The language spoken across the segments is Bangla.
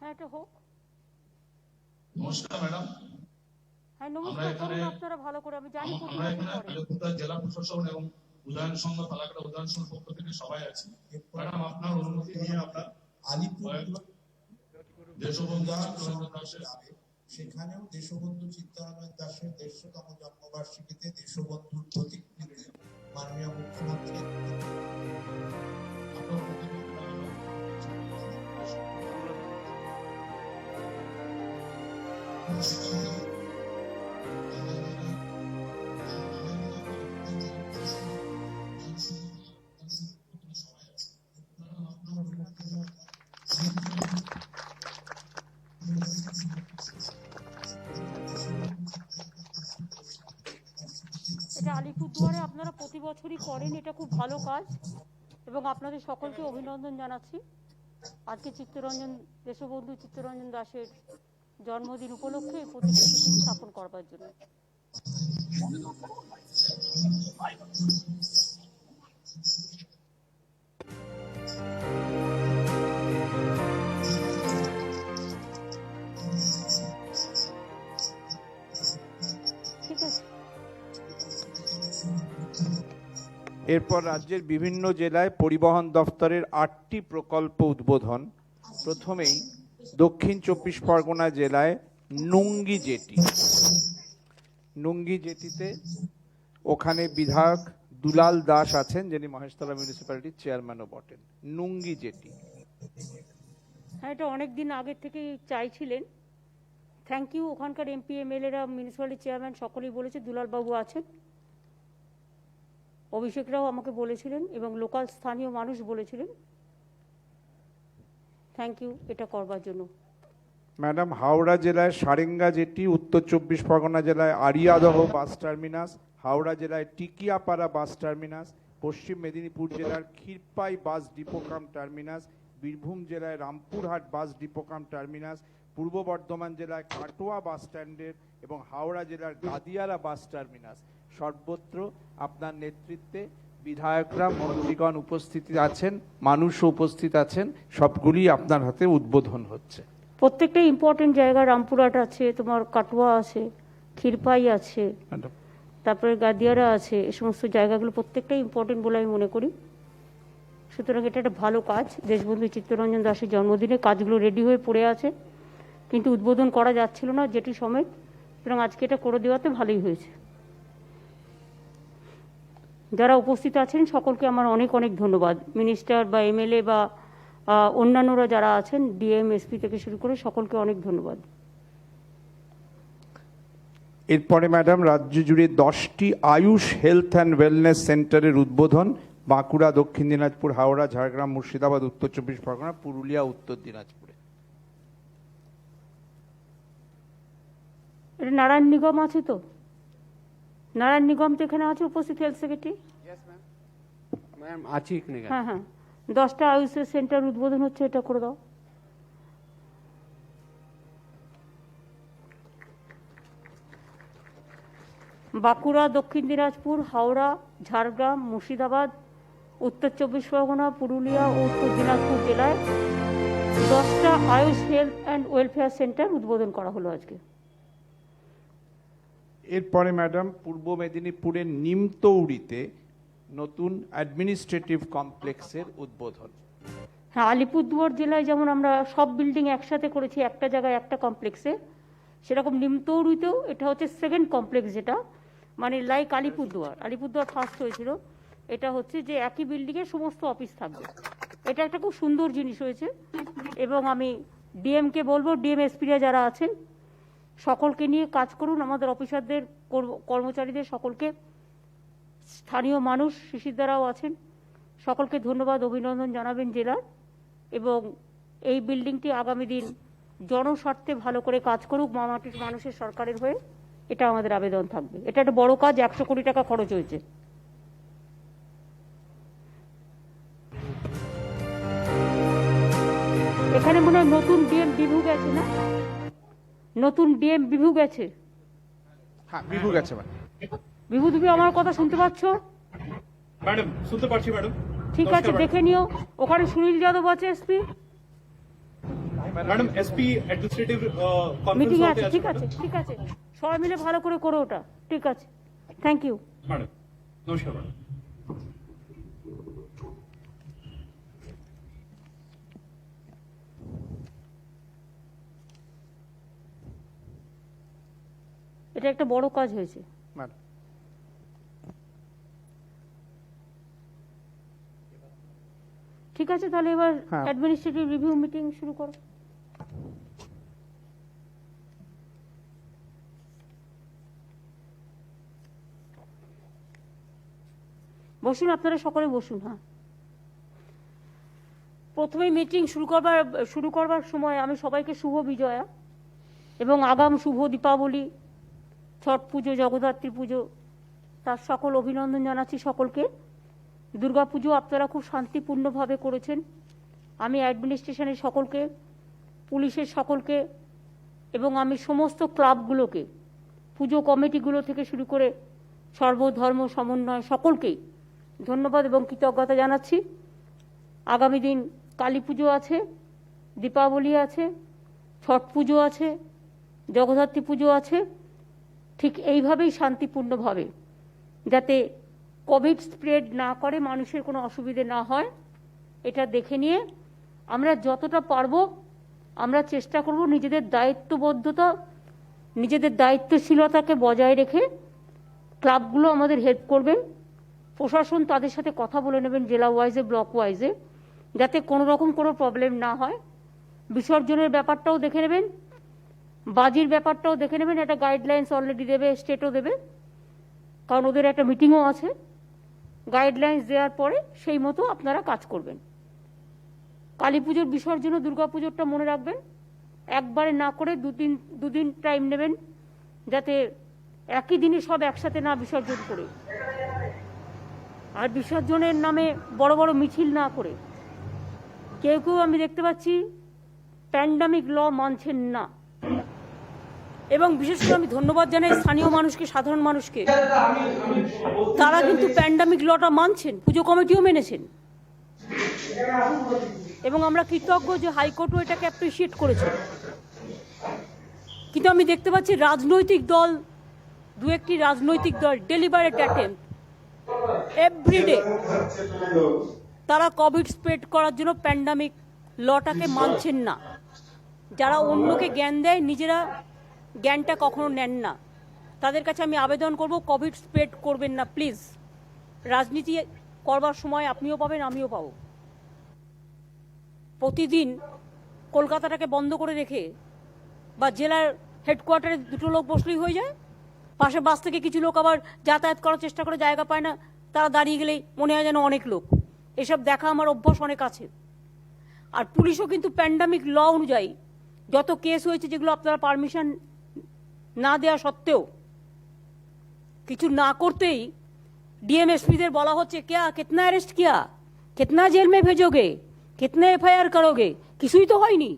হ্যাঁ, এটা হোক। নমস্কার ম্যাডাম। হ্যাঁ, নমস্কার করুন আপনারা ভালো করে। আমি জানি আমরা এখানে আলিপুরদুয়ার জেলা প্রশাসন এবং উদয়ন সংঘ ফালাকাটা উদয়ন সংঘ পক্ষ থেকে সবাই আছি। ম্যাডাম আপনার অনুমতি নিয়ে আমরা আলিপুরদুয়ার দেশবন্ধু চিত্তরঞ্জন দাসের সেখানেও দেশবন্ধু চিত্তরঞ্জন দাসের ১৫০তম জন্মবার্ষিকীতে দেশবন্ধুর প্রতিকৃতি মাননীয় মুখ্যমন্ত্রী এটা আলিপুরদুয়ারে আপনারা প্রতি বছরই করেন, এটা খুব ভালো কাজ এবং আপনাদের সকলকে অভিনন্দন জানাচ্ছি আজকে দেশবন্ধু চিত্তরঞ্জন দাসের জন্মদিন উপলক্ষে এই প্রতিকৃতি স্থাপন করবার জন্য। ঠিক আছে। এরপর রাজ্যের বিভিন্ন জেলায় পরিবহন দফতরের ৮টি প্রকল্প উদ্বোধন। প্রথমেই দক্ষিণ ২৪ পরগনা জেলায় নুঙ্গি জেটিতে ওখানে বিধায়ক দুলাল দাস আছেন, যিনি মহেশতলা মিউনিসিপ্যালিটির চেয়ারম্যানও বটেন। নুঙ্গি জেটি, হ্যাঁ, এটা অনেকদিন আগের থেকেই চাইছিলেন। Thank you. ওখানকার এমপি এমএলএরা, মিউনিসিপ্যালিটি চেয়ারম্যান সকলেই বলেছে, দুলালবাবু আছেন, অভিষেকরাও আমাকে বলেছিলেন এবং লোকাল স্থানীয় মানুষ বলেছিলেন। থ্যাংক ইউ এটা করবার জন্য। ম্যাডাম, হাওড়া জেলায় সারেঙ্গা জেটি, উত্তর ২৪ পরগনা জেলায় আরিয়াদহ বাস টার্মিনাস, হাওড়া জেলায় টিকিয়াপাড়া বাস টার্মিনাস, পশ্চিম মেদিনীপুর জেলার ক্ষীরপাই বাস ডিপো কাম টার্মিনাস, বীরভূম জেলায় রামপুরহাট বাস ডিপো কাম টার্মিনাস, পূর্ব বর্ধমান জেলায় কাটোয়া বাস স্ট্যান্ডের এবং হাওড়া জেলার গাদিয়ারা বাস টার্মিনাস। সর্বত্র আপনার নেতৃত্বে বিধায়করা, মন্ত্রীগণ উপস্থিত আছেন, মানুষও উপস্থিত আছেন, সবগুলি আপনার হাতে উদ্বোধন হচ্ছে। প্রত্যেকটা ইম্পর্টেন্ট জায়গা, রামপুরহাট আছে, তোমার কাটোয়া আছে, ক্ষীরপাই আছে, তারপরে গাদিয়ারা আছে, এই সমস্ত জায়গাগুলো প্রত্যেকটাই ইম্পর্টেন্ট বলে আমি মনে করি। সুতরাং এটা একটা ভালো কাজ। দেশবন্ধু চিত্তরঞ্জন দাসের জন্মদিনে কাজগুলো রেডি হয়ে পড়ে আছে, কিন্তু উদ্বোধন করা যাচ্ছিল না যেটি সমেত। সুতরাং আজকে এটা করে দেওয়াতে ভালোই হয়েছে। যারা উপস্থিত আছেন সকলকে আমার অনেক অনেক ধন্যবাদ। মিনিস্টার বা এমএলএ বা অন্যান্যরা যারা আছেন, ডিএম এসপি থেকে শুরু করে সকলকে অনেক ধন্যবাদ। এরপরে ম্যাডাম, রাজ্য জুড়ে 10টি আয়ুষ হেলথ অ্যান্ড ওয়েলনেস সেন্টারের উদ্বোধন। বাঁকুড়া, দক্ষিণ দিনাজপুর, হাওড়া, ঝাড়গ্রাম, মুর্শিদাবাদ, উত্তর ২৪ পরগনা, পুরুলিয়া, উত্তর দিনাজপুরে। এটা নারায়ণ নিগম আছে তো? নারায়ণ নিগম তো এখানে আছে উপস্থিত, হেলথ সেক্রেটারি। হ্যাঁ হ্যাঁ, 10টা আয়ুষের সেন্টার উদ্বোধন হচ্ছে, এটা করে দাও। বাঁকুড়া, দক্ষিণ দিনাজপুর, হাওড়া, ঝাড়গ্রাম, মুর্শিদাবাদ, উত্তর ২৪ পরগনা, পুরুলিয়া ও উত্তর দিনাজপুর জেলায় 10টা Ayush health and welfare centre উদ্বোধন করা হলো আজকে। এরপরে ম্যাডাম, পূর্ব মেদিনীপুরের নিমতৌড়িতে নতুন অ্যাডমিনিস্ট্রেটিভ কমপ্লেক্সের উদ্বোধন। হ্যাঁ, আলিপুরদুয়ার জেলায় যেমন আমরা সব বিল্ডিং একসাথে করেছি একটা জায়গায় একটা কমপ্লেক্সে, সেরকম নিমতৌড়িতেও এটা হচ্ছে সেকেন্ড কমপ্লেক্স, যেটা মানে লাইক আলিপুরদুয়ার ফার্স্ট হয়েছিল। এটা হচ্ছে যে একই বিল্ডিংয়ে সমস্ত অফিস থাকবে। এটা একটা খুব সুন্দর জিনিস হয়েছে এবং আমি ডিএমকে বলবো, ডিএম এসপিরা যারা আছেন সকলকে নিয়ে কাজ করুন। আমাদের অফিসারদের, কর্মচারীদের সকলকে, স্থানীয় মানুষ, শিশিরদারাও আছেন, সকলকে ধন্যবাদ, অভিনন্দন জানাবেন জেলার। এবং এই বিল্ডিংটি আগামী দিন জনস্বার্থে ভালো করে কাজ করুক মামাটির মানুষের সরকারের হয়ে, এটা আমাদের আবেদন থাকবে। এটা একটা বড় কাজ, 100 কোটি টাকা খরচ হয়েছে। এখানে মনে হয় নতুন ডিএম বিভু গেছে না? নতুন ডিএম বিভু গেছে। হ্যাঁ, বিভু গেছে। বিভু, তুমি আমার কথা শুনতে পাচ্ছ? ম্যাডাম, শুনতে পাচ্ছি ম্যাডাম। ঠিক আছে, দেখে নিও। ওখানে সুনীল যাদব আছে, SP. Madam SP administrative meeting conference আছে, ঠিক আছে, ঠিক আছে, সবাই মিলে ভালো করে করো ওটা, ঠিক আছে, থ্যাংক ইউ। मैडम नमस्कार मैडम। এটা একটা বড় কাজ হয়েছে। ম্যাডাম ঠিক আছে, তাহলে এবার হ্যাঁ। অ্যাডমিনিস্ট্রেটিভ রিভিউ মিটিং শুরু করো। বসুন, আপনারা সকলে বসুন। হ্যাঁ, প্রথমে মিটিং শুরু করবার সময় আমি সবাইকে শুভ বিজয়া এবং আগাম শুভ দীপাবলি, ছট পুজো, জগদ্ধাত্রী পুজো, তার সকল অভিনন্দন জানাচ্ছি সকলকে। দুর্গা পুজো আপনারা খুব শান্তিপূর্ণভাবে করেছেন। আমি অ্যাডমিনিস্ট্রেশনের সকলকে, পুলিশের সকলকে এবং আমি সমস্ত ক্লাবগুলোকে, পুজো কমিটিগুলো থেকে শুরু করে সর্বধর্ম সমন্বয় সকলকেই ধন্যবাদ এবং কৃতজ্ঞতা জানাচ্ছি। আগামী দিন কালী পুজো আছে, দীপাবলি আছে, ছট পুজো আছে, জগদ্ধাত্রী পুজো আছে। ঠিক এইভাবেই শান্তিপূর্ণভাবে, যাতে কোভিড স্প্রেড না করে, মানুষের কোনো অসুবিধে না হয়, এটা দেখে নিয়ে আমরা যতটা পারবো আমরা চেষ্টা করব নিজেদের দায়িত্ববদ্ধতা, নিজেদের দায়িত্বশীলতাকে বজায় রেখে। ক্লাবগুলো আমাদের হেল্প করবেন, প্রশাসন তাদের সাথে কথা বলে নেবেন জেলা ওয়াইজে, ব্লক ওয়াইজে, যাতে কোনো রকম কোনো প্রবলেম না হয়। বিসর্জনের ব্যাপারটাও দেখে নেবেন, বাজির ব্যাপারটাও দেখে নেবেন। একটা গাইডলাইন্স অলরেডি দেবে, স্টেটও দেবে, কারণ ওদের একটা মিটিংও আছে। গাইডলাইন্স দেওয়ার পরে সেই মতো আপনারা কাজ করবেন। কালী পুজোর বিসর্জন, দুর্গা পুজোরটা মনে রাখবেন, একবারে না করে দুদিন টাইম নেবেন, যাতে একই দিনে সব একসাথে না বিসর্জন করে, আর বিসর্জনের নামে বড় বড় মিছিল না করে। কেউ কেউ আমি দেখতে পাচ্ছি প্যান্ডামিক ল মানছেন না, এবং বিশেষ করে আমি ধন্যবাদ জানাই স্থানীয় মানুষকে, সাধারণ মানুষকে। তারা কিন্তু প্যান্ডামিক লটা মানছেন, পুজো কমিটিও মেনেছেন, এবং আমরা কৃতজ্ঞ যে হাইকোর্টও এটাকে অ্যাপ্রিসিয়েট করেছে। কিন্তু আমি দেখতে পাচ্ছি রাজনৈতিক দল, দু একটি রাজনৈতিক দল ডেলিবারেট অ্যাটেম্প এভরিডে তারা কোভিড স্প্রেড করার জন্য প্যান্ডামিক লটাকে মানছেন না। যারা অন্যকে জ্ঞান দেয়, নিজেরা জ্ঞানটা কখনো নেন না, তাদের কাছে আমি আবেদন করব, কোভিড স্প্রেড করবেন না প্লিজ। রাজনীতি করবার সময় আপনিও পাবেন, আমিও পাবো। প্রতিদিন কলকাতাটাকে বন্ধ করে রেখে বা জেলার হেডকোয়ার্টারে দুটো লোক বসলেই হয়ে যায়, পাশে বাস থেকে কিছু লোক আবার যাতায়াত করার চেষ্টা করে, জায়গা পায় না, তারা দাঁড়িয়ে গেলেই মনে হয় যেন অনেক লোক। এসব দেখা আমার অভ্যাস অনেক আছে। আর পুলিশও কিন্তু প্যান্ডামিক ল অনুযায়ী যত কেস হয়েছে, যেগুলো আপনারা পারমিশন না দেওয়া সত্ত্বেও, কিছু না করতেই ডিএমএসপিদের বলা হচ্ছে क्या कितना अरेस्ट किया, कितना जेल में भेजोगे, कितने एफआईआर करोगे। কিছুই তো হয়নি।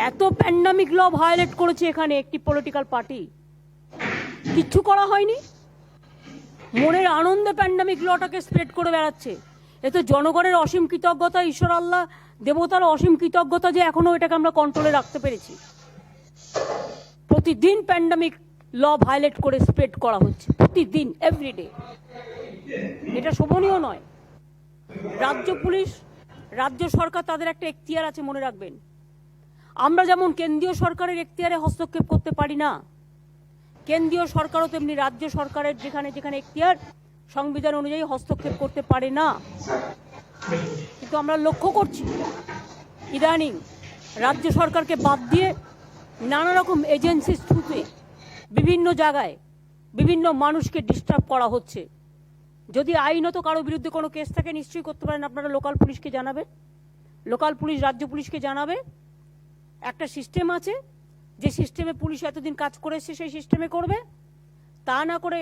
এত প্যান্ডামিক ল ভায়োলেট করেছে এখানে একটি পলিটিক্যাল পার্টি, কিচ্ছু করা হয়নি। মনের আনন্দে প্যান্ডামিক লটাকে স্প্রেড করে বেড়াচ্ছে। এ তো জনগণের অসীম কৃতজ্ঞতা, ঈশ্বর আল্লাহ দেবতার অসীম কৃতজ্ঞতা যে এখনো এটাকে আমরা কন্ট্রোলে রাখতে পেরেছি। প্রতিদিন প্যান্ডামিক ল ভায়োলেট করে স্প্রেড করা হচ্ছে, প্রতিদিন, এভরিডে। এটা শোভনীয় নয়। রাজ্য পুলিশ, রাজ্য সরকার, তাদের একটা এখতিয়ার আছে, মনে রাখবেন। আমরা যেমন কেন্দ্রীয় সরকারের এখতিয়ারে হস্তক্ষেপ করতে পারি না, কেন্দ্রীয় সরকারও তেমনি রাজ্য সরকারের যেখানে যেখানে এখতিয়ার, সংবিধান অনুযায়ী হস্তক্ষেপ করতে পারে না। কিন্তু আমরা লক্ষ্য করছি ইদানিং রাজ্য সরকারকে বাদ দিয়ে নানা রকম এজেন্সির থ্রুতে বিভিন্ন জায়গায় বিভিন্ন মানুষকে ডিস্টার্ব করা হচ্ছে। যদি আইনত কারো বিরুদ্ধে কোনো কেস থাকে, নিশ্চয়ই করতে পারেন, আপনারা লোকাল পুলিশকে জানাবেন, লোকাল পুলিশ রাজ্য পুলিশকে জানাবে। একটা সিস্টেম আছে, যে সিস্টেমে পুলিশ এতদিন কাজ করে এসছে সেই সিস্টেমে করবে। তা না করে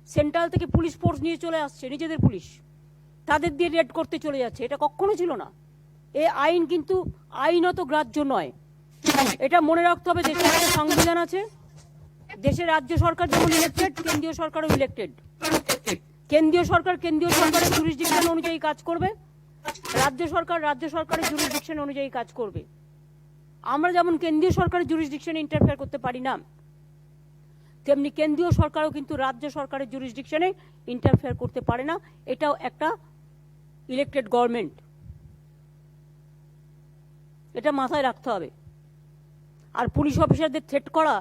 সেন্ট্রাল থেকে পুলিশ ফোর্স নিয়ে চলে আসছে, নিজেদের পুলিশ, তাদের দিয়ে রেড করতে চলে যাচ্ছে। এটা কখনো ছিল না। এই আইন কিন্তু আইনত গ্রাহ্য নয়, এটা মনে রাখতে হবে। দেশের একটা সংবিধান আছে, দেশের রাজ্য সরকার যেমন ইলেক্টেড, কেন্দ্রীয় সরকারও ইলেক্টেড। কেন্দ্রীয় সরকার কেন্দ্রীয় সরকারের জুরিসডিকশন অনুযায়ী কাজ করবে, রাজ্য সরকার রাজ্য সরকারের জুরিসডিকশন অনুযায়ী কাজ করবে। আমরা যেমন কেন্দ্রীয় সরকারের জুরিসডিকশনে ইন্টারফেয়ার করতে পারি না, তেমনি কেন্দ্রীয় সরকারও কিন্তু রাজ্য সরকারের জুরিসডিকশনে ইন্টারফেয়ার করতে পারে না। এটাও একটা ইলেক্টেড গভর্নমেন্ট, এটা মাথায় রাখতে হবে। আর পুলিশ অফিসারদের থ্রেট করা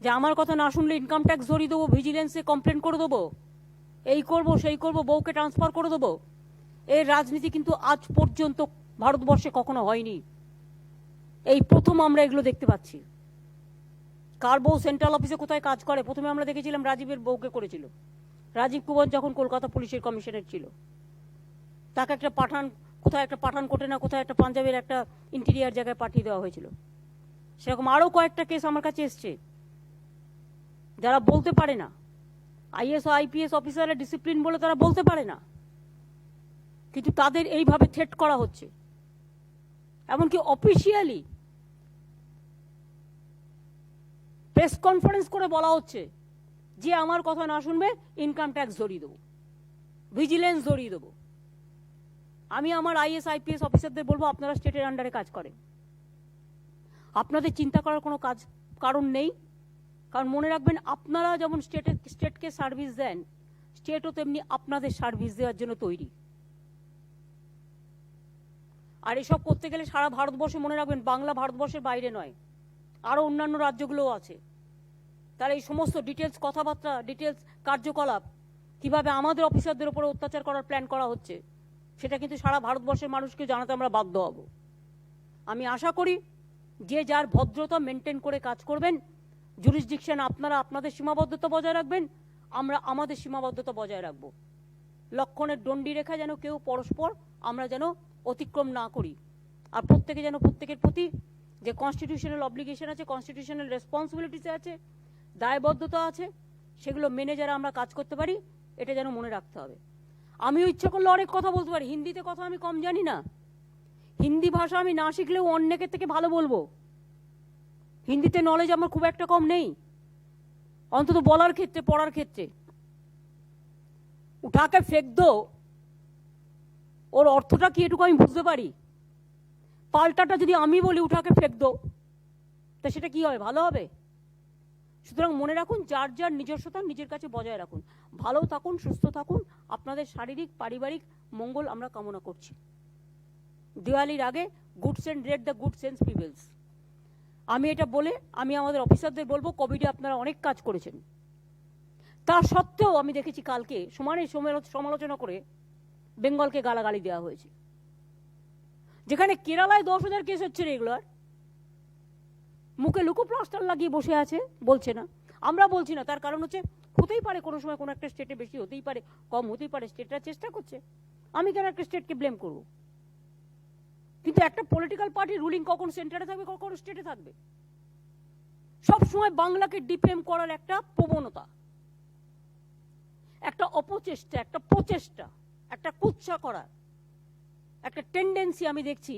যে আমার কথা না শুনলে ইনকাম ট্যাক্স ধরিয়ে দেবো, ভিজিলেন্সে কমপ্লেন করে দেবো, এই করব সেই করব, বউকে ট্রান্সফার করে দেবো, এর রাজনীতি কিন্তু আজ পর্যন্ত ভারতবর্ষে কখনো হয়নি। এই প্রথম আমরা এগুলো দেখতে পাচ্ছি। কার বউ সেন্ট্রাল অফিসে কোথায় কাজ করে, প্রথমে আমরা দেখেছিলাম রাজীবের বউকে করেছিল। রাজীব কুমার যখন কলকাতা পুলিশের কমিশনার ছিল, তাকে একটা কোথায় একটা পাঠানকোটে না কোথায় একটা পাঞ্জাবের একটা ইন্টেরিয়ার জায়গায় পাঠিয়ে দেওয়া হয়েছিল। সেরকম আরও কয়েকটা কেস আমার কাছে এসছে, যারা বলতে পারে না, আইএস ও আইপিএস অফিসারের ডিসিপ্লিন বলে তারা বলতে পারে না, কিন্তু তাদের এইভাবে থ্রেট করা হচ্ছে। এমনকি অফিসিয়ালি প্রেস কনফারেন্স করে বলা হচ্ছে যে আমার কথা না শুনবে ইনকাম ট্যাক্স ধরিয়ে দেবো, ভিজিলেন্স ধরিয়ে দেবো। আমি আমার আইএস আইপিএস অফিসারদের বলবো আপনারা স্টেটের আন্ডারে কাজ করেন, আপনাদের চিন্তা করার কোনো কারণ নেই। কারণ মনে রাখবেন, আপনারা যেমন স্টেটকে সার্ভিস দেন, স্টেটও তেমনি আপনাদের সার্ভিস দেওয়ার জন্য তৈরি। আর এসব করতে গেলে সারা ভারতবর্ষে, মনে রাখবেন বাংলা ভারতবর্ষের বাইরে নয়, আরও অন্যান্য রাজ্যগুলোও আছে। তার এই সমস্ত ডিটেলস কথাবার্তা, ডিটেলস কার্যকলাপ, কিভাবে আমাদের অফিসারদের উপরে অত্যাচার করার প্ল্যান করা হচ্ছে, সেটা কিন্তু সারা ভারতবর্ষের মানুষকে জানাতে আমরা বাধ্য হব। আমি আশা করি যে যার ভদ্রতা মেনটেন করে কাজ করবেন। জুরিসডিকশন আপনারা আপনাদের সীমাবদ্ধতা বজায় রাখবেন, আমরা আমাদের সীমাবদ্ধতা বজায় রাখবো। লক্ষণের দণ্ডি রেখা যেন কেউ পরস্পর আমরা যেন অতিক্রম না করি। আর প্রত্যেকে যেন প্রত্যেকের প্রতি যে কনস্টিটিউশনাল অব্লিগেশন আছে, কনস্টিটিউশনাল রেসপন্সিবিলিটিস আছে, দায়বদ্ধতা আছে, সেগুলো মেনে যারা আমরা কাজ করতে পারি, এটা যেন মনে রাখতে হবে। আমিও ইচ্ছা করলে অনেক কথা বলতে পারি, হিন্দিতে কথা আমি কম জানি না, হিন্দি ভাষা আমি না শিখলেও অনেকের থেকে ভালো বলবো। হিন্দিতে নলেজ আমার খুব একটা কম নেই, অন্তত বলার ক্ষেত্রে, পড়ার ক্ষেত্রে। উঠাকে ফেক দো, ওর অর্থটা কি এটুকু আমি বুঝতে পারি। পাল্টাটা যদি আমি বলি উঠাকে ফেক দো, তা সেটা কি হবে, ভালো হবে? সুতরাং মনে রাখুন, যার যার নিজস্বতা নিজের কাছে বজায় রাখুন। ভালো থাকুন, সুস্থ থাকুন, আপনাদের শারীরিক পারিবারিক মঙ্গল আমরা কামনা করছি। দিওয়ালির আগে goods and red the good sense peoples. আমি এটা বলে আমি আমাদের অফিসারদের বলবো, কোভিডে আপনারা অনেক কাজ করেছেন, তা সত্ত্বেও আমি দেখেছি কালকে সমানে সমালোচনা করে বেঙ্গলকে গালাগালি দেওয়া হয়েছে। যেখানে কেরালায় 10,000 কেস হচ্ছে রেগুলার, মুখে লুকো প্লাস্টার লাগিয়ে বসে আছে, বলছে না। আমরা বলছি না, তার কারণ হচ্ছে হতেই পারে কোনো সময় কোনো একটা স্টেটে বেশি হতেই পারে, কম হতেই পারে, স্টেটরা চেষ্টা করছে, আমি কেন একটা স্টেটকে ব্লেম করব? কিন্তু একটা পলিটিক্যাল পার্টি রুলিং কখন সেন্টারে থাকবে, কখন স্টেটে থাকবে। সবসময় বাংলাকে ডিফেম করার একটা প্রবণতা, একটা অপচেষ্টা, একটা প্রচেষ্টা, একটা কুৎসা করার একটা টেন্ডেন্সি আমি দেখছি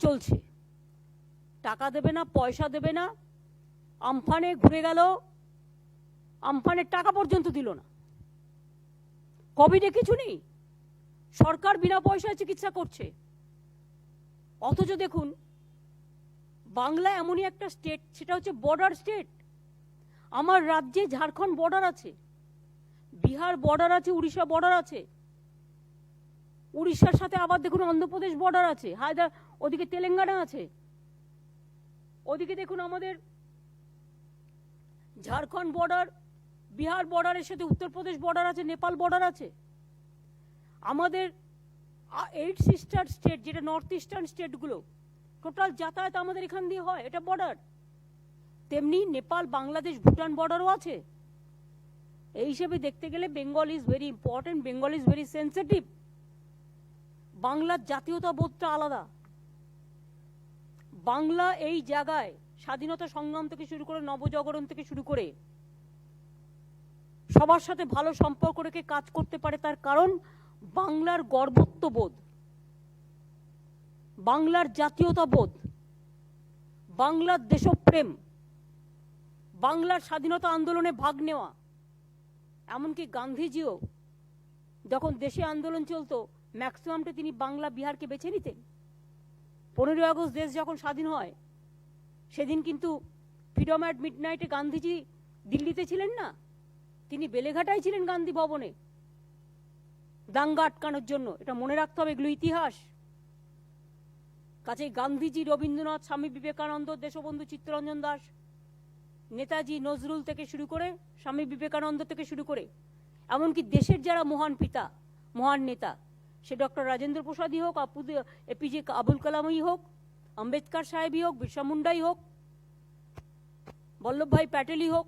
চলছে। টাকা দেবে না, পয়সা দেবে না, আমফানে ঘুরে গেল, আমফানের টাকা পর্যন্ত দিল না। কোভিডে কিছু নেই, সরকার বিনা পয়সায় চিকিৎসা করছে। অথচ দেখুন, বাংলা এমনই একটা স্টেট, সেটা হচ্ছে বর্ডার স্টেট। আমার রাজ্যে ঝাড়খণ্ড বর্ডার আছে, বিহার বর্ডার আছে, উড়িষ্যা বর্ডার আছে, উড়িষ্যার সাথে আবার দেখুন অন্ধ্রপ্রদেশ বর্ডার আছে, ওদিকে তেলেঙ্গানা আছে, ওদিকে দেখুন আমাদের ঝাড়খণ্ড বর্ডার, বিহার বর্ডারের সাথে উত্তরপ্রদেশ বর্ডার আছে, নেপাল বর্ডার আছে। আমাদের 8 সিস্টার স্টেট, যেটা নর্থ ইস্টার্ন স্টেটগুলো, টোটাল যাতায়াত আমাদের এখান দিয়ে হয়, এটা বর্ডার। তেমনি নেপাল, বাংলাদেশ, ভুটান বর্ডারও আছে। এই হিসেবে দেখতে গেলে Bengal is very important, Bengal is very sensitive. বাংলার জাতীয়তাবোধটা আলাদা। বাংলা এই জায়গায় স্বাধীনতা সংগ্রাম থেকে শুরু করে, নবজাগরণ থেকে শুরু করে সবার সাথে ভালো সম্পর্ক রেখে কাজ করতে পারে, তার কারণ বাংলার গর্বত্ববোধ, বাংলার জাতীয়তাবোধ, বাংলার দেশপ্রেম, বাংলার স্বাধীনতা আন্দোলনে ভাগ নেওয়া। এমনকি গান্ধীজিও যখন দেশে আন্দোলন চলতো, ম্যাক্সিমামটা তিনি বাংলা, বিহারকে বেছে নিতেন। 15ই আগস্ট দেশ যখন স্বাধীন হয় সেদিন কিন্তু ফ্রিডম অ্যাট মিডনাইটে গান্ধীজি দিল্লিতে ছিলেন না, তিনি বেলেঘাটায় ছিলেন গান্ধী ভবনে দাঙ্গা আটকানোর জন্য। এটা মনে রাখতে হবে, এগুলো ইতিহাস। কাজেই গান্ধীজি, রবীন্দ্রনাথ, স্বামী বিবেকানন্দ, দেশবন্ধু চিত্তরঞ্জন দাস, নেতাজি নজরুল থেকে শুরু করে, স্বামী বিবেকানন্দ থেকে শুরু করে, এমনকি দেশের যারা মহান পিতা, মহান নেতা, সে ডক্টর রাজেন্দ্র প্রসাদই হোক, এপিজে আবুল কালামই হোক, আম্বেদকর সাহেবই হোক, বিরসা মুন্ডাই হোক, বল্লভভাই প্যাটেলই হোক,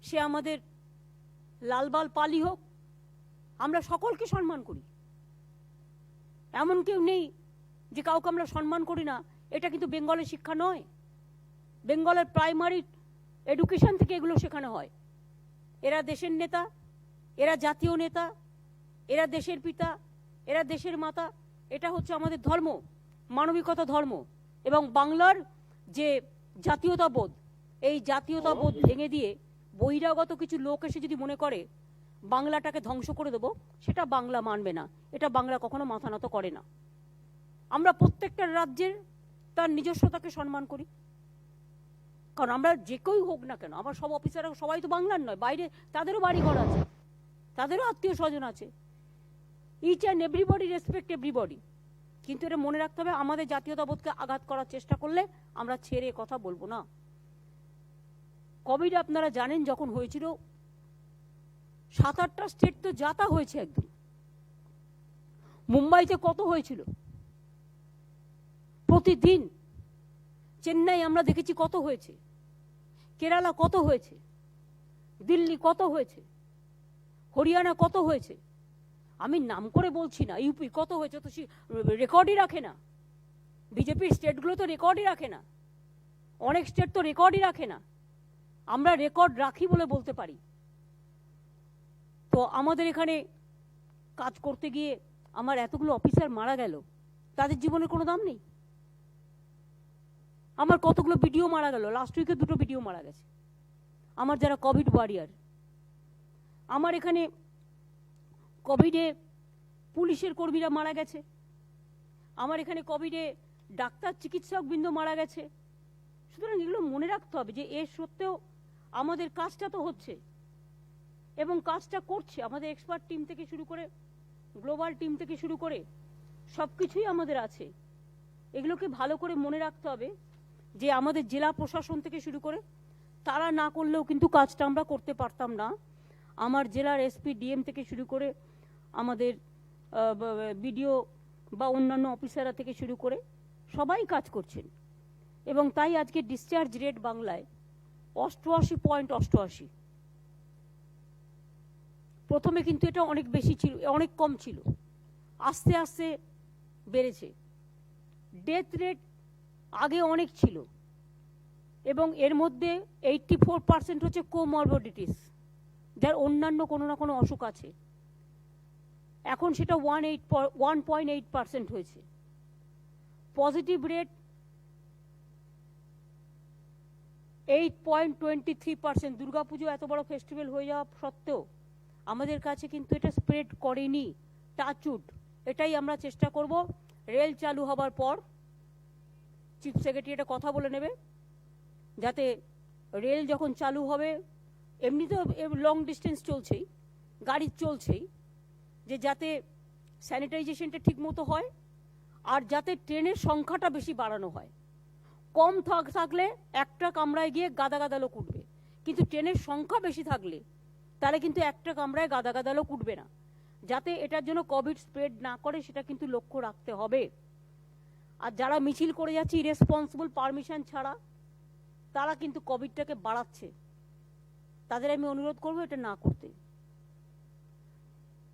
সে আমাদের লালবাল পালই হোক, আমরা সকলকে সম্মান করি। এমন কেউ নেই যে কাউকে আমরা সম্মান করি না। এটা কিন্তু বেঙ্গলের শিক্ষা নয়। বেঙ্গলের প্রাইমারি এডুকেশন থেকে এগুলো শেখানো হয়। এরা দেশের নেতা, এরা জাতীয় নেতা, এরা দেশের পিতা, এরা দেশের মাতা। এটা হচ্ছে আমাদের ধর্ম, মানবিকতা ধর্ম। এবং বাংলার যে জাতীয়তাবোধ, এই জাতীয়তাবোধ ভেঙে দিয়ে বহিরাগত কিছু লোক এসে যদি মনে করে বাংলাটাকে ধ্বংস করে দেবো, সেটা বাংলা মানবে না। এটা বাংলা কখনো মাথা নত করে না। আমরা প্রত্যেকটা রাজ্যের তার নিজস্বতাকে সম্মান করি, কারণ আমরা যে কেউ হোক না কেন, আমার সব অফিসাররা সবাই তো বাংলার নয়, বাইরে তাদেরও বাড়িঘর আছে, তাদেরও আত্মীয় স্বজন আছে। Each and everybody respect everybody. কিন্তু এটা মনে রাখতে হবে, আমাদের জাতীয়তাবোধকে আঘাত করার চেষ্টা করলে আমরা ছেড়ে কথা বলবো না। কোভিড আপনারা জানেন যখন হয়েছিল, 7-8টা স্টেট তো যাতা হয়েছে একদম। মুম্বাইতে কত হয়েছিল প্রতিদিন, চেন্নাই আমরা দেখেছি কত হয়েছে, কেরালা কত হয়েছে, দিল্লি কত হয়েছে, হরিয়ানা কত হয়েছে। আমি নাম করে বলছি না, ইউপি কত হয়েছে, তো রেকর্ডই রাখে না। বিজেপির স্টেটগুলো তো রেকর্ডই রাখে না, অনেক স্টেট তো রেকর্ডই রাখে না। আমরা রেকর্ড রাখি বলে বলতে পারি। তো আমাদের এখানে কাজ করতে গিয়ে আমার এতগুলো অফিসার মারা গেল, তাদের জীবনের কোনো দাম নেই। আমার কতগুলো ভিডিও মারা গেল, লাস্ট উইকে 2টো ভিডিও মারা গেছে আমার যারা কোভিড ওয়ারিয়ার। আমার এখানে কোভিডে পুলিশের কর্মীরা মারা গেছে, আমার এখানে কোভিডে ডাক্তার চিকিৎসক বৃন্দ মারা গেছে। সুতরাং এগুলো মনে রাখতে হবে যে এর সত্ত্বেও আমাদের কাজটা তো হচ্ছে এবং কাজটা করছে। আমাদের এক্সপার্ট টিম থেকে শুরু করে, গ্লোবাল টিম থেকে শুরু করে সব কিছুই আমাদের আছে। এগুলোকে ভালো করে মনে রাখতে হবে যে আমাদের জেলা প্রশাসন থেকে শুরু করে তারা না করলেও কিন্তু কাজটা আমরা করতে পারতাম না। আমার জেলার এসপি, ডিএম থেকে শুরু করে আমাদের বিডিও বা অন্যান্য অফিসাররা থেকে শুরু করে সবাই কাজ করছেন। এবং তাই আজকে ডিসচার্জ রেট বাংলায় 88.88। প্রথমে কিন্তু এটা অনেক বেশি ছিল, অনেক কম ছিল, আস্তে আস্তে বেড়েছে। ডেথ রেট আগে অনেক ছিল এবং এর মধ্যে 84% হচ্ছে কোমরবিডিটিস, যার অন্যান্য কোনো না কোনো অসুখ আছে। এখন সেটা 1.8% হয়েছে। Positive rate 8.23%। দুর্গাপুজো এত বড় ফেস্টিভ্যাল হয়ে যাওয়া সত্ত্বেও আমাদের কাছে কিন্তু এটা স্প্রেড করেনি। টাচউড, এটাই আমরা চেষ্টা করব। রেল চালু হবার পর চিফ সেক্রেটারি এটা কথা বলে নেবে, যাতে রেল যখন চালু হবে, এমনিতেও লং ডিস্টেন্স চলছেই, গাড়ি চলছেই, যে যাতে স্যানিটাইজেশনটা ঠিক মতো হয় আর যাতে ট্রেনের সংখ্যাটা বেশি বাড়ানো হয়। কম থাকলে একটা কামরায় গিয়ে গাদা গাদা লোক উঠবে, কিন্তু ট্রেনের সংখ্যা বেশি থাকলে তাহলে কিন্তু একটা কামরায় গাদা গাদা লোক উঠবে না। যাতে এটার জন্য কোভিড স্প্রেড না করে সেটা কিন্তু লক্ষ্য রাখতে হবে। আর যারা মিছিল করে যাচ্ছে ইরেসপন্সিবল, পারমিশন ছাড়া, তারা কিন্তু কোভিডটাকে বাড়াচ্ছে। তাদের আমি অনুরোধ করবো এটা না করতে।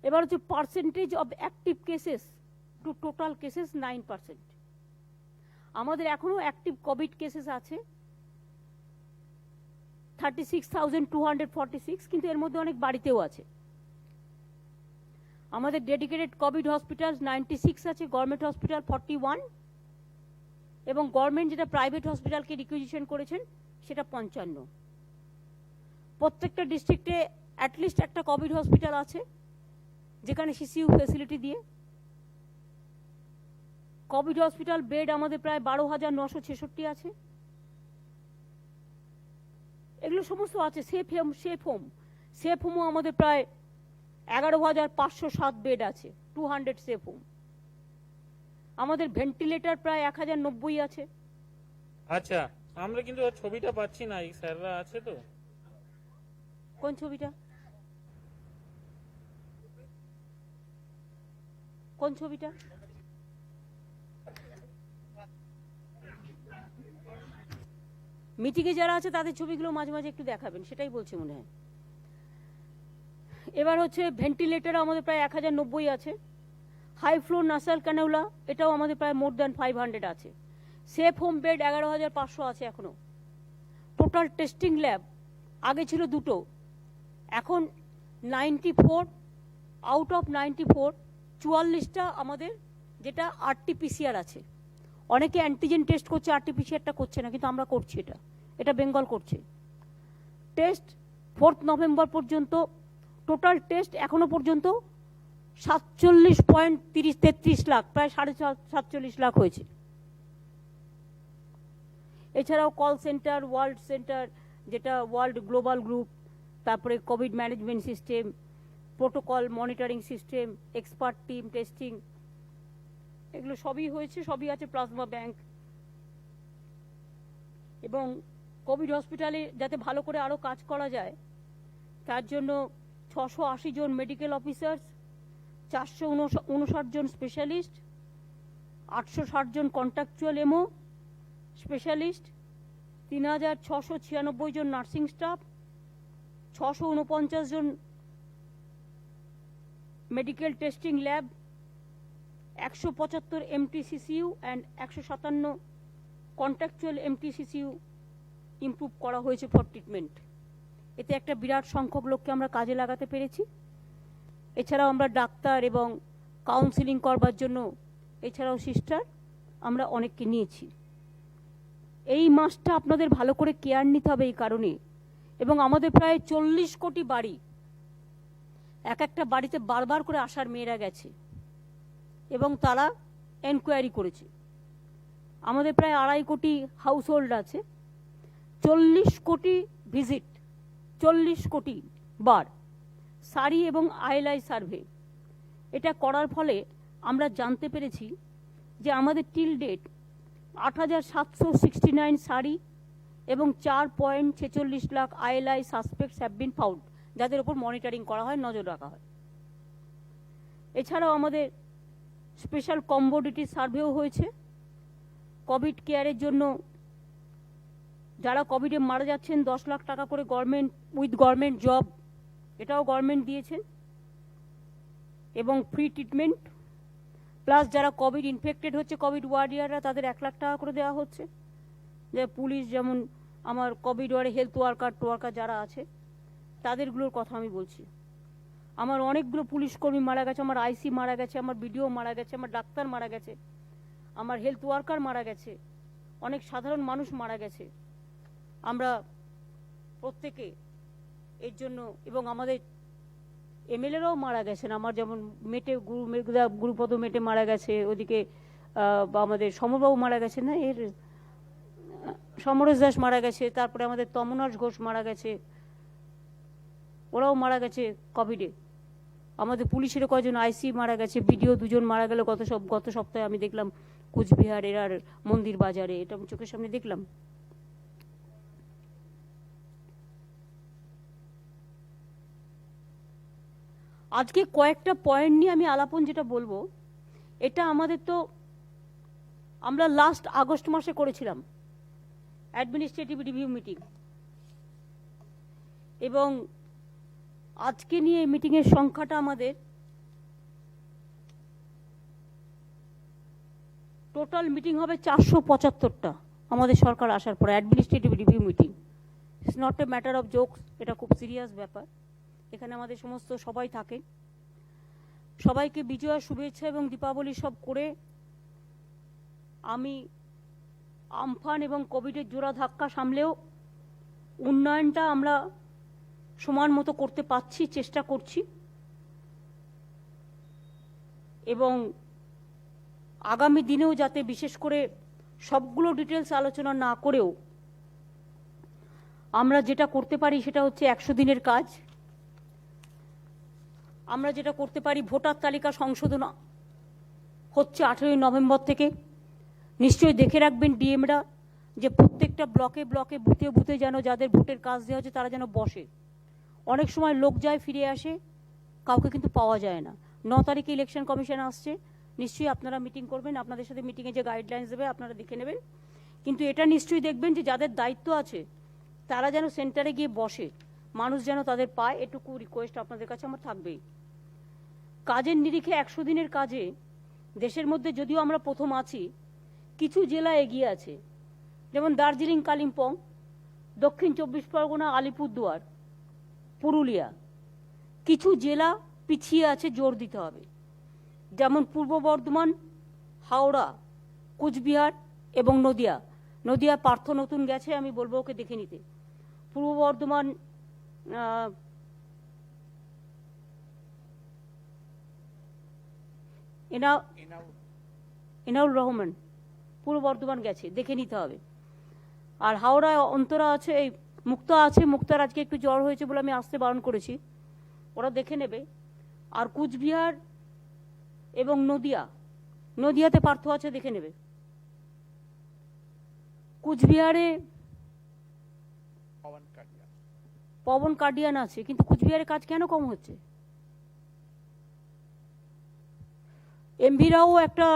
এবার হচ্ছে percentage of active cases to total cases 9%। আমাদের এখনো অ্যাক্টিভ কোভিড কেসেস আছে 36,246, কিন্তু এর মধ্যে অনেক বাড়িতেও আছে। আমাদের ডেডিকেটেড কোভিড হসপিটাল 96 আছে, গভর্নমেন্ট হসপিটাল 41, এবং গভর্নমেন্ট যেটা প্রাইভেট হসপিটালকে রিকুইজিশন করেছেন সেটা 55। প্রত্যেকটা ডিস্ট্রিক্টে অ্যাটলিস্ট একটা কোভিড হসপিটাল আছে যেখানে সিসিইউ ফেসিলিটি দিয়ে কোভিড হসপিটাল বেড আমাদের প্রায় 12,966 আছে। এগুলো সমস্ত আছে। সেফ হোমও আমাদের প্রায় 11,507 বেড আছে, 200 সেফ হোম। আমাদের ভেন্টিলেটর প্রায় 1,090 আছে। আচ্ছা, আমরা কিন্তু ওর ছবিটা পাচ্ছি না, এই স্যাররা আছে তো? কোন ছবিটা? কোন ছবিটা? মিটিংয়ে যারা আছে তাদের ছবিগুলো মাঝে মাঝে একটু দেখাবেন, সেটাই বলছি মনে হয়। এবার হচ্ছে ভেন্টিলেটর আমাদের প্রায় 1,090 আছে। হাই ফ্লো নাসাল ক্যানুলা এটাও আমাদের প্রায় মোর দ্যান 500 আছে। সেফ হোম বেড 11,500 আছে এখনো। টোটাল টেস্টিং ল্যাব আগে ছিল 2টো, এখন 94 আউট অফ 94 44টা আমাদের যেটা আরটিপিসিআর আছে। অনেকে অ্যান্টিজেন টেস্ট করছে, আরটিপিসিআরটা করছে না, কিন্তু আমরা করছি। এটা বেঙ্গল করছে। টেস্ট 4 নভেম্বর পর্যন্ত টোটাল টেস্ট এখনো পর্যন্ত 47.33 লাখ, প্রায় 47.5 লাখ হয়েছে। এছাড়াও কল সেন্টার, ওয়ার্ল্ড সেন্টার যেটা ওয়ার্ল্ড গ্লোবাল গ্রুপ, তারপরে Covid management system, protocol monitoring system, expert team testing, এগুলো সবই হয়েছে, সবই আছে। Plasma bank. এবং কোভিড হসপিটালে যাতে ভালো করে আরও কাজ করা যায় তার জন্য 680 জন মেডিকেল অফিসার্স, 459 জন স্পেশালিস্ট, 860 জন কন্ট্রাকচুয়াল এমও স্পেশালিস্ট, 3,696 জন নার্সিং স্টাফ, 649 জন medical testing lab, 175 MTCCU and 157 contractual MTCCU improve করা হয়েছে ফর ট্রিটমেন্ট। এতে একটা বিরাট সংখ্যক লোককে আমরা কাজে লাগাতে পেরেছি। এছাড়াও আমরা ডাক্তার এবং কাউন্সিলিং করবার জন্য এছাড়াও সিস্টার আমরা অনেককে নিয়েছি। এই মাসটা আপনাদের ভালো করে কেয়ার নিতে হবে এই কারণে। এবং আমাদের প্রায় 40 কোটি বাড়ি, এক একটা বাড়িতে বারবার করে আসার মেয়েরা গেছে এবং তারা এনকোয়ারি করেছে। আমাদের প্রায় 2.5 কোটি হাউস হোল্ড আছে, 40 কোটি ভিজিট, 40 কোটি বার সারি এবং আইএলআই সার্ভে। এটা করার ফলে আমরা জানতে পেরেছি যে আমাদের টিল ডেট 8,769 সারি এবং 4.46 lakh ILI suspects have been found, যাদের উপর মনিটরিং করা হয়, নজর রাখা হয়। এছাড়াও আমাদের স্পেশাল কম্বোডিটি সার্ভেও হয়েছে। কোভিড কেয়ারের জন্য যারা কোভিডে মারা যাচ্ছেন 10 লাখ টাকা করে গভর্নমেন্ট উইথ গভর্নমেন্ট জব, এটাও গভর্নমেন্ট দিয়েছেন, এবং ফ্রি ট্রিটমেন্ট। প্লাস যারা কোভিড ইনফেক্টেড হচ্ছে, কোভিড ওয়ারিয়াররা, তাদের 1 লাখ টাকা করে দেওয়া হচ্ছে। যে পুলিশ, যেমন আমার কোভিড ওয়ারে হেলথ ওয়ার্কার যারা আছে তাদেরগুলোর কথা আমি বলছি। আমার অনেকগুলো পুলিশ কর্মী মারা গেছে, আমার আইসি মারা গেছে, আমার বিডিও মারা গেছে, আমার ডাক্তার মারা গেছে, আমার হেলথ ওয়ার্কার মারা গেছে, অনেক সাধারণ মানুষ মারা গেছে। আমরা প্রত্যেকে এর জন্য, এবং আমাদের এমএলএরাও মারা গেছেন। আমার যেমন গুরুপদ মেটে মারা গেছে, ওদিকে আমাদের সমরবাবু মারা গেছে, না এর সমরেশ দাস মারা গেছে, তারপরে আমাদের তমনাশ ঘোষ মারা গেছে, ওরাও মারা গেছে কোভিডে। আমাদের পুলিশের কয়েকজন আইসি মারা গেছে, বিডিও 2 জন মারা গেল গত সপ্তাহে আমি দেখলাম কুচবিহার এর মন্দির বাজারে, এটা আমি চোখের সামনে দেখলাম। আজকে কয়েকটা পয়েন্ট নিয়ে আমি আলাপন যেটা বলবো, এটা আমাদের তো আমরা লাস্ট আগস্ট মাসে করেছিলাম অ্যাডমিনিস্ট্রেটিভ রিভিউ মিটিং, এবং আজকে নিয়ে এই মিটিংয়ের সংখ্যাটা আমাদের টোটাল মিটিং হবে 475টা আমাদের সরকার আসার পরে administrative review meeting. It's not a matter of jokes, এটা খুব সিরিয়াস ব্যাপার। এখানে আমাদের সমস্ত সবাই থাকে। সবাইকে বিজয়া শুভেচ্ছা এবং দীপাবলি সব করে আমি আমফান এবং কোভিডের জোড়া ধাক্কা সামলেও উন্নয়নটা আমরা সমান মতো করতে পারছি, চেষ্টা করছি। এবং আগামী দিনেও যাতে বিশেষ করে সবগুলো ডিটেলস আলোচনা না করেও আমরা যেটা করতে পারি সেটা হচ্ছে 100 দিনের কাজ। আমরা যেটা করতে পারি, ভোটার তালিকা সংশোধন হচ্ছে 18 নভেম্বর থেকে। নিশ্চয়ই দেখে রাখবেন ডিএমরা যে প্রত্যেকটা ব্লকে ব্লকে বুথে বুথে যেন যাদের ভোটের কাজ দেওয়া হচ্ছে তারা যেন বসে। অনেক সময় লোক যায় ফিরে আসে, কাউকে কিন্তু পাওয়া যায় না। 9 তারিখে ইলেকশন কমিশন আসছে, নিশ্চয়ই আপনারা মিটিং করবেন, আপনাদের সাথে মিটিংয়ে যে গাইডলাইন্স দেবে আপনারা দেখে নেবেন। কিন্তু এটা নিশ্চয়ই দেখবেন যে যাদের দায়িত্ব আছে তারা যেন সেন্টারে গিয়ে বসে, মানুষ যেন তাদের পায়, এটুকু রিকোয়েস্ট আপনাদের কাছে আমার থাকবেই। কাজের নিরিখে 100 দিনের কাজে দেশের মধ্যে যদিও আমরা প্রথম আছি, কিছু জেলা এগিয়ে আছে, যেমন দার্জিলিং, কালিম্পং, দক্ষিণ 24 পরগনা, আলিপুরদুয়ার, পুরুলিয়া। কিছু জেলা পিছিয়ে আছে, জোর দিতে হবে, যেমন পূর্ব বর্ধমান, হাওড়া, কুচবিহার এবং নদিয়া। নদিয়া পার্থ নতুন গেছে, আমি বলবো ওকে দেখে নিতে। পূর্ব বর্ধমান এনাউল রহমান পূর্ব বর্ধমান গেছে, দেখে নিতে হবে। আর হাওড়ায় অন্তরা আছে, এই মুক্তা আছে, মুক্তার আজকে একটু জ্বর হয়েছে বলে আমি আসতে বারণ করেছি, ওরা দেখে নেবে। আর কুচবিহার এবং নদিয়াতে পার্থ আছে, দেখে নেবে। কুচবিহারে পবন কার্ডিয়ান আছে, কিন্তু কুচবিহারে কাজ কেন কম হচ্ছে? এমভিরাও একটা,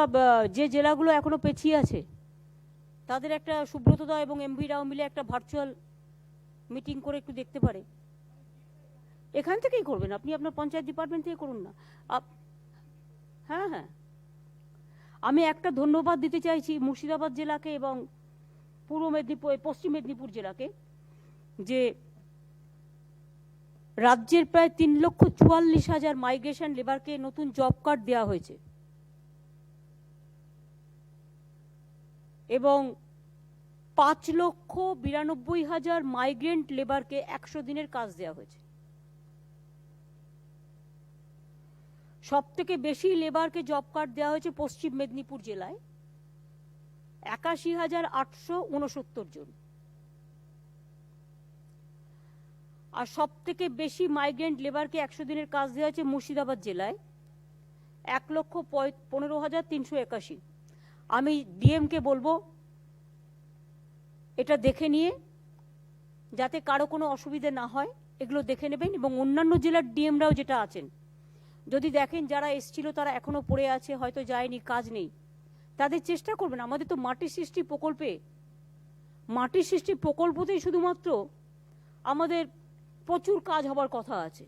যে জেলাগুলো এখনো পেছিয়ে আছে তাদের একটা সুব্রত দা এবং এমভিরাও মিলে একটা ভার্চুয়াল মিটিং করে একটু দেখতে পারে। এখান থেকেই করবেন, আপনি আপনার পঞ্চায়েত ডিপার্টমেন্ট থেকে করুন না। হ্যাঁ হ্যাঁ, আমি একটা ধন্যবাদ দিতে চাইছি মুর্শিদাবাদ জেলাকে এবং পূর্ব মেদিনীপুর, পশ্চিম মেদিনীপুর জেলাকে, যে রাজ্যের প্রায় 3,44,000 মাইগ্রেশন লেবারকে নতুন জব কার্ড দেওয়া হয়েছে এবং 5,92,000 মাইগ্রেন্ট লেবারকে 100 দিনের কাজ দেওয়া হয়েছে। সব থেকে বেশি লেবারকে জব কার্ড দেওয়া হয়েছে পশ্চিম মেদিনীপুর জেলায়, 81,869 জন। আর সব থেকে বেশি মাইগ্রেন্ট লেবারকে 100 দিনের কাজ দেওয়া হয়েছে মুর্শিদাবাদ জেলায়, 1,15,381। আমি ডিএমকে বলবো এটা দেখে নিয়ে যাতে কারো কোনো অসুবিধা না হয় এগুলো দেখে নেবেন। এবং অন্যান্য জেলার ডিএমরাও যেটা আছেন, যদি দেখেন যারা এসছিল তারা এখনো পড়ে আছে, হয়তো যায়নি, কাজ নেই, তাদের চেষ্টা করবেন। আমাদের তো মাটির সৃষ্টি প্রকল্পতেই শুধুমাত্র আমাদের প্রচুর কাজ হবার কথা আছে।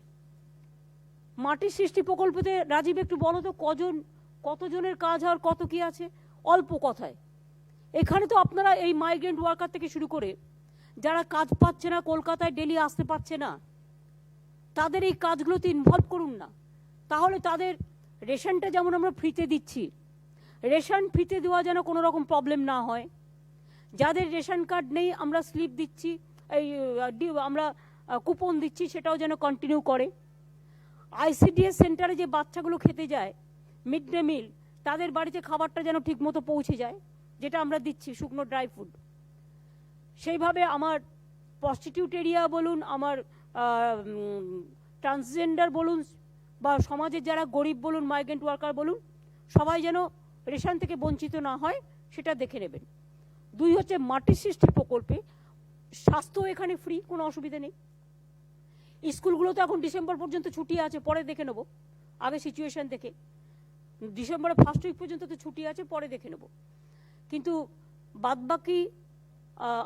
মাটির সৃষ্টি প্রকল্পতে রাজীব একটু বলো তো কতজনের কাজ হওয়ার কত কি আছে? অল্প কথায়। এখানে তো আপনারা এই মাইগ্রেন্ট ওয়ার্কার থেকে শুরু করে যারা কাজ পাচ্ছে না, কলকাতায় ডেলি আসতে পারছে না, তাদের এই কাজগুলোতে ইনভলভ করুন না। তাহলে তাদের রেশনটা যেমন আমরা ফ্রিতে দিচ্ছি, রেশন ফ্রিতে দেওয়া যেন কোনো রকম প্রবলেম না হয়। যাদের রেশন কার্ড নেই আমরা স্লিপ দিচ্ছি, আমরা কুপন দিচ্ছি, সেটাও যেন কন্টিনিউ করে। আইসিডিএস সেন্টারে যে বাচ্চাগুলো খেতে যায় মিড ডে মিল, তাদের বাড়িতে খাবারটা যেন ঠিক মতো পৌঁছে যায়, যেটা আমরা দিচ্ছি শুকনো ড্রাই ফুড। সেইভাবে আমার প্রস্টিটিউট এরিয়া বলুন, আমার ট্রান্সজেন্ডার বলুন, বা সমাজের যারা গরিব বলুন, মাইগ্রেন্ট ওয়ার্কার বলুন, সবাই যেন রেশন থেকে বঞ্চিত না হয় সেটা দেখে নেবেন। 2 হচ্ছে মাটির সৃষ্টি প্রকল্পে স্বাস্থ্য এখানে ফ্রি, কোনো অসুবিধা নেই। স্কুলগুলো তো এখন ডিসেম্বর পর্যন্ত ছুটি আছে, পরে দেখে নেব, আগে সিচুয়েশন দেখে। ডিসেম্বরের ফার্স্ট উইক পর্যন্ত তো ছুটি আছে, পরে দেখে নেব। কিন্তু বাদবাকি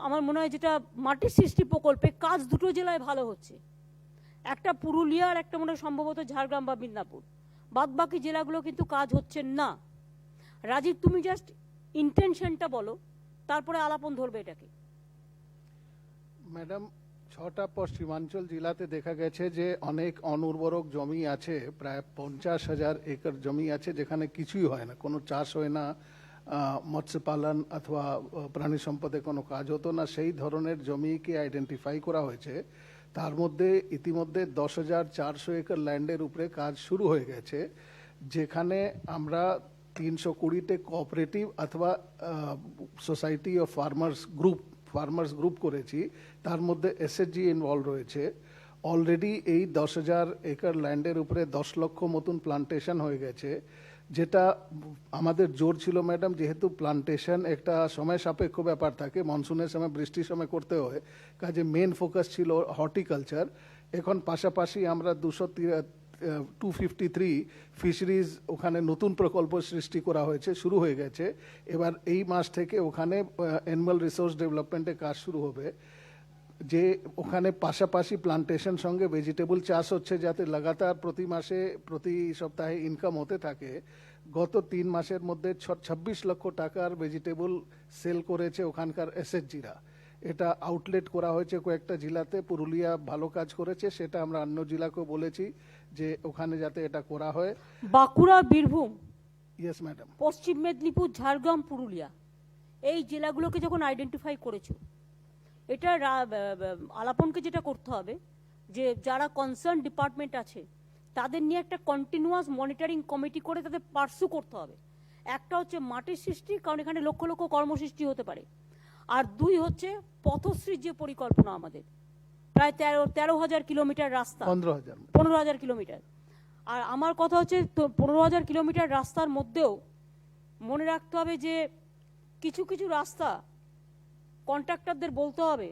আমার মনে হয় যেটা মাটির সৃষ্টি প্রকল্পে কাজ দুটো জেলায় ভালো হচ্ছে, একটা পুরুলিয়া আর একটা মনে হয় সম্ভবত ঝাড়গ্রাম বা মিদনাপুর। বাদবাকি জেলাগুলো কিন্তু কাজ হচ্ছে না। রাজীব, তুমি জাস্ট ইন্টেনশনটা বলো, তারপরে আলাপন ধরবে এটাকে। ম্যাডাম, 6টা পশ্চিমাঞ্চল জেলাতে দেখা গেছে যে অনেক অনুর্বরক জমি আছে, প্রায় 50,000 একর জমি আছে যেখানে কিছুই হয় না, কোনো চাষ হয় না, মৎস্য পালন অথবা প্রাণী সম্পদে কোনো কাজ হতো না। সেই ধরনের জমিকে আইডেন্টিফাই করা হয়েছে। তার মধ্যে ইতিমধ্যে 10,400 একর ল্যান্ডের উপরে কাজ শুরু হয়ে গেছে, যেখানে আমরা 320টে কোঅপারেটিভ অথবা সোসাইটি অফ ফার্মার্স গ্রুপ করেছি, তার মধ্যে এসএসজি ইনভলভ রয়েছে। অলরেডি এই 10,000 একর ল্যান্ডের উপরে 10 লক্ষ মতন প্লান্টেশন হয়ে গেছে, যেটা আমাদের জোর ছিল ম্যাডাম, যেহেতু প্লান্টেশন একটা সময় সাপেক্ষ ব্যাপার থাকে, মনসুনের সময় বৃষ্টির সময় করতে হয়, কাজে মেন ফোকাস ছিল হর্টিকালচার। এখন পাশাপাশি আমরা 253 ফিশারিজ ওখানে নতুন প্রকল্প সৃষ্টি করা হয়েছে, শুরু হয়ে গেছে। এবার এই মাস থেকে ওখানে অ্যানিমাল রিসোর্স ডেভেলপমেন্টের কাজ শুরু হবে, যে ওখানে পাশাপাশি প্লান্টেশন সঙ্গে ভেজিটেবল চাষ হচ্ছে, যাতে লাগাতার প্রতি মাসে প্রতি সপ্তাহে ইনকাম হতে থাকে। গত 3 মাসের মধ্যে 26 লক্ষ টাকার ভেজিটেবল সেল করেছে ওখানকার এসএসজিরা। এটা আউটলেট করা হয়েছে কয়েকটা জেলাতে, পুরুলিয়া ভালো কাজ করেছে, সেটা আমরা অন্য জেলাকেও বলেছি যে ওখানে যাতে এটা করা হয়। Bankura, Birbhum, yes madam. পশ্চিম মেদিনীপুর, ঝাড়গ্রাম, পুরুলিয়া, এই জেলাগুলোকে যখন আইডেন্টিফাই করেছো, এটা আলাপনকে যেটা করতে হবে যে যারা কনসার্ন ডিপার্টমেন্ট আছে তাদের নিয়ে একটা কন্টিনিউয়াস মনিটরিং কমিটি করে তাদের পার্সু করতে হবে। একটা হচ্ছে মাটির সৃষ্টি, কারণ এখানে লক্ষ লক্ষ কর্মসৃষ্টি হতে পারে। আর 2 হচ্ছে পথশ্রীর যে পরিকল্পনা আমাদের, প্রায় 13,000 কিলোমিটার রাস্তা, 15,000 কিলোমিটার। আর আমার কথা হচ্ছে 15,000 কিলোমিটার রাস্তার মধ্যেও মনে রাখতে হবে যে কিছু কিছু রাস্তা কন্ট্রাক্টরদের বলতে হবে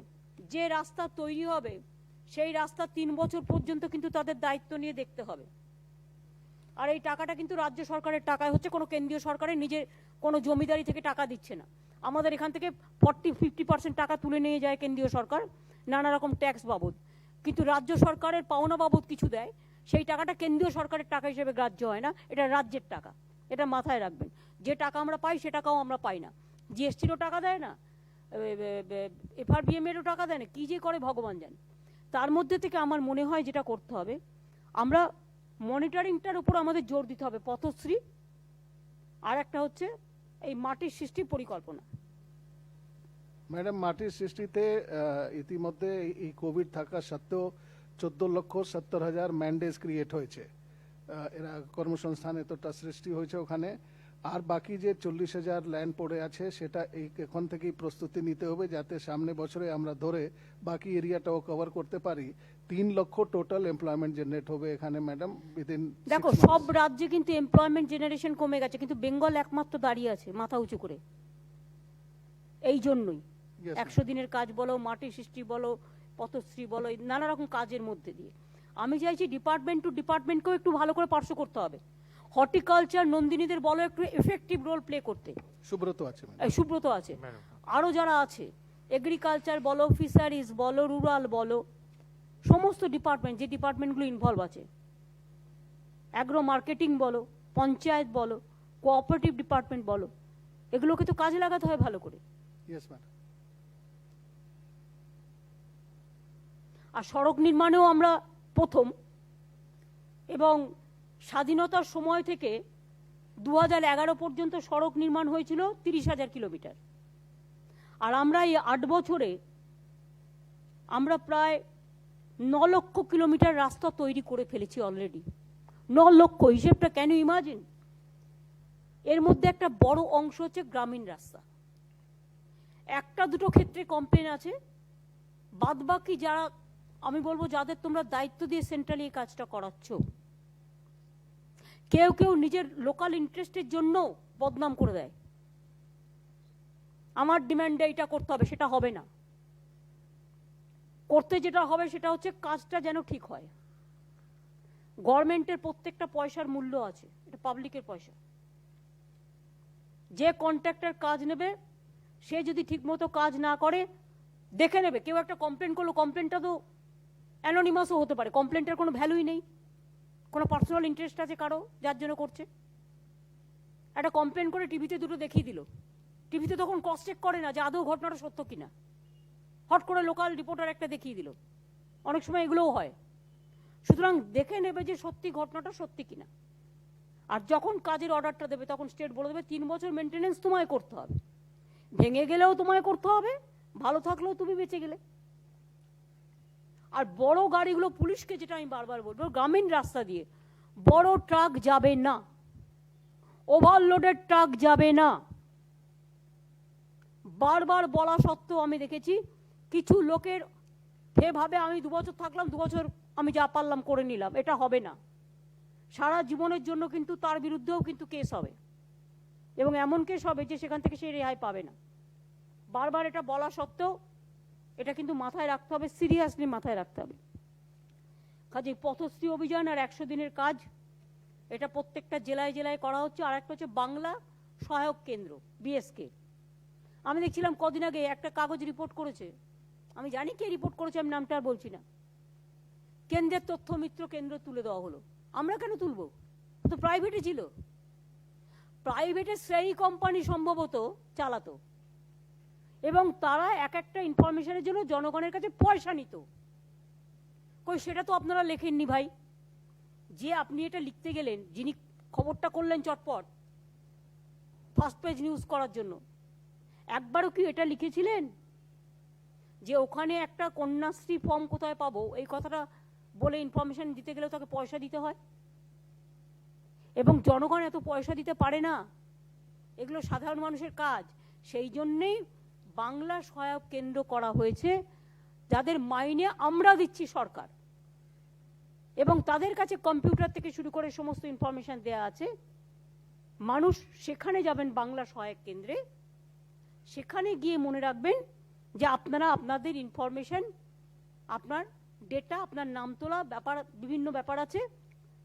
যে রাস্তা তৈরি হবে সেই রাস্তা 3 বছর পর্যন্ত কিন্তু তাদের দায়িত্ব নিয়ে দেখতে হবে। আর এই টাকাটা কিন্তু রাজ্য সরকারের টাকায় হচ্ছে, কোনো কেন্দ্রীয় সরকারের নিজের কোনো জমিদারি থেকে টাকা দিচ্ছে না। আমাদের এখান থেকে 40-50% টাকা তুলে নিয়ে যায় কেন্দ্রীয় সরকার নানা রকম ট্যাক্স বাবদ, কিন্তু রাজ্য সরকারের পাওনা বাবদ কিছু দেয়, সেই টাকাটা কেন্দ্রীয় সরকারের টাকা হিসেবে গ্রাহ্য হয় না, এটা রাজ্যের টাকা। এটা মাথায় রাখবেন, যে টাকা আমরা পাই সে টাকাও আমরা পাই না, জিএসটিরও টাকা দেয় না, FRBM এরও টাকা দেয় না, কি যে করে ভগবান জানে। তার মধ্যে থেকে আমার মনে হয় যেটা করতে হবে, আমরা মনিটরিংটার উপর আমাদের জোর দিতে হবে, পথশ্রী, আর একটা হচ্ছে এই মাটির সৃষ্টি পরিকল্পনা। ম্যাডাম, মাটির সৃষ্টিতে ইতিমধ্যে এই কোভিড থাকা সত্ত্বেও 14,70,000 ম্যান্ডেজ ক্রিয়েট হয়েছে, এরা কর্মসংস্থান এতটা সৃষ্টি হয়েছে ওখানে। আর বাকি যে 40,000 ল্যান্ড পড়ে আছে সেটা এখন থেকেই প্রস্তুতি নিতে হবে, যাতে সামনে বছরে আমরা ধরে বাকি এরিয়াটাও কভার করতে পারি। 3 লক্ষ টোটাল এমপ্লয়মেন্ট জেনারেট হবে এখানে ম্যাডাম উইদিন। দেখো, সব রাজ্যে কিন্তু এমপ্লয়মেন্ট জেনারেশন কমে গেছে, কিন্তু বেঙ্গল একমাত্র দাঁড়িয়ে আছে মাথা উঁচু করে। এই জন্যই 100 দিনের কাজ বলো, মাটির সৃষ্টি বলো, পথশ্রী বলো, নানা রকম কাজের মধ্যে দিয়ে আমি চাইছি ডিপার্টমেন্ট টু ডিপার্টমেন্টকেও একটু ভালো করে পার্শ্ব করতে হবে। হর্টিকালচার নন্দিনীদের বলো একটু এফেক্টিভ রোল প্লে করতে, সুব্রত আছে, সুব্রত আছে, আরো যারা আছে, এগ্রিকালচার বলো, ফিশারিজ বলো, রুরাল বলো, সমস্ত ডিপার্টমেন্ট যে ডিপার্টমেন্টগুলো ইনভলভ আছে, অ্যাগ্রো মার্কেটিং বলো, পঞ্চায়েত বলো, কোঅপারেটিভ ডিপার্টমেন্ট বলো, এগুলোকে তো কাজে লাগাতে হয় ভালো করে। Yes madam. আর সড়ক নির্মাণেও আমরা প্রথম, এবং স্বাধীনতার সময় থেকে 2011 পর্যন্ত সড়ক নির্মাণ হয়েছিল 30,000 কিলোমিটার। আর আমরা এই 8 বছরে আমরা প্রায় 9 লক্ষ কিলোমিটার রাস্তা তৈরি করে ফেলেছি অলরেডি। 9 লক্ষ, হিসেবটা ক্যান ইউ ইমাজিন? এর মধ্যে একটা বড় অংশ হচ্ছে গ্রামীণ রাস্তা। একটা দুটো ক্ষেত্রে কমপ্লেন আছে, বাদ বাকি যারা, আমি বলবো যাদের তোমরা দায়িত্ব দিয়ে সেন্ট্রালি এই কাজটা করাচ্ছ, কেউ কেউ নিজের লোকাল ইন্টারেস্টের জন্য বদনাম করে দেয়, আমার ডিমান্ডে এটা করতে হবে, সেটা হবে না। করতে যেটা হবে সেটা হচ্ছে কাজটা যেন ঠিক হয়। গভর্নমেন্টের প্রত্যেকটা পয়সার মূল্য আছে, এটা পাবলিকের পয়সা। যে কন্ট্রাক্টর কাজ নেবে সে যদি ঠিকমতো কাজ না করে দেখে নেবে। কেউ একটা কমপ্লেন করলো, কমপ্লেনটা তো অ্যানোনিমাসও হতে পারে, কমপ্লেনটার কোনো ভ্যালুই নেই, কোনো পার্সোনাল ইন্টারেস্ট আছে কারো যার জন্য করছে। একটা কমপ্লেন করে টিভিতে দুটো দেখিয়ে দিল, টিভিতে তখন ক্রস চেক করে না যে আদৌ ঘটনাটা সত্য কিনা, হট করে লোকাল রিপোর্টার একটা দেখিয়ে দিল, অনেক সময় এগুলোও হয়। সুতরাং দেখে নেবে যে সত্যি ঘটনাটা সত্যি কিনা। আর যখন কাজের অর্ডারটা দেবে তখন স্টেট বলে দেবে 3 বছর মেনটেনেন্স তোমায় করতে হবে, ভেঙে গেলেও তোমায় করতে হবে, ভালো থাকলেও তুমি বেঁচে গেলে। আর বড় গাড়িগুলো, পুলিশকে যেটা আমি বারবার বলবো, গ্রামীণ রাস্তা দিয়ে বড় ট্রাক যাবে না, ওভারলোডেড ট্রাক যাবে না। বারবার বলা সত্ত্বেও আমি দেখেছি কিছু লোকের ভাবে আমি 2 বছর থাকলাম, 2 বছর আমি যা পারলাম করে নিলাম। এটা হবে না। সারা জীবনের জন্য কিন্তু তার বিরুদ্ধেও কিন্তু কেস হবে, এবং এমন কেস হবে যে সেখান থেকে সে রেহাই পাবে না। বারবার এটা বলা সত্ত্বেও এটা কিন্তু মাথায় রাখতে হবে, সিরিয়াসলি মাথায় রাখতে হবে। কাজে পথশ্রী অভিযান আর 100 দিনের কাজ, এটা প্রত্যেকটা জেলায় জেলায় করা হচ্ছে। আর একটা হচ্ছে বাংলা সহায়ক কেন্দ্র, বিএসকে। আমি দেখছিলাম কদিন আগে একটা কাগজ রিপোর্ট করেছে, আমি জানি কে রিপোর্ট করেছে, আমি নামটা আর বলছি না। কেন্দ্রের তথ্য মিত্র কেন্দ্র তুলে দেওয়া হলো। আমরা কেন তুলব? তো প্রাইভেটে ছিল, প্রাইভেটের সেই কোম্পানি সম্ভবত চালাতো, এবং তারা এক একটা ইনফরমেশনের জন্য জনগণের কাছে পয়সা নিত। কই সেটা তো আপনারা লেখেননি ভাই। যে আপনি এটা লিখতে গেলেন, যিনি খবরটা করলেন চটপট ফার্স্ট পেজ নিউজ করার জন্য, একবারও কি এটা লিখেছিলেন যে ওখানে একটা কন্যাশ্রী ফর্ম কোথায় পাবো এই কথাটা বলে ইনফরমেশন দিতে গেলেও তাকে পয়সা দিতে হয়? এবং জনগণ এত পয়সা দিতে পারে না, এগুলো সাধারণ মানুষের কাজ। সেই জন্যেই বাংলা সহায়ক কেন্দ্র করা হয়েছে, যাদের মাইনে আমরা দিচ্ছি সরকার, এবং তাদের কাছে কম্পিউটার থেকে শুরু করে সমস্ত ইনফরমেশন দেয়া আছে। মানুষ সেখানে যাবেন বাংলা সহায়ক কেন্দ্রে, সেখানে গিয়ে মনে রাখবেন যে আপনারা আপনাদের ইনফরমেশন, আপনার ডেটা, আপনার নাম তোলা ব্যাপার, বিভিন্ন ব্যাপার আছে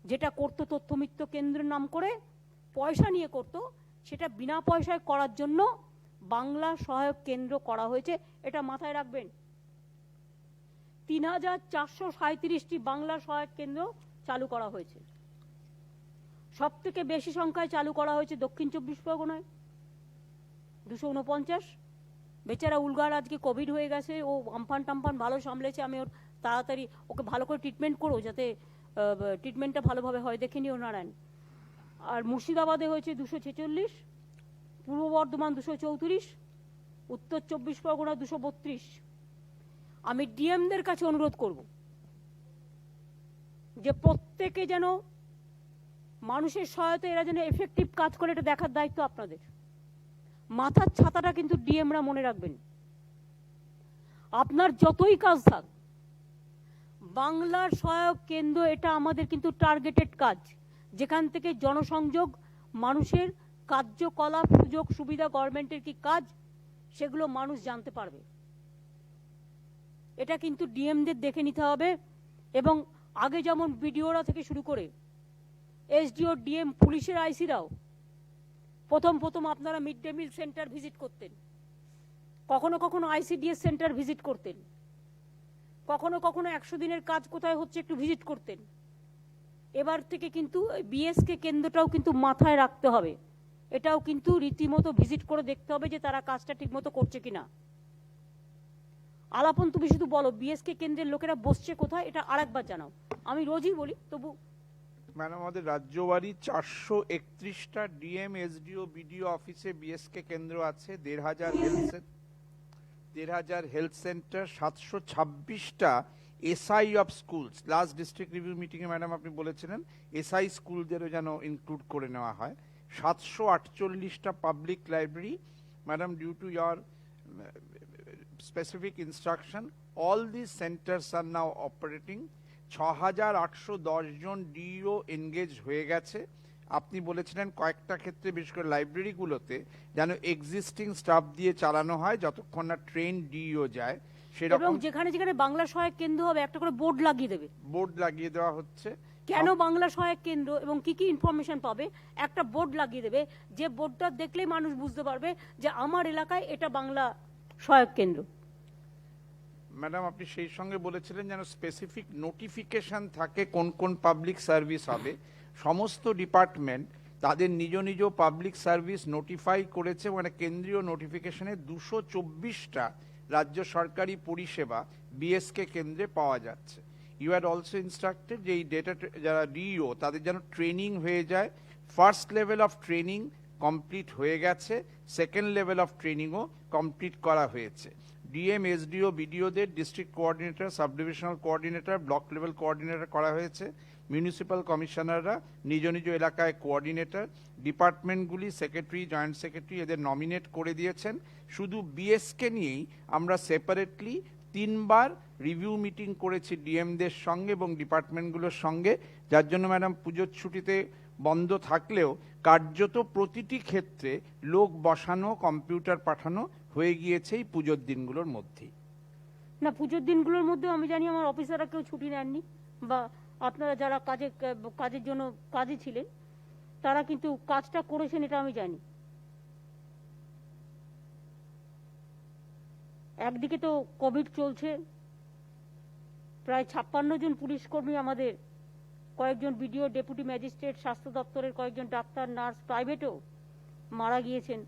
যেটা করতো তথ্যমিত্র কেন্দ্রের নাম করে, পয়সা নিয়ে করতো, সেটা বিনা পয়সায় করার জন্য বাংলা সহায়ক কেন্দ্র করা হয়েছে। এটা মাথায় রাখবেন। 3437টি বাংলা সহায়ক কেন্দ্র চালু করা হয়েছে। সব থেকে বেশি সংখ্যায় চালু করা হয়েছে দক্ষিণ 24 পরগনায়, 249। বেচারা উলগার আজকে কোভিড হয়ে গেছে, ও আমফান টামফান ভালো সামলেছে। আমি ওর তাড়াতাড়ি ওকে ভালো করে ট্রিটমেন্ট করো, যাতে ট্রিটমেন্টটা ভালোভাবে হয়, দেখে নিও নারায়ণ। আর মুর্শিদাবাদে হয়েছে 246, পূর্ব বর্ধমান 234, উত্তর 24 পরগনা 232। আমি ডিএমদের কাছে অনুরোধ করব যে প্রত্যেকে যেন মানুষের সহায়তা, এরা যেন এফেক্টিভ কাজ করে, এটা দেখার দায়িত্ব আপনাদের। মাথার ছাতাটা কিন্তু ডিএমরা মনে রাখবেন। আপনার যতই কাজ থাক, বাংলার সহায়ক কেন্দ্র এটা আমাদের কিন্তু টার্গেটেড কাজ, যেখান থেকে জনসংযোগ, মানুষের কার্যকলাপ, সুযোগ সুবিধা, গভর্নমেন্টের কি কাজ, সেগুলো মানুষ জানতে পারবে। এটা কিন্তু ডিএমদের দেখে নিতে হবে। এবং আগে যেমন বিডিওরা থেকে শুরু করে এসডিও, ডিএম, পুলিশের আইসিরাও প্রথম আপনারা mid day meal centre visit করতেন, কখনো কখনো আইসিডিএস সেন্টার ভিজিট করতেন, কখনো কখনো 100 দিনের কাজ কোথায় হচ্ছে একটু ভিজিট করতেন। এবার থেকে কিন্তু বিএসকে কেন্দ্রটাও কিন্তু মাথায় রাখতে হবে, এটাও কিন্তু রীতিমতো ভিজিট করে দেখতে হবে যে তারা কাজটা ঠিকমতো করছে কিনা। আলাপন তুমি শুধু বলো বিএসকে কেন্দ্রের লোকেরা বসছে কোথায়, এটা আরেকবার জানাও। আমি রোজই বলি, তবু ম্যাডাম আমাদের রাজ্যবাড়ি 431টা ডিএম, এসডিও, বিডিও অফিসে বিএসকে কেন্দ্র আছে, 1,500 হেলথ সেন্টার, 726টা SI of schools. Last district review মিটিংয়ে ম্যাডাম আপনি বলেছিলেন এসআই স্কুলদেরও যেন ইনক্লুড করে নেওয়া হয়। 748টা public library. Madam, due to year specific instruction, all these centers are now operating. 6,810 জন ডিও এনগেজ হয়ে গেছে। আপনি বলেছিলেন কয়েকটা ক্ষেত্রে, বিশেষ করে লাইব্রেরিগুলোতে যেন এক্সিস্টিং স্টাফ দিয়ে চালানো হয় যতক্ষণ না ট্রেন ডিও যায়। এবং যেখানে যেখানে বাংলা সহায়ক কেন্দ্র হবে একটা করে বোর্ড লাগিয়ে দেবে, বোর্ড লাগিয়ে দেওয়া হচ্ছে। কেন বাংলা সহায়ক কেন্দ্র এবং কি কি ইনফরমেশন পাবে, একটা বোর্ড লাগিয়ে দেবে, যে বোর্ডটা দেখলেই মানুষ বুঝতে পারবে যে আমার এলাকায় এটা বাংলা সহায়ক কেন্দ্র। ম্যাডাম, আপনি সেই সঙ্গে বলেছিলেন যেন স্পেসিফিক নোটিফিকেশন থাকে কোন কোন পাবলিক সার্ভিস হবে। সমস্ত ডিপার্টমেন্ট তাদের নিজ নিজ পাবলিক সার্ভিস নোটিফাই করেছে, মানে কেন্দ্রীয় নোটিফিকেশনে 224টা রাজ্য সরকারি পরিষেবা বিএসকে কেন্দ্রে পাওয়া যাচ্ছে। ইউ আর অলসো ইনস্ট্রাক্টেড যে এই ডেটা যারা ডিও তাদের যেন ট্রেনিং হয়ে যায়। First level of training complete হয়ে গেছে, সেকেন্ড লেভেল অফ ট্রেনিংও কমপ্লিট করা হয়েছে। ডিএম, এসডিও, বিডিওদের district coordinator, sub divisional coordinator, block level coordinator করা হয়েছে। মিউনিসিপ্যাল কমিশনাররা নিজ নিজ এলাকায় কোঅর্ডিনেটর, ডিপার্টমেন্টগুলি সেক্রেটারি, জয়েন্ট সেক্রেটারি এদের নমিনেট করে দিয়েছেন। শুধু বিএসকে নিয়েই আমরা সেপারেটলি 3বার রিভিউ মিটিং করেছি ডিএমদের সঙ্গে এবং ডিপার্টমেন্টগুলোর সঙ্গে, যার জন্য ম্যাডাম পুজোর ছুটিতে বন্ধ থাকলেও কার্যত প্রতিটি ক্ষেত্রে লোক বসানো, কম্পিউটার পাঠানো হয়ে গিয়েছে এই পুজোর দিনগুলোর মধ্যেই। না, পুজোর দিনগুলোর মধ্যে আমি জানি আমার অফিসাররা কেউ ছুটি নেননি, বা আপনারা যারা কাজের জন্য কাজে ছিলেন তারা কিন্তু কাজটা করেছেন, এটা আমি জানি। একদিকে তো কোভিড চলছে, প্রায় 56 জন পুলিশ কর্মী আমাদের, কয়েকজন বিডিও, ডেপুটি ম্যাজিস্ট্রেট, স্বাস্থ্য দপ্তরের কয়েকজন ডাক্তার, নার্স, প্রাইভেটও মারা গিয়েছেন।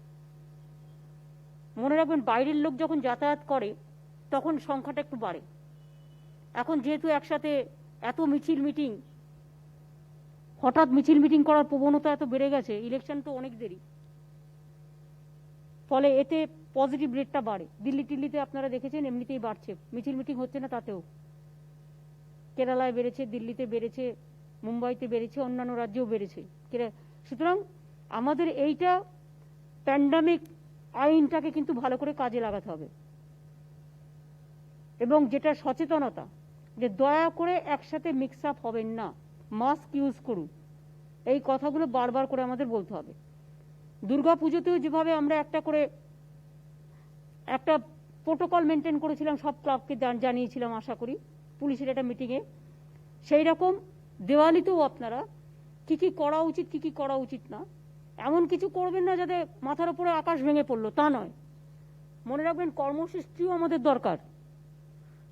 মনে রাখবেন, বাইরের লোক যখন যাতায়াত করে তখন সংখ্যাটা একটু বাড়ে। এখন যেহেতু একসাথে এত মিছিল মিটিং, হঠাৎ মিছিল মিটিং করার প্রবণতা এত বেড়ে গেছে, ইলেকশন তো অনেক দেরি, ফলে এতে পজিটিভ রেটটা বাড়ে। দিল্লি টিল্লিতে আপনারা দেখেছেন এমনিতেই বাড়ছে, মিছিল মিটিং হচ্ছে না তাতেও। কেরালায় বেড়েছে, দিল্লিতে বেড়েছে, মুম্বাইতে বেড়েছে, অন্যান্য রাজ্যেও বেড়েছে। সুতরাং আমাদের এইটা প্যান্ডামিক আইনটাকে কিন্তু ভালো করে কাজে লাগাতে হবে, এবং যেটা সচেতনতা, যে দয়া করে একসাথে মিক্স আপ হবেন না, মাস্ক ইউজ করুন, এই কথাগুলো বারবার করে আমাদের বলতে হবে। দুর্গা পুজোতেও যেভাবে আমরা একটা প্রোটোকল মেনটেন করেছিলাম, সব ক্লাবকে জানিয়েছিলাম আশা করি পুলিশের একটা মিটিংয়ে, সেই রকম দেওয়ালিতেও আপনারা কি কি করা উচিত, কি কি করা উচিত না, এমন কিছু করবেন না যাতে মাথার উপরে আকাশ ভেঙে পড়লো, তা নয়। মনে রাখবেন, কর্মসূচিও আমাদের দরকার,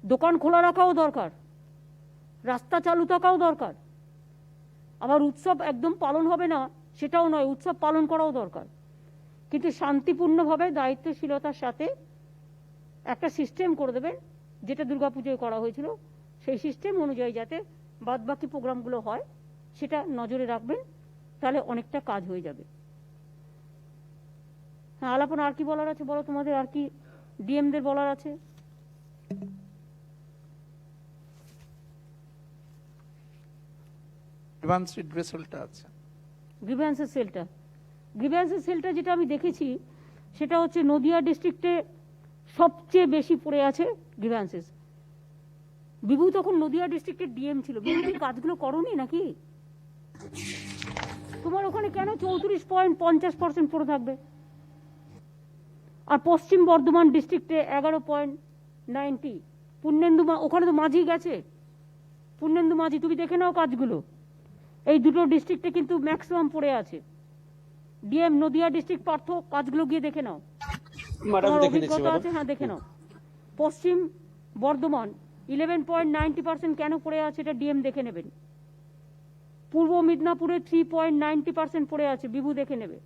দোকান খোলা রাখাও দরকার, রাস্তা চালু থাকাও দরকার। আবার উৎসব একদম পালন হবে না সেটাও নয়, উৎসব পালন করাও দরকার, কিন্তু শান্তিপূর্ণভাবে দায়িত্বশীলতার সাথে একটা সিস্টেম করে দেবেন, যেটা দুর্গাপুজোয় করা হয়েছিল সেই সিস্টেম অনুযায়ী যাতে বাদবাকি প্রোগ্রামগুলো হয় সেটা নজরে রাখবেন, তাহলে অনেকটা কাজ হয়ে যাবে। হ্যাঁ, আলাপন আর কি বলার আছে বলো, তোমাদের আর কি ডিএমদের বলার আছে? গ্রিভ্যান্সের সেলটা যেটা আমি দেখেছি সেটা হচ্ছে নদিয়া ডিস্ট্রিক্টে সবচেয়ে বেশি পড়ে আছে গ্রিভ্যান্সেস। বিভু তখন নদিয়া ডিস্ট্রিক্টের ডিএম ছিল, বিভু কি কাজগুলো করোনি নাকি? তোমার ওখানে কেন 34.50% পড়ে থাকবে? আর পশ্চিম বর্ধমান ডিস্ট্রিক্টে 11.90। পূর্ণেন্দু ওখানে তো মাঝি গেছে, পূর্ণেন্দু মাঝি, তুমি দেখে নাও কাজগুলো। এই দুটো ডিস্ট্রিক্টে কিন্তু ম্যাক্সিমাম পড়ে আছে। ডিএম নদিয়া ডিস্ট্রিক্ট পার্থ, কাজগুলো গিয়ে দেখে নাও, তোমার অভিজ্ঞতা আছে, হ্যাঁ দেখে নাও। পশ্চিম বর্ধমান 11.90% কেন পড়ে আছে এটা ডিএম দেখে নেবেন। পূর্ব মিদনাপুরে 3.90% পড়ে আছে, বিভু দেখে নেবে।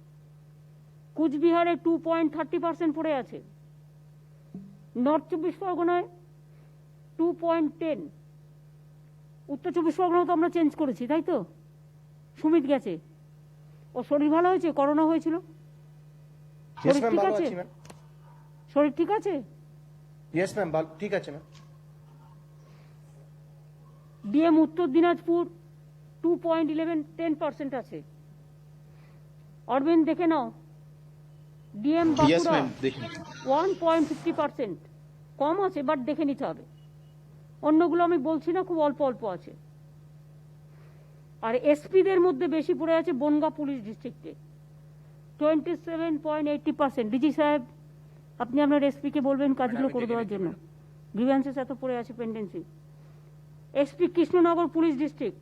কুচবিহারে 2.30% পড়ে আছে। নর্থ 24 পরগনায় 2.10। উত্তর 24 পরগনাও তো আমরা চেঞ্জ করেছি, তাই তো? সুমিত গেছে, ও শরীর ভালো হয়েছে, করোনা হয়েছিল, শরীর ঠিক আছে? শরীর ঠিক আছে? ইয়েস ম্যাম, ঠিক আছে ম্যাম। ডিএম উত্তর দিনাজপুর 2.10% আছে। অরবিন্দ দেখে নাও। ডিএম বাঁকুড়া 1.50%, কম আছে বাট দেখে নিতে হবে। অন্যগুলো আমি বলছি না, খুব অল্প অল্প আছে। আর এসপিদের মধ্যে বেশি পড়ে আছে বনগা পুলিশ ডিস্ট্রিক্টে 27.80%। ডিজি সাহেব, আপনি আপনার এসপিকে বলবেন কাজগুলো করে দেওয়ার জন্য, গ্রিভ্যান্সেস এত পড়ে আছে pendency. SP Krishnanagar police district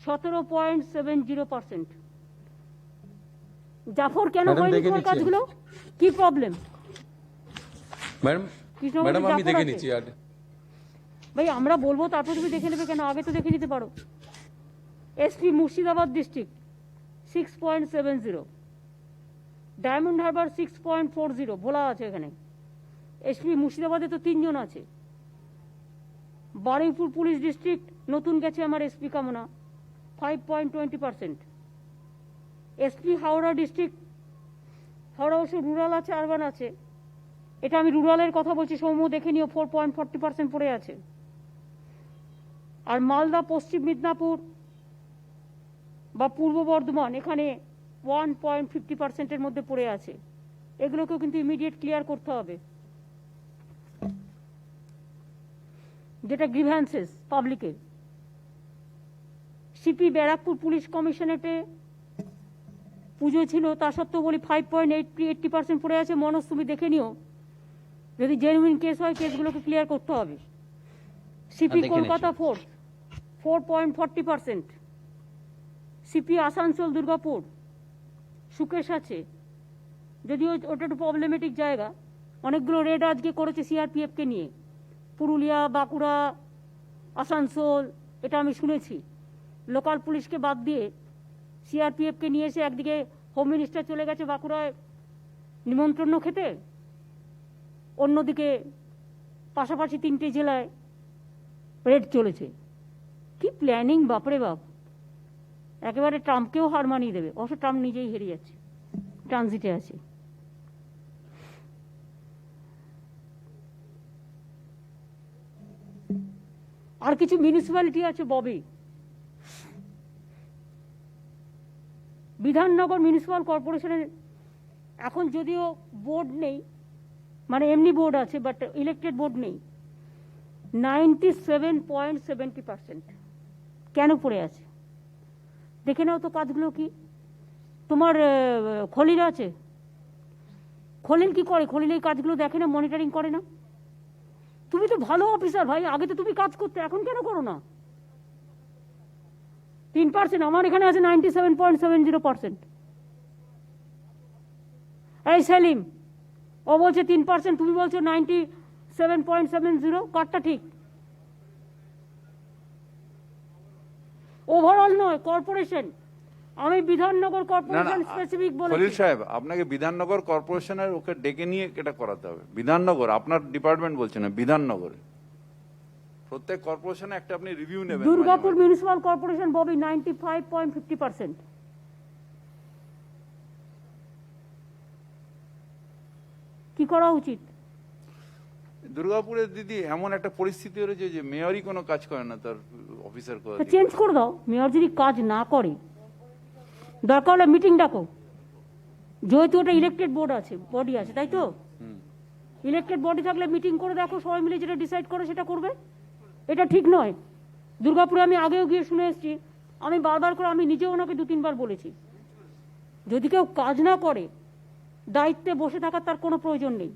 17.70%। Jafar কেন হয়নি তোমার কাজগুলো? কি প্রবলেম? ম্যাডাম আমি দেখে নিচ্ছি। আর ভাই আমরা বলবো তারপর তুমি দেখে নেবে কেন? আগে তো দেখে নিতে পারো। SP Murshidabad district 6.70। Diamond Harbour 6.40, বলা আছে এখানে। এসপি মুর্শিদাবাদে তো 3 জন আছে। বারুইপুর পুলিশ ডিস্ট্রিক্ট নতুন গেছে আমার এসপি কামনা 5.20%। এসপি হাওড়া ডিস্ট্রিক্ট, হাওড়া অবশ্য রুরাল আছে, আরবান আছে, এটা আমি রুরালের কথা বলছি, সৌম্য দেখে নিও, 4.40% পড়ে আছে। আর মালদা, পশ্চিম মিদনাপুর বা পূর্ব বর্ধমান এখানে 1.50% মধ্যে পড়ে আছে। এগুলোকেও কিন্তু ইমিডিয়েট ক্লিয়ার করতে হবে, যেটা গ্রিভ্যান্সেস পাবলিকের। সিপি ব্যারাকপুর পুলিশ কমিশনারেটে পুজো ছিল, তা সত্ত্বেও বলি 5.80% পড়ে আছে। মনোজ, তুমি দেখে নিও, যদি জেনুইন কেস হয় কেসগুলোকে ক্লিয়ার করতে হবে। সিপি কলকাতা 4.40%, সিপি আসানসোল দুর্গাপুর সুকেশ আছে, যদিও ওটা একটু প্রবলেমেটিক জায়গা। অনেকগুলো রেড আজকে করেছে সিআরপিএফকে নিয়ে, পুরুলিয়া, বাঁকুড়া, আসানসোল, এটা আমি শুনেছি। লোকাল পুলিশকে বাদ দিয়ে সিআরপিএফকে নিয়ে এসে একদিকে হোম মিনিস্টার চলে গেছে বাঁকুড়ায় নিমন্ত্রণ খেতে, অন্যদিকে পাশাপাশি 3টে জেলায় রেড চলেছে। কি প্ল্যানিং বাপরে বাপ! একেবারে ট্রাম্পকেও হার মানিয়ে দেবে। অবশ্য ট্রাম্প নিজেই হেরে যাচ্ছে, ট্রানজিটে আছে। আর কিছু মিউনিসিপ্যালিটি আছে ববি, বিধাননগর মিউনিসিপ্যাল কর্পোরেশনের এখন যদিও বোর্ড নেই, মানে এমনি বোর্ড আছে বাট ইলেক্টেড বোর্ড নেই, 97.70%। কেন পড়ে আছে দেখে নাও তো কাজগুলো কি। তোমার খলিল আছে, খলিল কি করে? খলিল এই কাজগুলো দেখে না, মনিটরিং করে না। তুমি তো ভালো অফিসার ভাই, আগে তো তুমি কাজ করতে, এখন কেন করো না? 3%, আমার এখানে আছে 97.70%। এই সেলিম, ও বলছে 3%, তুমি বলছো 97.70। কারটা ঠিক? ওভারঅল নয়, কর্পোরেশন। আমি বিধাননগর কর্পোরেশন স্পেসিফিক বলেছি। খলিল সাহেব, আপনাকে বিধাননগর কর্পোরেশনের ওকে ডেকে নিয়ে এটা করাতে হবে। বিধাননগর আপনার ডিপার্টমেন্ট বলছে না, বিধাননগরে প্রত্যেক কর্পোরেশনে একটা আপনি রিভিউ নেবেন। Durgapur municipal corporation Bobby 95.50%। কি করা উচিত? দুর্গাপুরের দিদি এমন একটা পরিস্থিতি হয়েছে যে মেয়রই কোনো কাজ করে না, তার অফিসার করে চেঞ্জ করে দাও। মেয়র যদি কাজ না করে, দরকার হলে মিটিং ডাকো। যেহেতু ওটা ইলেক্টেড বোর্ড আছে, বডি আছে, তাই তো? ইলেক্টেড বডি থাকলে মিটিং করে দেখো, সবাই মিলে যেটা ডিসাইড করে সেটা করবে। এটা ঠিক নয়। দুর্গাপুরে আমি আগেও গিয়ে শুনে এসেছি, আমি বারবার করে, আমি নিজেও ওনাকে 2-3 বার বলেছি, যদি কেউ কাজ না করে দায়িত্বে বসে থাকার তার কোনো প্রয়োজন নেই।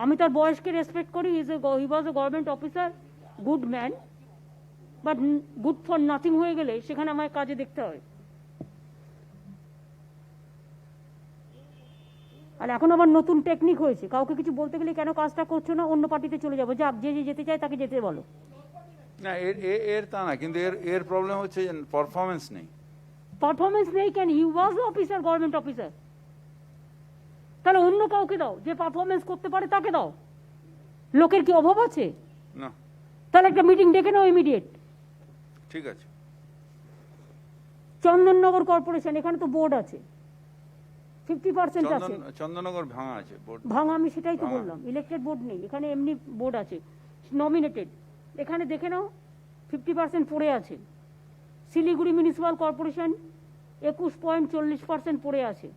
আমি তার বয়সকে রেসপেক্ট করি, he was a government officer, good man, but good for nothing হয়ে গেলে সেখানে আমায় কাজে দেখতে হয়। আর এখন আবার নতুন টেকনিক হয়েছে, কাউকে কিছু বলতে গেলে কেন কাজটা করছো না, অন্য পার্টিতে চলে যাবো, যাক, যে যে যেতে চায় তাকে যেতে বলো। না, এর তা না, কিন্তু এর প্রবলেম হচ্ছে যে পারফরমেন্স নেই। পারফরমেন্স নেই কেন? হি ওয়াজ অফিসার, গভর্নমেন্ট অফিসার। তাহলে অন্য কাউকে দাও, যে পারফরমেন্স করতে পারে তাকে দাও। লোকের কি অভাব আছে? না, তাহলে একটা মিটিং ডেকে নাও ইমিডিয়েট। ঠিক আছে। চন্দননগর কর্পোরেশন, এখানে তো বোর্ড আছে, 50% আছে। চন্দননগর ভাঙা আছে, বোর্ড ভাঙা, আমি সেটাই তো বললাম, ইলেক্টেড বোর্ড নেই এখানে, এমনি বোর্ড আছে, নমিনেটেড। এখানে দেখে নাও 50% পড়ে আছে। শিলিগুড়ি মিউনিসিপাল কর্পোরেশন 21.40% পড়ে আছে।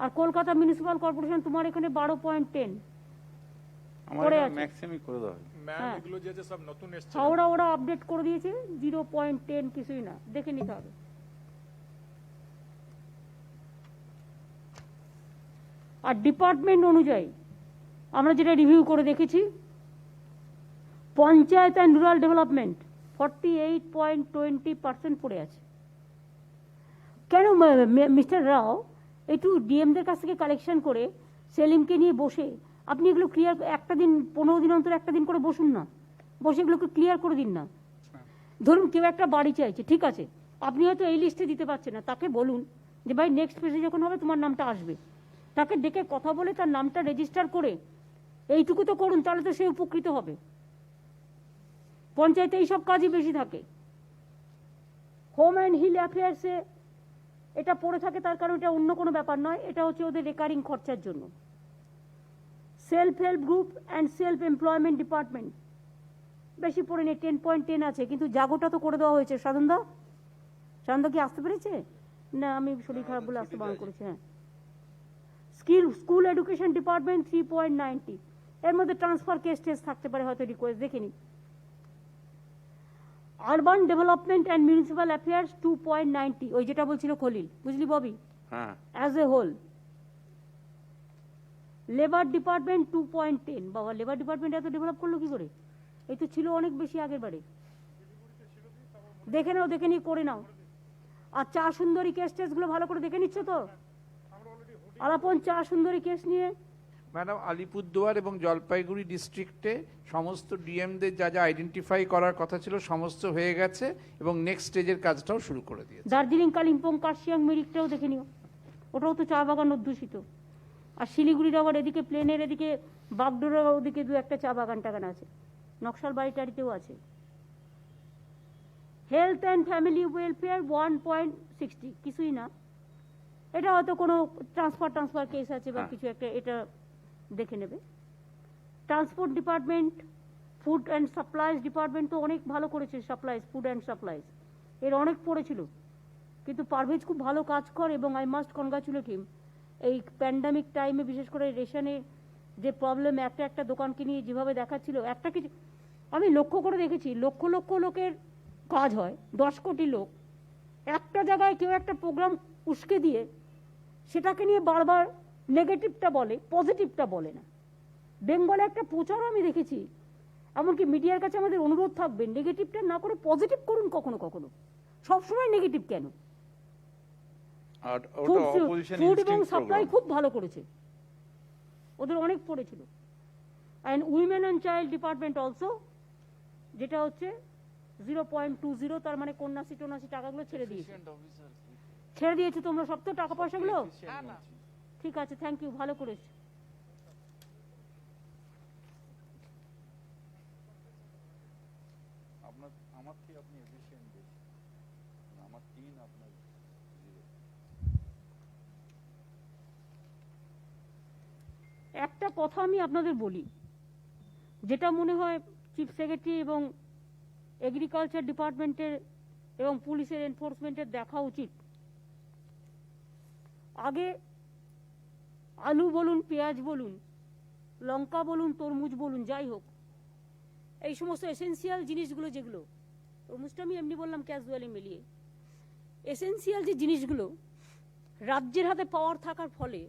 আর কলকাতা মিউনিসিপাল কর্পোরেশন তোমার এখানে 12.10 পড়ে আছে। ম্যাক্সিমাম করে দাও। ম্যাম, এগুলো যে সব নতুন এসেছে, হাওড়া ওরা আপডেট করে দিয়েছে 0.10, কিছুই না, দেখে নিতে হবে। আর ডিপার্টমেন্ট অনুযায়ী আমরা যেটা রিভিউ করে দেখেছি, পঞ্চায়েত অ্যান্ড রুরাল ডেভেলপমেন্ট 48.20% পড়ে আছে। কেন মিস্টার রাও একটু ডিএমদের কাছ থেকে কালেকশন করে সেলিমকে নিয়ে বসে আপনি এগুলো ক্লিয়ার, একটা দিন 15 দিন অন্তর একটা দিন করে বসুন না, বসে এগুলোকে ক্লিয়ার করে দিন না। ধরুন কেউ একটা বাড়ি চাইছে, ঠিক আছে, আপনি হয়তো এই লিস্টে দিতে পারছেন না, তাকে বলুন যে ভাই নেক্সট পেজে যখন হবে তোমার নামটা আসবে। তাকে ডেকে কথা বলে তার নামটা রেজিস্টার করে এইটুকু তো করুন, তাহলে তো সে উপকৃত হবে। পঞ্চায়েতে এইসব কাজই বেশি থাকে। হোম অ্যান্ড হিল অ্যাফেয়ার্সে এটা পড়ে থাকে, তার কারণ এটা অন্য কোনো ব্যাপার নয়, এটা হচ্ছে ওদের রেকারিং খরচার জন্য। Self help group and self employment department বেশি পড়ে নেই, 10.10 আছে, কিন্তু জাগোটা তো করে দেওয়া হয়েছে। সাধনদা কি আসতে পেরেছে? না, আমি শরীর খারাপ বলে আসতে বারণ করেছি। হ্যাঁ, স্কুল এডুকেশন ডিপার্টমেন্ট 3.90, এর মধ্যে ট্রান্সফার কেস টেস থাকতে পারে, হয়তো রিকোয়েস্ট দেখিনি। Urban development and municipal affairs 2.90, ওই যেটা বলছিল খলিল, বুঝলি ববি, হ্যাঁ, as a whole. Labour department 2.10, বাবা লেবার ডিপার্টমেন্ট এত ডেভেলপ করলো কি করে? এই তো ছিল অনেক বেশি আগের বারে। দেখে নিয়ে করে নাও। আর চা সুন্দরী কেস টেসগুলো ভালো করে দেখে নিচ্ছ তো? আলাপন চা সুন্দরী কেস নিয়ে ম্যাডাম, আলিপুরদুয়ার এবং জলপাইগুড়ি ডিস্ট্রিক্টে সমস্ত ডিএমদের যা যা আইডেন্টিফাই করার কথা ছিল সমস্ত হয়ে গেছে এবং নেক্সট স্টেজের কাজটাও শুরু করে দিয়েছে। দার্জিলিং, কালিম্পং, কার্শিয়াং, মিরিকটাও দেখে নিও, ওটাও তো চা বাগান অধ্যুষিত। আর শিলিগুড়ির আবার এদিকে প্লেনের এদিকে বাগডোরের ওদিকে দু একটা চা বাগান টাগান আছে, নকশাল বাড়িটারিতেও আছে। হেলথ অ্যান্ড ফ্যামিলি ওয়েলফেয়ার 1.60, কিছুই না, এটা হয়তো কোনো ট্রান্সফার কেস আছে বা কিছু একটা, এটা দেখে নেবে। Transport department, food and supplies department তো অনেক ভালো করেছে, সাপ্লাইজ, ফুড অ্যান্ড সাপ্লাইজ এর অনেক পড়েছিল, কিন্তু পারভেজ খুব ভালো কাজ করে এবং আই মাস্ট কনগ্রাচুলেট হিম। এই প্যান্ডামিক টাইমে বিশেষ করে রেশনে যে প্রবলেম, একটা দোকানকে নিয়ে যেভাবে দেখাচ্ছিল, একটা কিছু আমি লক্ষ্য করে দেখেছি, লক্ষ লক্ষ লোকের কাজ হয়, 10 কোটি লোক একটা জায়গায় কেউ একটা প্রোগ্রাম উস্কে দিয়ে সেটাকে নিয়ে বারবার নেগেটিভটা বলে, পজিটিভটা বলে না। বেঙ্গলে একটা প্রচারও আমি দেখেছি, এমনকি মিডিয়ার কাছে আমাদের অনুরোধ থাকবে, নেগেটিভটা না করে পজিটিভ করুন কখনো কখনো, সবসময় নেগেটিভ কেন? আর ওটা অপোজিশন ফুড এবং ইনস্টিংক্ট সাপ্লাই প্রোগ্রাম। খুব ভালো করেছে, ওদের অনেক পড়েছিল। And women and child department also, যেটা হচ্ছে 0.20, তার মানে কন্যাশ্রী টন্যাশ্রী টাকাগুলো ছেড়ে দিয়েছে তোমরা সব তো টাকা পয়সাগুলো? ঠিক আছে, থ্যাংক ইউ, ভালো করেছে। আমার কি আপনি এফিশিয়েন্ট বেশি, আমার 3, আপনার 0। একটা কথা আমি আপনাদের বলি, যেটা মনে হয় চিফ সেক্রেটারি এবং এগ্রিকালচার ডিপার্টমেন্টের এবং পুলিশের এনফোর্সমেন্টের দেখা উচিত। আগে আলু বলুন, পেঁয়াজ বলুন, লঙ্কা বলুন, তরমুজ বলুন, যাই হোক, এই সমস্ত এসেন্সিয়াল জিনিসগুলো, যেগুলো, তরমুজটা আমি এমনি বললাম ক্যাজুয়ালি মিলিয়ে, এসেন্সিয়াল যে জিনিসগুলো রাজ্যের হাতে পাওয়ার থাকার ফলে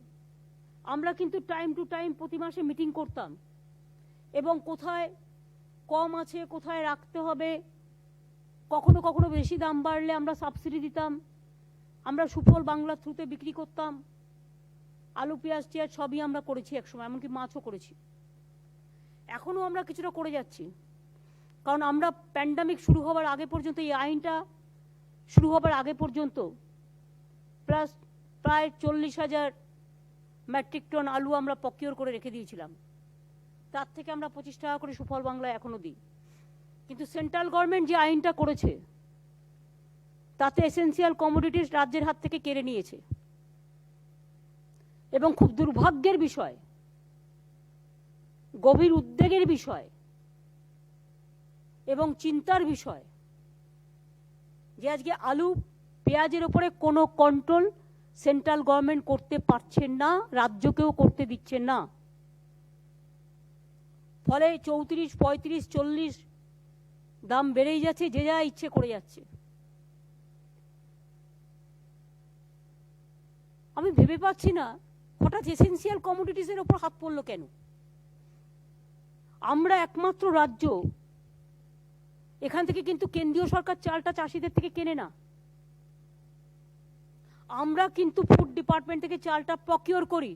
আমরা কিন্তু টাইম টু টাইম প্রতি মাসে মিটিং করতাম এবং কোথায় কম আছে, কোথায় রাখতে হবে, কখনো কখনো বেশি দাম বাড়লে আমরা সাবসিডি দিতাম, আমরা সুফল বাংলা থ্রুতে বিক্রি করতাম, আলু পেঁয়াজ টিয়াজ সবই আমরা করেছি একসময়, এমনকি মাছও করেছি। এখনো আমরা কিছুটা করে যাচ্ছি, কারণ আমরা প্যান্ডামিক শুরু হওয়ার আগে পর্যন্ত, এই আইনটা শুরু হওয়ার আগে পর্যন্ত প্রায় 40,000 মেট্রিক টন আলু আমরা প্রকিওর করে রেখে দিয়েছিলাম, তার থেকে আমরা 25 টাকা করে সুফল বাংলায় এখনো দিই। কিন্তু সেন্ট্রাল গভর্নমেন্ট যে আইনটা করেছে তাতে এসেন্সিয়াল কমোডিটিস রাজ্যের হাত থেকে কেড়ে নিয়েছে, এবং খুব দুর্ভাগ্যের বিষয়, গভীর উদ্বেগের বিষয় এবং চিন্তার বিষয় যে আজকে আলু পেঁয়াজের উপরে কোনো কন্ট্রোল সেন্ট্রাল গভর্নমেন্ট করতে পারছেন না, রাজ্যকেও করতে দিচ্ছেন না। ফলে 34, 35, 40 দাম বেড়েই যাচ্ছে, যে যা ইচ্ছে করে যাচ্ছে। আমি ভেবে পাচ্ছি না হঠাৎ এসেন্সিয়াল কমোডিটিসের উপর হাত পড়লো কেন। আমরা একমাত্র রাজ্য, এখান থেকে কিন্তু কেন্দ্রীয় সরকার চালটা চাষিদের থেকে কেনে না, আমরা কিন্তু ফুড ডিপার্টমেন্ট থেকে চালটা প্রকিওর করি,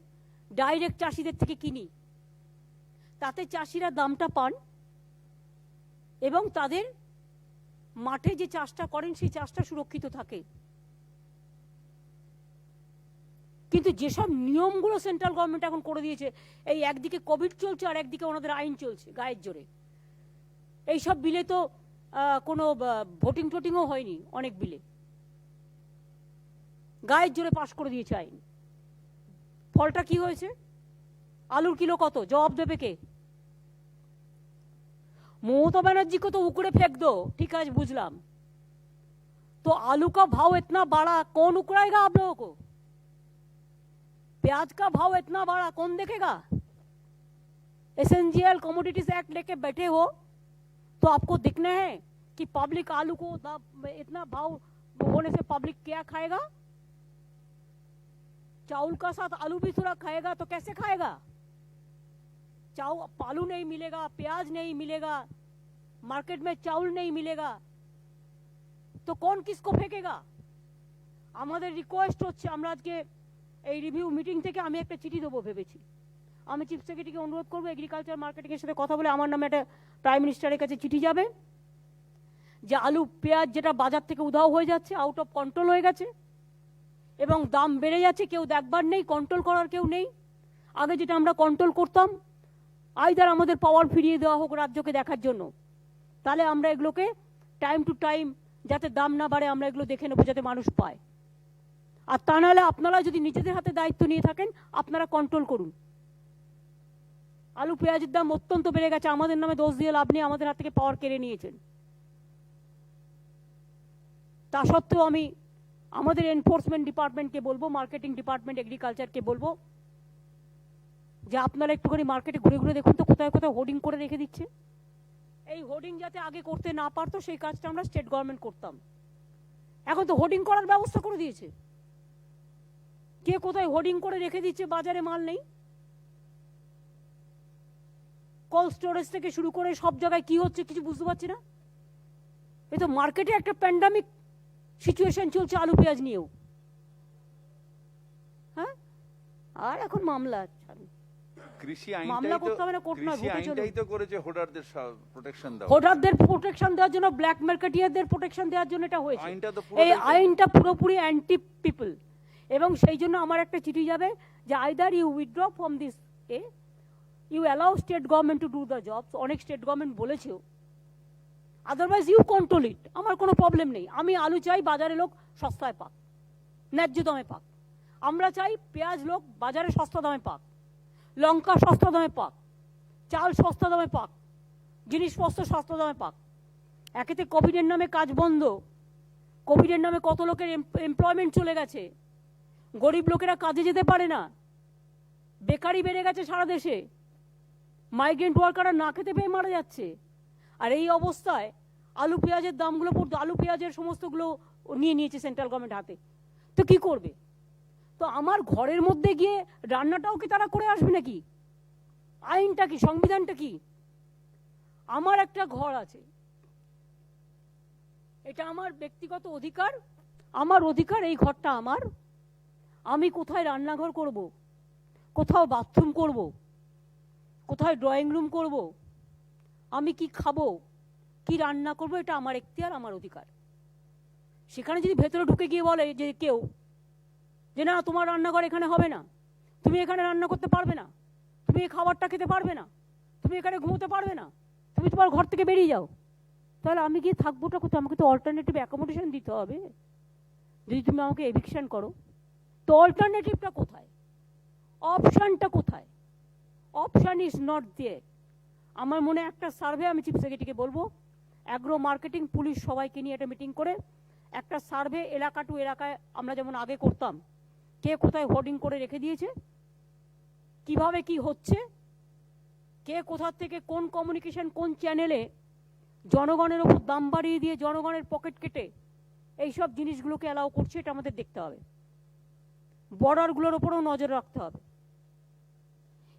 ডাইরেক্ট চাষিদের থেকে কিনি, তাতে চাষিরা দামটা পান এবং তাদের মাঠে যে চাষটা করেন সেই চাষটা সুরক্ষিত থাকে। কিন্তু যেসব নিয়মগুলো সেন্ট্রাল গভর্নমেন্ট এখন করে দিয়েছে, এই একদিকে কোভিড চলছে আর একদিকে ওনাদের আইন চলছে গায়ের জোরে, এইসব বিলে তো কোনো ভোটিং টোটিংও হয়নি, অনেক বিলে গায়ের জোরে পাশ করে দিয়েছে আইন। ফলটা কি হয়েছে? আলুর কিলো কত, জবাব দেবে কে? ममता बनर्जी को तो उकड़े फेंक दो, ठीक है बुझलाम, तो आलू का भाव इतना बढ़ा कौन उकड़ाएगा आप लोगों को? प्याज का भाव इतना बढ़ा कौन देखेगा? एसेंशियल कमोडिटीज एक्ट लेके बैठे हो तो आपको दिखना है कि पब्लिक आलू को इतना भाव होने से पब्लिक क्या खाएगा? चावल का साथ आलू भी थोड़ा खाएगा तो कैसे खाएगा? आलू नहीं मिलेगा, प्याज नहीं मिलेगा, मार्केट में चावल नहीं मिलेगा, तो कौन किसको फेंकेगा? আমাদের রিকোয়েস্ট হচ্ছে, আমরা আজকে এই রিভিউ মিটিং থেকে আমি একটা চিঠি দেবো ভেবেছি। আমি চিফ সেক্রেটারিকে অনুরোধ করবো এগ্রিকালচার মার্কেটিং এর সাথে কথা বলে আমার নামে একটা প্রাইম মিনিস্টারের কাছে চিঠি যাবে যে আলু পেঁয়াজ যেটা বাজার থেকে উধাও হয়ে যাচ্ছে, আউট অফ কন্ট্রোল হয়ে গেছে এবং দাম বেড়ে যাচ্ছে, কেউ দেখবার নেই, কন্ট্রোল করার কেউ নেই। আগে যেটা আমরা কন্ট্রোল করতাম, আইদার আমাদের পাওয়ার ফিরিয়ে দেওয়া হোক রাজ্যকে দেখার জন্য, তাহলে আমরা এগুলোকে টাইম টু টাইম যাতে দাম না বাড়ে আমরা এগুলো দেখে নেবো যাতে মানুষ পায়। আর তা নাহলে আপনারা যদি নিজেদের হাতে দায়িত্ব নিয়ে থাকেন আপনারা কন্ট্রোল করুন। আলু পেঁয়াজের দাম অত্যন্ত বেড়ে গেছে, আমাদের নামে দোষ দিয়ে লাভ নেই, আমাদের হাত থেকে পাওয়ার কেড়ে নিয়েছেন। তা সত্ত্বেও আমি আমাদের এনফোর্সমেন্ট ডিপার্টমেন্টকে বলবো, মার্কেটিং ডিপার্টমেন্ট, এগ্রিকালচারকে বলবো যে আপনারা একটুখানি মার্কেটে ঘুরে ঘুরে দেখুন তো কোথায় কোথায় হোর্ডিং করে রেখে দিচ্ছে। এই হোর্ডিং যাতে আগে করতে না পারতো সেই কাজটা আমরা স্টেট গভর্নমেন্ট করতাম, এখন তো হোর্ডিং করার ব্যবস্থা করে দিয়েছে। কে কোথায় হোর্ডিং করে রেখে দিচ্ছে, বাজারে মাল নেই। কোল্ড স্টোরেজ থেকে শুরু করে সব জায়গায় কি হচ্ছে কিছু বুঝতে পারছি না। এই তো মার্কেটে একটা প্যান্ডামিক সিচুয়েশন চলছে আলু পেঁয়াজ নিয়েও। হ্যাঁ, আর এখন মামলা কৃষি মামলা করতে হবে না, কোর্ট না, আইনটাই তো করেছে হোর্ডারদের প্রোটেকশন দেওয়া, হোর্ডারদের প্রোটেকশন দেওয়ার জন্য, ব্ল্যাক মার্কেটিয়ারদের প্রোটেকশন দেওয়ার জন্য এটা হয়েছে। এই আইনটা পুরোপুরি অ্যান্টি পিপল, এবং সেই জন্য আমার একটা চিঠি যাবে যে either you withdraw from this you allow state government to do the jobs, অনেক স্টেট গভর্নমেন্ট বলেছেও, আদারওয়াইজ ইউ কন্ট্রোল ইট। আমার কোনো প্রবলেম নেই, আমি আলু চাই বাজারে লোক সস্তায় পাক, ন্যায্য দামে পাক। আমরা চাই পেঁয়াজ লোক বাজারে সস্তা দামে পাক, লঙ্কা সস্তা দামে পাক, চাল সস্তা দামে পাক, জিনিসপত্র সস্তা দামে পাক। একেতে কোভিডের নামে কাজ বন্ধ, কোভিডের নামে কত লোকের এমপ্লয়মেন্ট চলে গেছে, গরিব লোকেরা কাজে যেতে পারে না, বেকারি বেড়ে গেছে সারা দেশে, মাইগ্রেন্ট ওয়ার্কাররা না খেতে পেয়ে মারা যাচ্ছে। আর এই অবস্থায় আলু পেঁয়াজের দামগুলো, আলু পেঁয়াজের সমস্তগুলো নিয়ে নিয়েছে সেন্ট্রাল গভর্নমেন্ট হাতে, তো কি করবে? তো আমার ঘরের মধ্যে গিয়ে রান্নাটাও কি তারা করে আসবে নাকি? আইনটা কি, সংবিধানটা কি? আমার একটা ঘর আছে, এটা আমার ব্যক্তিগত অধিকার, আমার অধিকার, এই ঘরটা আমার। আমি কোথায় রান্নাঘর করব, কোথাও বাথরুম করব, কোথায় ড্রয়িং রুম করব, আমি কি খাবো, কি রান্না করব, এটা আমার এখতিয়ার, আমার অধিকার। সেখানে যদি ভেতরে ঢুকে গিয়ে বলে যে কেউ যে না তোমার রান্নাঘর এখানে হবে না, তুমি এখানে রান্না করতে পারবে না, তুমি এই খাবারটা খেতে পারবে না, তুমি এখানে ঘুমোতে পারবে না, তুমি তোমার ঘর থেকে বেরিয়ে যাও, তাহলে আমি গিয়ে থাকবোটা কোথায়? আমাকে তো অল্টারনেটিভ অ্যাকোমোডেশন দিতে হবে যদি তুমি আমাকে এভিকশন করো। তো অল্টারনেটিভটা কোথায়, অপশনটা কোথায়? Option is not there. আমার মনে একটা সার্ভে আমি চিফ সেক্রেটারিকে বলবো, অ্যাগ্রো মার্কেটিং, পুলিশ সবাইকে নিয়ে একটা মিটিং করে একটা সার্ভে এলাকা টু এলাকায় আমরা যেমন আগে করতাম, কে কোথায় হোর্ডিং করে রেখে দিয়েছে, কিভাবে কি হচ্ছে, কে কোথা থেকে কোন কমিউনিকেশন কোন চ্যানেলে জনগণের ওপর দাম বাড়িয়ে দিয়ে জনগণের পকেট কেটে এইসব জিনিসগুলোকে অ্যালাউ করছে, এটা আমাদের দেখতে হবে। বর্ডারগুলোর ওপরেও নজর রাখতে হবে।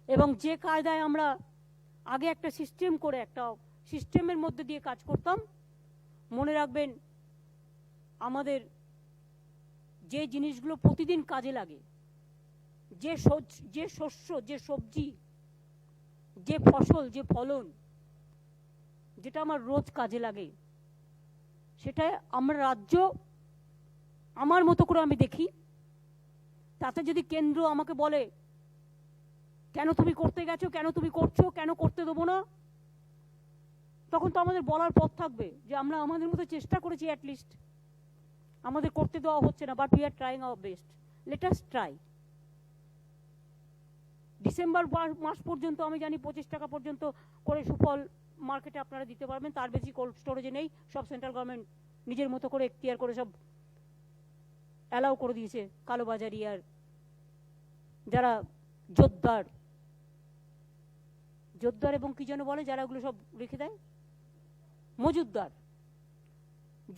এবং যে কায়দায় আমরা আগে একটা সিস্টেম করে, একটা সিস্টেমের মধ্যে দিয়ে কাজ করতাম, মনে রাখবেন আমাদের যে জিনিসগুলো প্রতিদিন কাজে লাগে, যে শস্য, যে সবজি, যে ফসল, যে ফলন, যেটা আমার রোজ কাজে লাগে, সেটা আমরা রাজ্য আমার মতো করে আমি দেখি। তাতে যদি কেন্দ্র আমাকে বলে কেন তুমি করতে গেছো, কেন তুমি করছো, কেন করতে দেবো না, তখন তো আমাদের বলার পথ থাকবে যে আমরা আমাদের মতো চেষ্টা করেছি, অ্যাটলিস্ট আমাদের করতে দেওয়া হচ্ছে না, but we are trying our best, let us try. December মাস পর্যন্ত আমি জানি 25 টাকা পর্যন্ত করে সুফল মার্কেটে আপনারা দিতে পারবেন, তার বেশি কোল্ড স্টোরেজে নেই। সব সেন্ট্রাল গভর্নমেন্ট নিজের মতো করে এখতিয়ার করে সব অ্যালাউ করে দিয়েছে কালোবাজারি আর যারা জোরদার এবং কি যেন বলে যারা ওগুলো সব রেখে দেয়,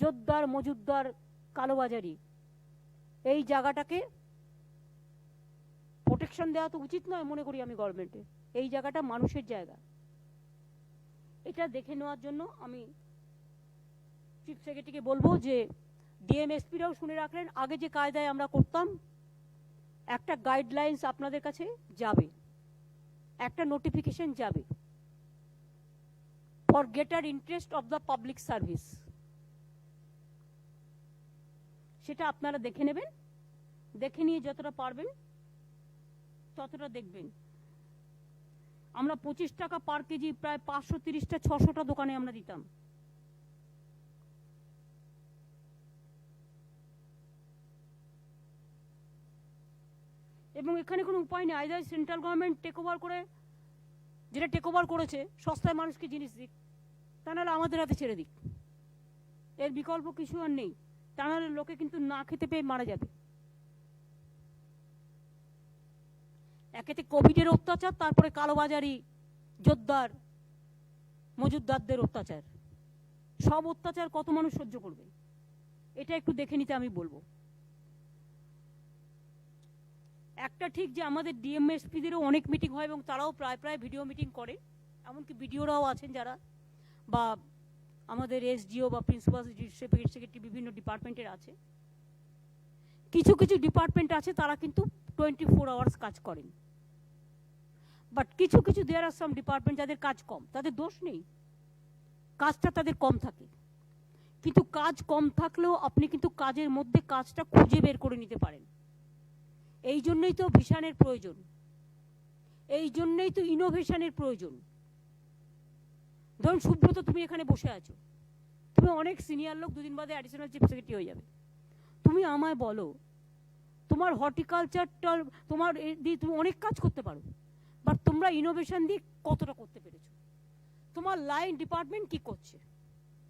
জোরদার মজুদদার কালোবাজারি, এই জায়গাটাকে প্রোটেকশন দেওয়া তো উচিত নয় মনে করি আমি গভর্নমেন্টে। এই জায়গাটা মানুষের জায়গা, এটা দেখে নেওয়ার জন্য আমি চিফ সেক্রেটারিকে বলবো যে ডিএমএসপিরাও শুনে রাখলেন, আগে যে কায়দায় আমরা করতাম একটা গাইডলাইন্স আপনাদের কাছে যাবে, একটা নোটিফিকেশন যাবে for greater interest of the public service, সেটা আপনারা দেখে নেবেন, দেখে নিয়ে যতটা পারবেন ততটা দেখবেন। আমরা 25 টাকা পার কেজি প্রায় 530টা 600টা দোকানে আমরা দিতাম। এবং এখানে কোনো উপায় নেই, either central government take over করে, যেটা টেক ওভার করেছে সস্তায় মানুষকে জিনিস দিক, তা নাহলে আমাদের হাতে ছেড়ে দিক, এর বিকল্প কিছু আর নেই। তা নাহলে লোকে কিন্তু না খেতে পেয়ে মারা যাবে। একেতে কোভিডের অত্যাচার, তারপরে কালোবাজারি জোরদার মজুদদারদের অত্যাচার, সব অত্যাচার কত মানুষ সহ্য করবে, এটা একটু দেখে নিতে আমি বলবো। একটা ঠিক যে আমাদের ডিএমএসপিদেরও অনেক মিটিং হয় এবং তারাও প্রায় ভিডিও মিটিং করে, এমনকি ভিডিওরাও আছেন যারা, বা আমাদের এসডিও বা প্রিন্সিপাল সেক্রেটারি বিভিন্ন ডিপার্টমেন্টের আছে। কিছু ডিপার্টমেন্ট আছে তারা কিন্তু 24 আওয়ার্স কাজ করেন, বাট কিছু দেয়ার আর সাম ডিপার্টমেন্ট যাদের কাজ কম, তাদের দোষ নেই, কাজটা তাদের কম থাকে, কিন্তু কাজ কম থাকলেও আপনি কিন্তু কাজের মধ্যে কাজটা খুঁজে বের করে নিতে পারেন। এই জন্যই তো ভিশনের প্রয়োজন, এই জন্যই তো ইনোভেশনের প্রয়োজন। ধরুন সুব্রত, তুমি এখানে বসে আছো, তুমি অনেক সিনিয়র লোক, দুদিন বাদে অ্যাডিশনাল চিফ সেক্রেটারি হয়ে যাবে। তুমি আমায় বলো তোমার হর্টিকালচারটা, তোমার দিয়ে তুমি অনেক কাজ করতে পারো, বাট তোমরা ইনোভেশন দিয়ে কতটা করতে পেরেছো? তোমার লাইন ডিপার্টমেন্ট কি করছে?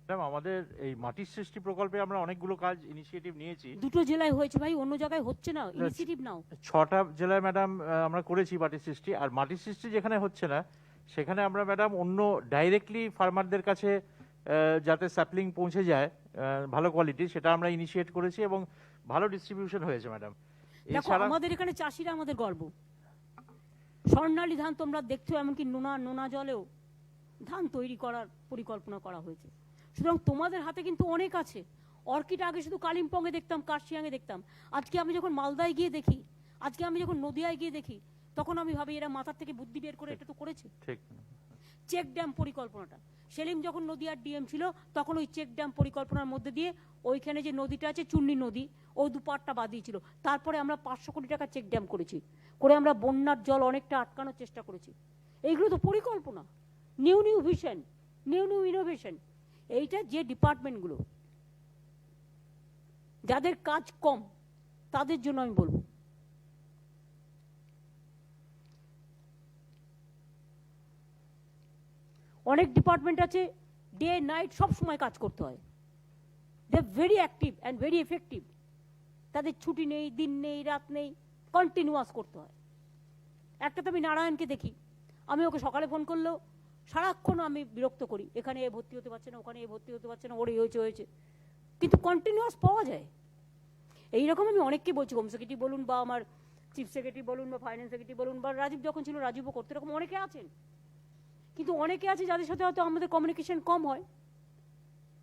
ম্যাডাম, আমাদের এই মাটির সৃষ্টি প্রকল্পে আমরা অনেকগুলো কাজ ইনিশিয়েটিভ নিয়েছি। দুটো জেলায় হয়েছে ভাই, অন্য জায়গায় হচ্ছে না, ইনিশিয়েটিভ নাও। 6টা জেলায় ম্যাডাম আমরা করেছি মাটির সৃষ্টি। আর মাটির সৃষ্টি যেখানে হচ্ছে না সেখানে আমরা ম্যাডাম অন্য ডাইরেক্টলি ফার্মারদের কাছে যাতে স্যাপলিং পৌঁছে যায় ভালো কোয়ালিটি, সেটা আমরা ইনিশিয়েট করেছি এবং ভালো ডিস্ট্রিবিউশন হয়েছে ম্যাডাম। দেখো আমাদের এখানে চাষিরা আমাদের গর্ব। স্বর্ণালী ধান তোমরা দেখছো, এমনকি নোনা জলেও ধান তৈরি করার পরিকল্পনা করা হয়েছে। সুতরাং তোমাদের হাতে কিন্তু অনেক আছে। অর্কিড আগে শুধু কালিম্পংয়ে দেখতাম, কার্শিয়াংয়ে দেখতাম, আজকে আমি যখন মালদায় গিয়ে দেখি, আজকে আমি যখন নদিয়ায় গিয়ে দেখি, তখন আমি ভাবি এরা মাথার থেকে বুদ্ধি বের করে এটা তো করেছে। ঠিক। চেক ড্যাম পরিকল্পনাটা, সেলিম যখন নদিয়ার ডিএম ছিল তখন ওই চেক ড্যাম পরিকল্পনার মধ্যে দিয়ে ওইখানে যে নদীটা আছে চুন্নি নদী, ও দুপাটটা বাদিয়েছিল। তারপরে আমরা 500 কোটি টাকা চেক ড্যাম করেছি, করে আমরা বন্যার জল অনেকটা আটকানোর চেষ্টা করেছি। এইগুলো তো পরিকল্পনা, নিউ ভিশন, নিউ ইনোভেশন। এইটা যে ডিপার্টমেন্টগুলো যাদের কাজ কম তাদের জন্য আমি বলবো। অনেক ডিপার্টমেন্ট আছে ডে নাইট সব সময় কাজ করতে হয়, they very active and very effective, তাদের ছুটি নেই, দিন নেই, রাত নেই, কন্টিনিউয়াস করতে হয়। একটা তো আমি নারায়ণকে দেখি, আমি ওকে সকালে ফোন করলেও সারাক্ষণ আমি বিরক্ত করি, এখানে এ ভর্তি হতে পারছে না, ওখানে এ ভর্তি হতে পারছে না, ওর হয়েছে, কিন্তু কন্টিনিউয়াস পাওয়া যায়। এইরকম আমি অনেককে বলছি, হোম সেক্রেটারি বলুন বা আমার চিফ সেক্রেটারি বলুন বা ফাইন্যান্স সেক্রেটারি বলুন বা রাজীব যখন ছিল রাজীবও করতে, এরকম অনেকে আছেন। কিন্তু অনেকে আছে যাদের সাথে হয়তো আমাদের কমিউনিকেশন কম হয়,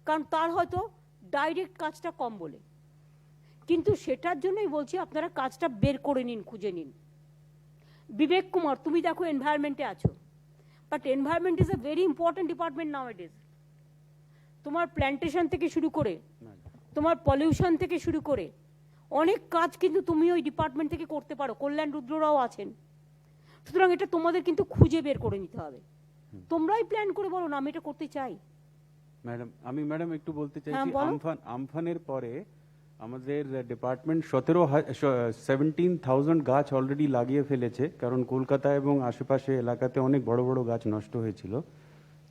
কারণ তার হয়তো ডাইরেক্ট কাজটা কম বলে। কিন্তু সেটার জন্যই বলছি আপনারা কাজটা বের করে নিন, খুঁজে নিন। বিবেক কুমার, তুমি দেখো এনভায়রনমেন্টে আছো, but environment is a very important department now it is. তোমার প্ল্যান্টেশন থেকে শুরু করে, তোমার পলিউশন থেকে শুরু করে অনেক কাজ কিন্তু তুমি ওই ডিপার্টমেন্ট থেকে করতে পারো। কল্যাণ রুদ্ররাও আছেন। সুতরাং এটা তোমাদের কিন্তু খুঁজে বের করে নিতে হবে। তোমরাই প্ল্যান করে বলো না আমি এটা করতে চাই। ম্যাডাম একটু বলতে চাইছি, বলো। আমফানের পরে আমাদের ডিপার্টমেন্ট 17,000 গাছ অলরেডি লাগিয়ে ফেলেছে, কারণ কলকাতা এবং আশেপাশে এলাকাতে অনেক বড় বড় গাছ নষ্ট হয়েছিল।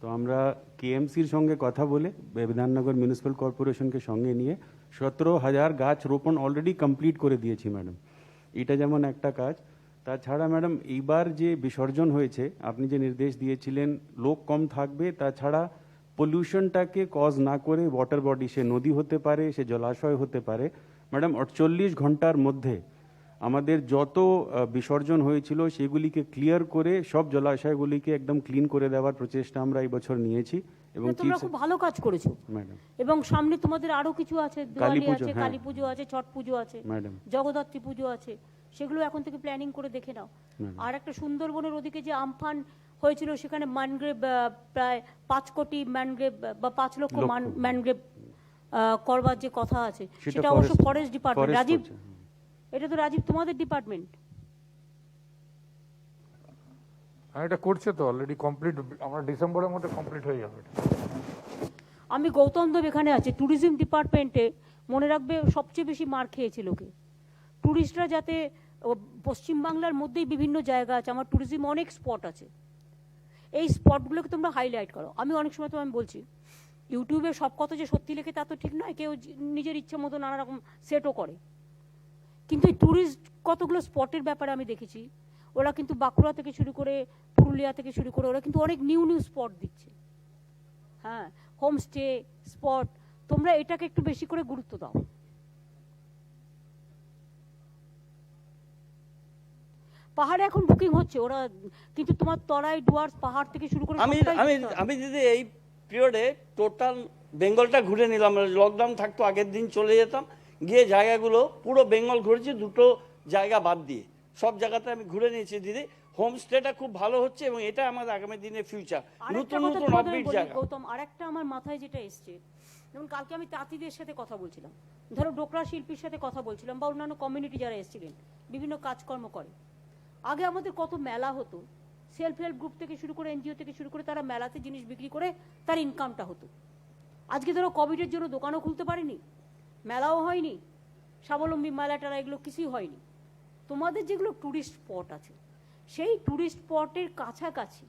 তো আমরা কেএমসির সঙ্গে কথা বলে বিধাননগর মিউনিসিপ্যাল কর্পোরেশনকে সঙ্গে নিয়ে 17,000 গাছ রোপণ অলরেডি কমপ্লিট করে দিয়েছি ম্যাডাম। এটা যেমন একটা কাজ। তাছাড়া ম্যাডাম এইবার যে বিসর্জন হয়েছে, আপনি যে নির্দেশ দিয়েছিলেন লোক কম থাকবে, তাছাড়া পলিউশনটাকে কজ না করে ওয়াটার বডি, সে নদী হতে পারে, সে জলাশয় হতে পারে, ম্যাডাম 48 ঘন্টার মধ্যে আমাদের যত বিসর্জন হয়েছিল সেগুলিকে ক্লিয়ার করে সব জলাশয়গুলিকে একদম ক্লিন করে দেওয়ার প্রচেষ্টা আমরা এই বছর নিয়েছি। এবং তোমরা খুব ভালো কাজ করেছো ম্যাডাম, এবং সামনে তোমাদের আরো কিছু আছে, দিওয়ালি পুজো, আছে, হ্যাঁ। কালী পুজো আছে, ছট পুজো আছে, ম্যাডাম, জগদ্ধাত্রী পুজো আছে, সেগুলো এখন থেকে প্ল্যানিং করে দেখে নাও। আর একটা সুন্দরবনের ওদিকে যে আমফান হয়েছিল সেখানে ম্যানগ্রেভ প্রায় 5 কোটি ম্যানগ্রেভ বা 5 লক্ষ ম্যানগ্রেভ করবার যে কথা আছে, সেটা অবশ্য ফরেস্ট ডিপার্টমেন্ট। রাজীব, এটা তো রাজীব তোমাদের ডিপার্টমেন্ট। এটা করছে তো অলরেডি কমপ্লিট, আমরা ডিসেম্বরের মধ্যে কমপ্লিট হয়ে যাবে। আমি গৌতম দেব এখানে আছি, ট্যুরিজম ডিপার্টমেন্টে মনে রাখবে সবচেয়ে বেশি মার খেয়েছে লোকে। ট্যুরিস্টরা যাতে, পশ্চিমবাংলার মধ্যেই বিভিন্ন জায়গা আছে, আমার ট্যুরিজম অনেক স্পট আছে, এই স্পটগুলোকে তোমরা হাইলাইট করো। আমি অনেক সময় তো আমি বলছি ইউটিউবে সব কথা যে সত্যি লেখে তা তো ঠিক নয়, কেউ নিজের ইচ্ছে মতো নানা রকম সেটও করে, কিন্তু এই ট্যুরিস্ট কতগুলো স্পটের ব্যাপারে আমি দেখেছি, ওরা কিন্তু বাঁকুড়া থেকে শুরু করে পুরুলিয়া থেকে শুরু করে ওরা কিন্তু অনেক নিউ নিউ স্পট দিচ্ছে। হ্যাঁ, হোমস্টে স্পট, তোমরা এটাকে একটু বেশি করে গুরুত্ব দাও। পাহাড়ে এখন বুকিং হচ্ছে ওরা, কিন্তু তোমার তরাই ডুয়ার্স পাহাড় থেকে শুরু করে আমি দিদি এই পিরিয়ডে টোটাল বেঙ্গলটা ঘুরে নিলাম। লকডাউন থাকতো আগের দিন চলে যেতাম, গিয়ে জায়গাগুলো পুরো বেঙ্গল ঘুরেছি, 2টো জায়গা বাদ দিয়ে সব জায়গাতে আমি ঘুরে নিয়েছি দিদি। হোমস্টেটা খুব ভালো হচ্ছে এবং এটা আমাদের আগামী দিনে ফিউচার, নতুন নতুন অফবিট জায়গা। গৌতম, আরেকটা আমার মাথায় যেটা এসছে, যেমন কালকে আমি তাঁতিদের সাথে কথা বলছিলাম, ধরো ডোকরা শিল্পীর সাথে কথা বলছিলাম, বা অন্যান্য কমিউনিটি যারা এসেছিলেন বিভিন্ন কাজকর্ম করে। আগে আমাদের কত মেলা হতো, সেলফ হেল্প গ্রুপ থেকে শুরু করে এনজিও থেকে শুরু করে তারা মেলাতে জিনিস বিক্রি করে তার ইনকামটা হতো। আজকে ধরো কোভিডের জন্য দোকানও খুলতে পারেনি, মেলাও হয়নি, স্বাবলম্বী মেলা টেলা এগুলো কিছুই হয়নি। তোমাদের যেগুলো ট্যুরিস্ট স্পট আছে, সেই ট্যুরিস্ট স্পটের কাছাকাছি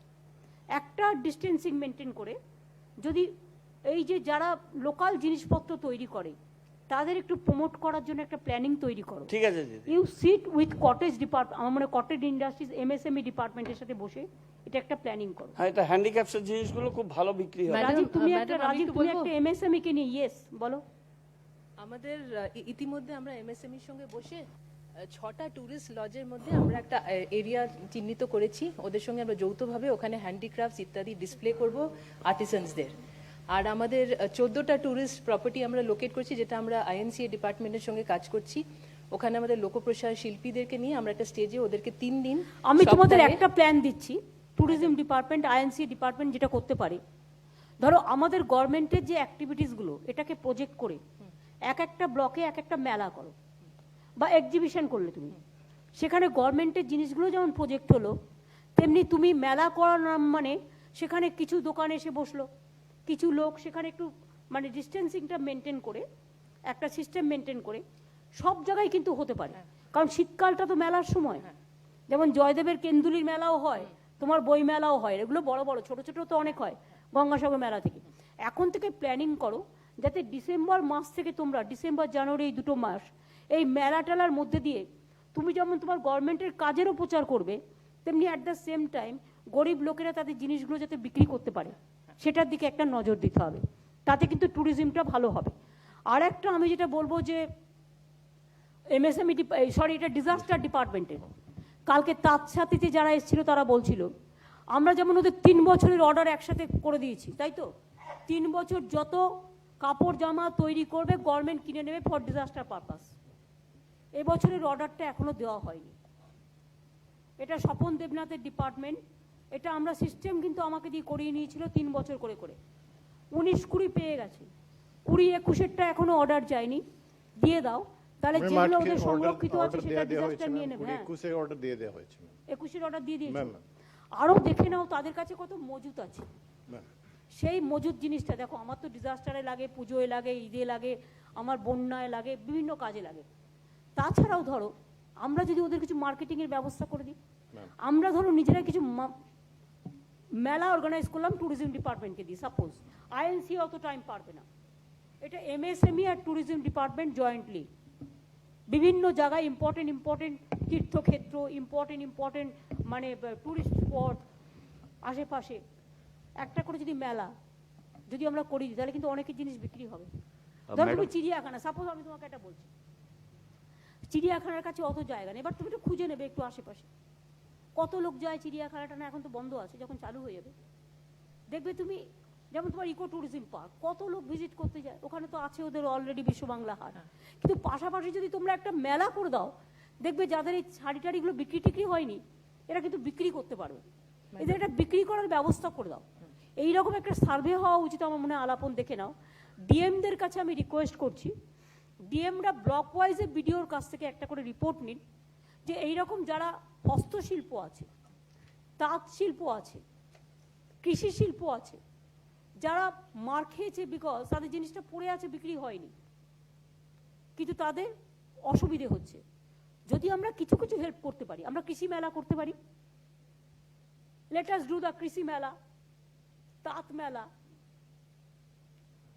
একটা ডিস্টেন্সিং মেনটেন করে যদি এই যে যারা লোকাল জিনিসপত্র তৈরি করে তাদের একটু প্রমোট করার জন্য একটা প্ল্যানিং তৈরি করো। ঠিক আছে দিদি। You sit with cottage department, আমার মনে কটেজ ইন্ডাস্ট্রিজ এমএসএমই ডিপার্টমেন্টের সাথে বসে এটা একটা প্ল্যানিং করো। হ্যাঁ, এটা হ্যান্ডিক্যাপসের জিনিসগুলো খুব ভালো বিক্রি হয়। রাজীব, তুমি একটা এমএসএমই কে নিয়ে, ইয়েস বলো। আমাদের ইতিমধ্যে আমরা এমএসএমইর সঙ্গে বসে 6টা ট্যুরিস্ট লজের মধ্যে আমরা একটা এরিয়া চিহ্নিত করেছি, ওদের সঙ্গে আমরা যৌথভাবে ওখানে হ্যান্ডিক্রাফটস ইত্যাদি ডিসপ্লে করব আর্টিসানসদের। আর আমাদের 14টা ট্যুরিস্ট প্রপার্টি আমরা লোকেট করছি, যেটা আমরা আইএনসিএ ডিপার্টমেন্টের সঙ্গে কাজ করছি। ওখানে আমাদের লোকপ্রসার শিল্পীদেরকে নিয়ে আমরা একটা স্টেজে ওদেরকে 3 দিন, আমি তোমাদের একটা প্ল্যান দিচ্ছি, ট্যুরিজম ডিপার্টমেন্ট আইএনসিএ ডিপার্টমেন্ট যেটা করতে পারে, ধরো আমাদের গভর্নমেন্টের যে অ্যাক্টিভিটিসগুলো এটাকে প্রজেক্ট করে এক একটা ব্লকে এক একটা মেলা করো বা এক্সিবিশন করলে তুমি, সেখানে গভর্নমেন্টের জিনিসগুলো যেমন প্রজেক্ট হলো, তেমনি তুমি মেলা করার মানে সেখানে কিছু দোকান এসে বসলো, কিছু লোক সেখানে একটু মানে ডিস্টেন্সিংটা মেনটেন করে একটা সিস্টেম মেনটেন করে সব জায়গায় কিন্তু হতে পারে। কারণ শীতকালটা তো মেলার সময়, যেমন জয়দেবের কেন্দুলির মেলাও হয়, তোমার বই মেলাও হয়, এগুলো বড় বড়, ছোট ছোট তো অনেক হয় গঙ্গাসাগর মেলা থেকে। এখন থেকে প্ল্যানিং করো যাতে ডিসেম্বর মাস থেকে তোমরা, ডিসেম্বর জানুয়ারি এই 2টো মাস এই মেলা টেলার মধ্যে দিয়ে তুমি যেমন তোমার গভর্নমেন্টের কাজেরও প্রচার করবে, তেমনি অ্যাট দ্য সেম টাইম গরিব লোকেরা তাদের জিনিসগুলো যাতে বিক্রি করতে পারে সেটার দিকে একটা নজর দিতে হবে, তাতে কিন্তু ট্যুরিজমটা ভালো হবে। আর একটা আমি যেটা বলবো যে এমএসএমই এটা ডিজাস্টার ডিপার্টমেন্টের, কালকে তার সাথে যারা এসেছিল তারা বলছিল আমরা যেমন ওদের 3 বছরের অর্ডার একসাথে করে দিয়েছি, তাই তো 3 বছর যত কাপড় জামা তৈরি করবে গভর্নমেন্ট কিনে নেবে ফর ডিজাস্টার পারপাস। এবছরের অর্ডারটা এখনো দেওয়া হয়নি, এটা স্বপন দেবনাথের ডিপার্টমেন্ট, এটা আমরা সিস্টেম কিন্তু আমাকে দিয়ে করিয়ে নিয়েছিল 3 বছর করে করে, 19-20 পেয়ে গেছে, 20-21-এরটা এখনো অর্ডার যায়নি, দিয়ে দাও, তাহলে যেগুলো ওদের সংরক্ষিত আছে সেটা ডিজাস্টার নিয়ে নেবে। হ্যাঁ, 21-এর অর্ডার দিয়ে দেওয়া হয়েছে, 21-এর অর্ডার দিয়ে দিয়েছে। আরো দেখে নাও তাদের কাছে কত মজুত আছে, সেই মজুদ জিনিসটা দেখো। আমার তো ডিজাস্টারে লাগে, পুজোয় লাগে, ঈদে লাগে, আমার বন্যায় লাগে, বিভিন্ন কাজে লাগে। তাছাড়াও ধরো আমরা যদি ওদের কিছু মার্কেটিং এর ব্যবস্থা করে দিই, আমরা ধরো নিজেরা কিছু মেলা অর্গানাইজ করলাম ট্যুরিজম ডিপার্টমেন্টকে দিয়ে, সাপোজ আইএনসি অত টাইম পারবে না, এটা এমএসএমই আর ট্যুরিজম ডিপার্টমেন্ট জয়েন্টলি বিভিন্ন জায়গায় ইম্পর্টেন্ট তীর্থক্ষেত্র, ইম্পর্টেন্ট মানে ট্যুরিস্ট স্পট আশেপাশে একটা করে যদি মেলা যদি আমরা করি তাহলে কিন্তু অনেকের জিনিস বিক্রি হবে। ধরো তুমি চিড়িয়াখানা, সাপোজ আমি তোমাকে একটা বলছি, চিড়িয়াখানার কাছে অত জায়গা নেই, এবার তুমি একটু খুঁজে নেবে একটু আশেপাশে কত লোক যায় চিড়িয়াখানাটা, না এখন তো বন্ধ আছে, যখন চালু হয়ে যাবে দেখবে তুমি, যেমন তোমার ইকো ট্যুরিজম পার্ক কত লোক ভিজিট করতে যায়, ওখানে তো আছে ওদের অলরেডি বিশ্ব বাংলা হাট, কিন্তু পাশাপাশি যদি তোমরা একটা মেলা করে দাও দেখবে যাদের এই শাড়ি টাড়িগুলো বিক্রি টিক্রি হয়নি এরা কিন্তু বিক্রি করতে পারবে, এদের একটা বিক্রি করার ব্যবস্থা করে দাও। এইরকম একটা সার্ভে হওয়া উচিত আমার মনে হয়, আলাপন দেখে নাও। ডিএমদের কাছে আমি রিকোয়েস্ট করছি, ডিএমরা ব্লক ওয়াইজে বিডিওর কাছ থেকে একটা করে রিপোর্ট নিন যে এইরকম যারা হস্তশিল্প আছে, তাঁত শিল্প আছে, কৃষি শিল্প আছে, যারা মার খেয়েছে বিকজ তাদের জিনিসটা পড়ে আছে বিক্রি হয়নি কিন্তু তাদের অসুবিধে হচ্ছে, যদি আমরা কিছু কিছু হেল্প করতে পারি, আমরা কৃষি মেলা করতে পারি, লেট আস ডু দ্য কৃষি মেলা, তাঁত মেলা,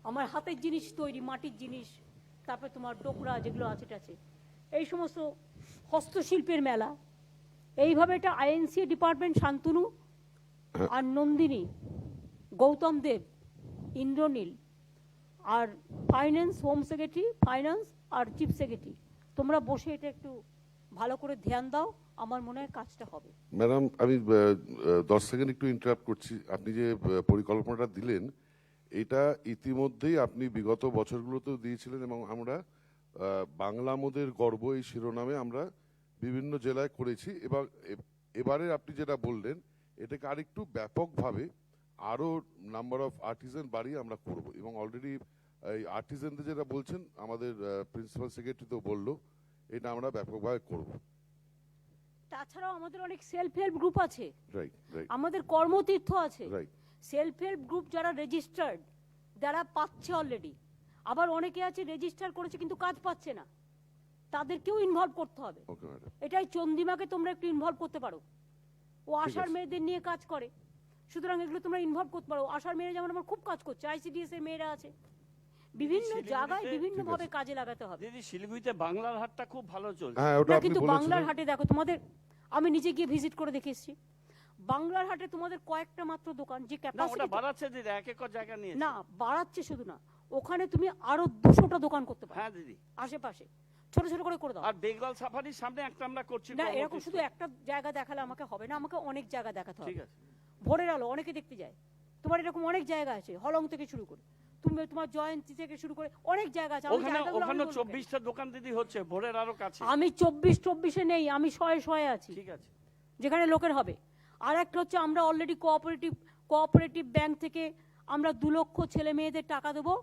আমার হাতের জিনিস তৈরি মাটির জিনিস, তারপরে তোমার ডোকরা যেগুলো আছে এই সমস্ত হস্তশিল্পের মেলা, এইভাবে এটা আইএনসি ডিপার্টমেন্ট শান্তনু আর নন্দিনী, গৌতম দেব, ইন্দ্রনীল আর ফাইন্যান্স, হোম সেক্রেটারি ফাইন্যান্স আর চিফ সেক্রেটারি, তোমরা বসে এটা একটু ভালো করে ধ্যান দাও, আমার মনে হয় কাজটা হবে। ম্যাডাম আমি 10 সেকেন্ড একটু ইন্টারাপ্ট করছি। আপনি যে পরিকল্পনাটা দিলেন এটা ইতিমধ্যেই আপনি বিগত বছরগুলোতেও দিয়েছিলেন এবং আমরা বাংলা মোদের গর্ব এই শিরোনামে আমরা বিভিন্ন জেলায় করেছি। এবারে আপনি যেটা বললেন এটাকে আরেকটু ব্যাপকভাবে আরো নাম্বার অফ আর্টিজান বাড়িয়ে আমরা করব এবং অলরেডি এই আর্টিজানদের যেটা বলছেন আমাদের প্রিন্সিপাল সেক্রেটারি তো বললো এটা আমরা ব্যাপকভাবে করব। তাছাড়াও আমাদের অনেক সেলফ হেল্প গ্রুপ আছে, রাইট, আমাদের কর্মতীর্থ আছে, রাইট, সেলফ হেল্প গ্রুপ যারা রেজিস্টার্ড, যারা পাচ্ছে অলরেডি, আবার অনেকে আছে রেজিস্টার করেছে কিন্তু কাজ পাচ্ছে না, তাদেরকেও ইনভলভ করতে হবে। এটাই চন্দিমাকে তোমরা একটু ইনভলভ করতে পারো, ও আশার মেয়েদের নিয়ে কাজ করে, সুতরাং এগুলো তোমরা ইনভলভ করতে পারো। আশার মেয়েরা যেমন আমার খুব কাজ করছে, আইসিডিএস এর মেয়েরা আছে, বিভিন্ন জায়গায় বিভিন্ন ভাবে কাজে লাগাতে হবে। দিদি শিলিগুড়িতে বাংলার হাটটা খুব ভালো চলছে, না কিন্তু বাংলার হাটে দেখো তোমাদের, আমি নিজে গিয়ে ভিজিট করে দেখে এসেছি, বাংলার হাটে তোমাদের কয়েকটা মাত্র দোকান, যে ক্যাপাসিটি বাড়াচ্ছে দিদি, এক একর জায়গা নিয়ে না বাড়াচ্ছে শুধু না, ওখানে তুমি আরো 200টা দোকান করতে পারো। হ্যাঁ দিদি, আশেপাশে ছোট ছোট করে দাও। আর বেঙ্গল সাফারির সামনে একটা আমরা করছি না, এরকম শুধু একটা জায়গা দেখালে আমাকে হবে না, আমাকে অনেক জায়গা দেখাতে হবে। ঠিক আছে, ভোরের আলো অনেকে দেখতে যায়, তোমার এরকম অনেক জায়গা আছে, হলং থেকে শুরু করে তুমি তোমার জয়ন্তী থেকে শুরু করে অনেক জায়গা আছে। ওখানে 24টা দোকান দিদি হচ্ছে ভোরের আলো কাছে। আমি 24-24-এ নেই, আমি 100-100 আছি, ঠিক আছে, যেখানে লোকের হবে। আর একটা হচ্ছে আমরা অলরেডি কোঅপারেটিভ ব্যাংক থেকে আমরা 2 লক্ষ ছেলে মেয়েদের টাকা দেবো,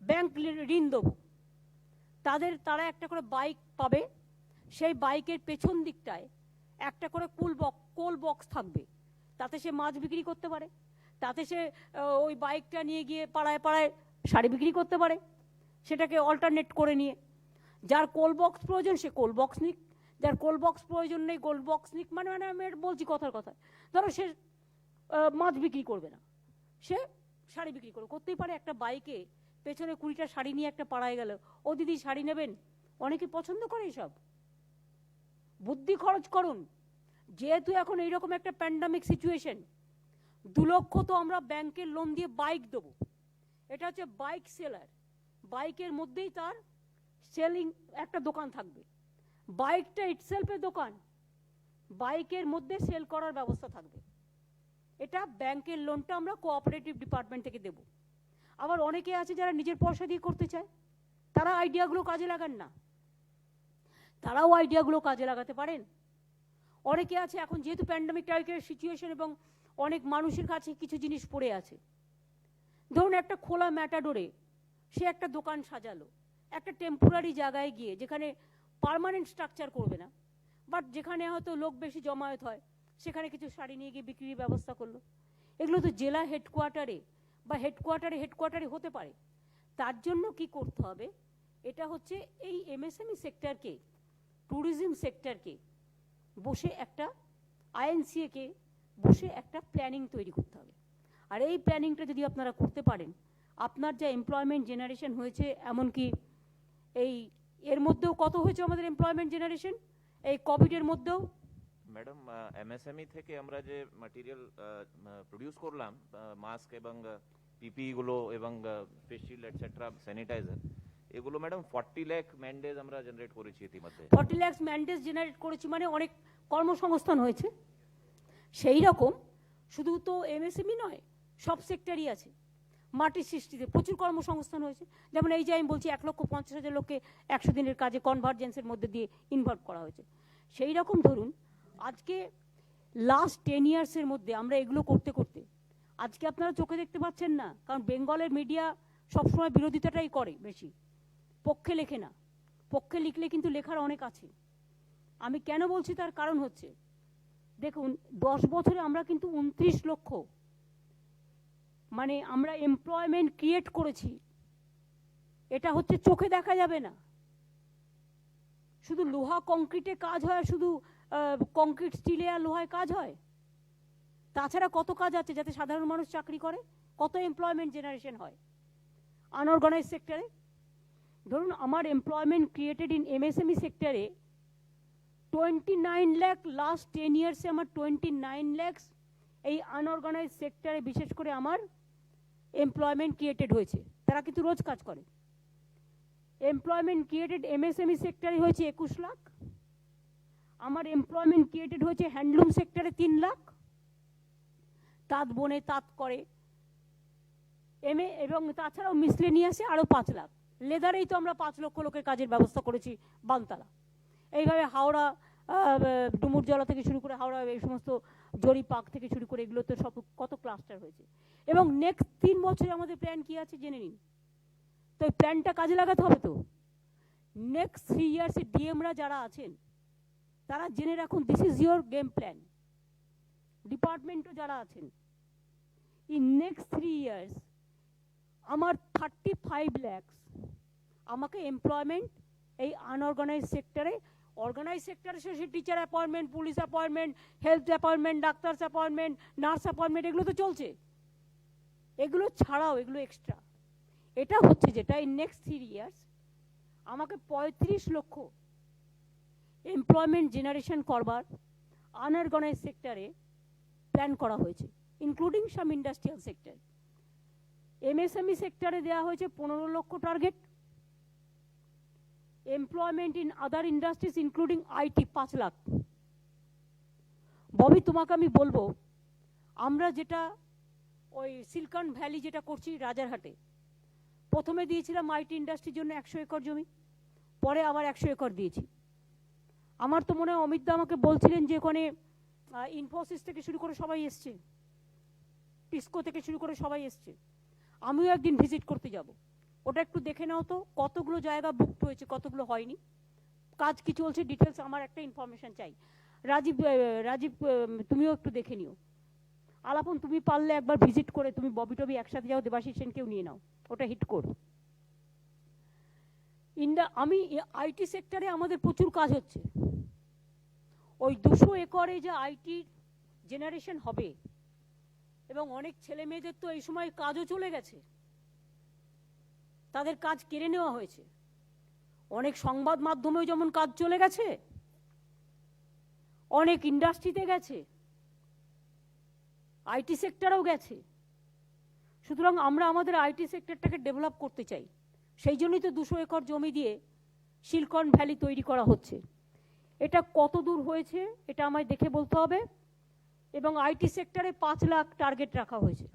ব্যাংক ঋণ দেবো, তারা একটা করে বাইক পাবে, সেই বাইকের পেছন দিকটায় একটা করে কোল বক্স থাকবে, তাতে সে মাছ বিক্রি করতে পারে, তাতে সে ওই বাইকটা নিয়ে গিয়ে পাড়ায় পাড়ায় শাড়ি বিক্রি করতে পারে, সেটাকে অল্টারনেট করে নিয়ে, যার কোল বক্স প্রয়োজন সে কোল বক্স নিক, যার কোল বক্স প্রয়োজন নেই গোল বক্স নিক, মানে আমি বলছি কথার কথা, ধরো সে মাছ বিক্রি করবে না, সে শাড়ি বিক্রি করতেই পারে। একটা বাইকে পেছনে 20টা শাড়ি নিয়ে একটা পাড়ায় গেল, ও দিদি শাড়ি নেবেন, অনেকে পছন্দ করে এসব, বুদ্ধি খরচ করুন। যেহেতু এখন এইরকম একটা প্যান্ডামিক সিচুয়েশন, 2 লক্ষ তো আমরা ব্যাংকের লোন দিয়ে বাইক দেবো, এটা হচ্ছে বাইক সেলার, বাইকের মধ্যেই তার সেলিং একটা দোকান থাকবে, বাইকটা ইটসেলফের দোকান, বাইকের মধ্যে সেল করার ব্যবস্থা থাকবে, এটা ব্যাংকের লোনটা আমরা কোঅপারেটিভ ডিপার্টমেন্ট থেকে দেব। আবার অনেকে আছে যারা নিজের পয়সা দিয়ে করতে চায়, তারা আইডিয়াগুলো কাজে লাগান না, তারাও আইডিয়াগুলো কাজে লাগাতে পারেন। অনেকে আছে এখন যেহেতু প্যান্ডামিক টাইপের সিচুয়েশন এবং অনেক মানুষের কাছে কিছু জিনিস পড়ে আছে, ধরুন একটা খোলা ম্যাটাডোরে সে একটা দোকান সাজালো, একটা টেম্পোরারি জায়গায় গিয়ে, যেখানে পার্মানেন্ট স্ট্রাকচার করবে না, বাট যেখানে হয়তো লোক বেশি জমায়েত হয়, সেখানে কিছু শাড়ি নিয়ে গিয়ে বিক্রির ব্যবস্থা করলো। এগুলো তো জেলা হেডকোয়ার্টারে বা হেডকোয়ার্টারে হতে পারে। তার জন্য কি করতে হবে, এটা হচ্ছে এই এমএসএমই সেক্টরকে, ট্যুরিজম সেক্টরকে বসে একটা আইএনসিএ কে বসে একটা প্ল্যানিং তৈরি করতে হবে। আর এই প্ল্যানিংটা যদি আপনারা করতে পারেন, আপনার যা এমপ্লয়মেন্ট জেনারেশন হয়েছে, এমনকি এই এর মধ্যেও কত হয়েছে আমাদের এমপ্লয়মেন্ট জেনারেশন এই কোভিডের মধ্যেও। ম্যাডাম, এমএসএমই থেকে আমরা যে ম্যাটেরিয়াল প্রডিউস করলাম, মাস্ক এবং পিপিই গুলো এবং ফেস শিল্ড এটসেট্রা, স্যানিটাইজার, এগুলো ম্যাডাম 40 লাখ ম্যান্ডেজ আমরা জেনারেট করেছি ইতিমধ্যে। 40 লাখ ম্যান্ডেজ জেনারেট করেছি মানে অনেক কর্মসংস্থান হয়েছে। সেই রকম শুধু তো এমএসএমই নয়, সব সেক্টরই আছে। মাটির সৃষ্টিতে প্রচুর কর্মসংস্থান হয়েছে। যেমন এই যে আমি বলছি 1,50,000 লোককে 100 দিনের কাজে কনভার্জেন্সের মধ্যে দিয়ে ইনভলভ করা হয়েছে। সেই রকম ধরুন আজকে লাস্ট 10 ইয়ার্সের মধ্যে আমরা এগুলো করতে করতে আজকে আপনারা চোখে দেখতে পাচ্ছেন না, কারণ বেঙ্গলের মিডিয়া সবসময় বিরোধিতাটাই করে বেশি, পক্ষে লেখে না। পক্ষে লিখলে কিন্তু লেখার অনেক আছে। আমি কেন বলছি তার কারণ হচ্ছে, দেখুন 10 বছরে আমরা কিন্তু 29 লক্ষ মানে আমরা এমপ্লয়মেন্ট ক্রিয়েট করেছি। এটা হচ্ছে চোখে দেখা যাবে না। শুধু লোহা কংক্রিটে কাজ হয়, শুধু কংক্রিট স্টিলে আর লোহায় কাজ হয়? তাছাড়া কত কাজ আছে যাতে সাধারণ মানুষ চাকরি করে, কত এমপ্লয়মেন্ট জেনারেশন হয় আনঅর্গানাইজ সেক্টরে। ধরুন আমার এমপ্লয়মেন্ট ক্রিয়েটেড ইন এমএসএমই সেক্টরে 29 লাখ, লাস্ট 10 ইয়ার্সে আমার 29 লাখ এই আনঅর্গানাইজ সেক্টরে বিশেষ করে আমার এমপ্লয়মেন্ট ক্রিয়েটেড হয়েছে। তারা কিন্তু রোজ কাজ করে। এমপ্লয়মেন্ট ক্রিয়েটেড এমএসএমই সেক্টরে হয়েছে 21 লাখ। আমার এমপ্লয়মেন্ট ক্রিয়েটেড হয়েছে হ্যান্ডলুম সেক্টরে 3 লাখ, তাঁত বনে তাঁত করে এবং তাছাড়াও মিসলেনিয়াসে আরও 5 লাখ। লেদারেই তো আমরা 5 লক্ষ লোকের কাজের ব্যবস্থা করেছি বানতলা। এইভাবে হাওড়া, ডুমুরজলা থেকে শুরু করে হাওড়া, এই সমস্ত জরিপাক থেকে শুরু করে এগুলো তো সব কত ক্লাস্টার হয়েছে। এবং নেক্সট 3 বছরে আমাদের প্ল্যান কি আছে জেনে নিন। তো এই প্ল্যানটা কাজে লাগাতে হবে তো। নেক্সট 3 ইয়ার্সে ডিএমরা যারা আছেন তারা জেনে রাখুন, this is your game plan. ডিপার্টমেন্টও যারা আছেন, ইন নেক্সট 3 ইয়ার্স আমার 35 লাখ আমাকে এমপ্লয়মেন্ট এই আনঅর্গানাইজ সেক্টরে, অর্গানাইজ সেক্টরে say teacher appointment, police appointment, health appointment, doctors appointment, nurse appointment, এগুলো তো চলছে। এগুলো ছাড়াও এগুলো এক্সট্রা। এটা হচ্ছে যেটা ইন নেক্সট 3 ইয়ার্স আমাকে 35 লক্ষ এমপ্লয়মেন্ট জেনারেশন করবার আনঅর্গানাইজ সেক্টরে প্ল্যান করা হয়েছে, including some industrial sector. MSME সেক্টরে দেওয়া হয়েছে 15 লক্ষ target. Employment in other industries including IT 5 lakh. Bobby তোমাকে আমি বলবো, আমরা যেটা ওই সিলিকন ভ্যালি যেটা করছি রাজারহাটে, প্রথমে দিয়েছিলাম আইটি ইন্ডাস্ট্রির জন্য 100 একর জমি, পরে আবার 100 একর দিয়েছি। আমার তো মনে হয় অমিতদা আমাকে বলছিলেন যে ওখানে ইনফোসিস থেকে শুরু করে সবাই এসছে, টিস্কো থেকে শুরু করে সবাই এসছে। আমিও একদিন ভিজিট করতে যাব। ওটা একটু দেখে নাও তো কতগুলো জায়গা বুকড হয়েছে, কতগুলো হয়নি, কাজ কি চলছে, ডিটেলস আমার একটা ইনফরমেশন চাই। রাজীব তুমিও একটু দেখে নিও। আলাপন তুমি পারলে একবার ভিজিট করে তুমি ববি টবি একসাথে যাও, দেবাশিস সেনকেও নিয়ে নাও, ওটা হিট করো। আমি আইটি সেক্টরে আমাদের প্রচুর কাজ হচ্ছে। ওই 200 একরে যে আইটি জেনারেশন হবে, এবং অনেক ছেলে মেয়েদের তো এই সময় কাজও চলে গেছে, তাদের কাজ কেড়ে নেওয়া হয়েছে। অনেক সংবাদ মাধ্যমেও যেমন কাজ চলে গেছে, অনেক ইন্ডাস্ট্রিতে গেছে, আইটি সেক্টরেও গেছে। সুতরাং আমরা আমাদের আইটি সেক্টরটাকে ডেভেলপ করতে চাই। সেই জন্যই তো 200 একর জমি দিয়ে সিলিকন ভ্যালি তৈরি করা হচ্ছে। এটা কত দূর হয়েছে এটা আমায় দেখে বলতে হবে। এবং আইটি সেক্টরে 5 লাখ টার্গেট রাখা হয়েছে।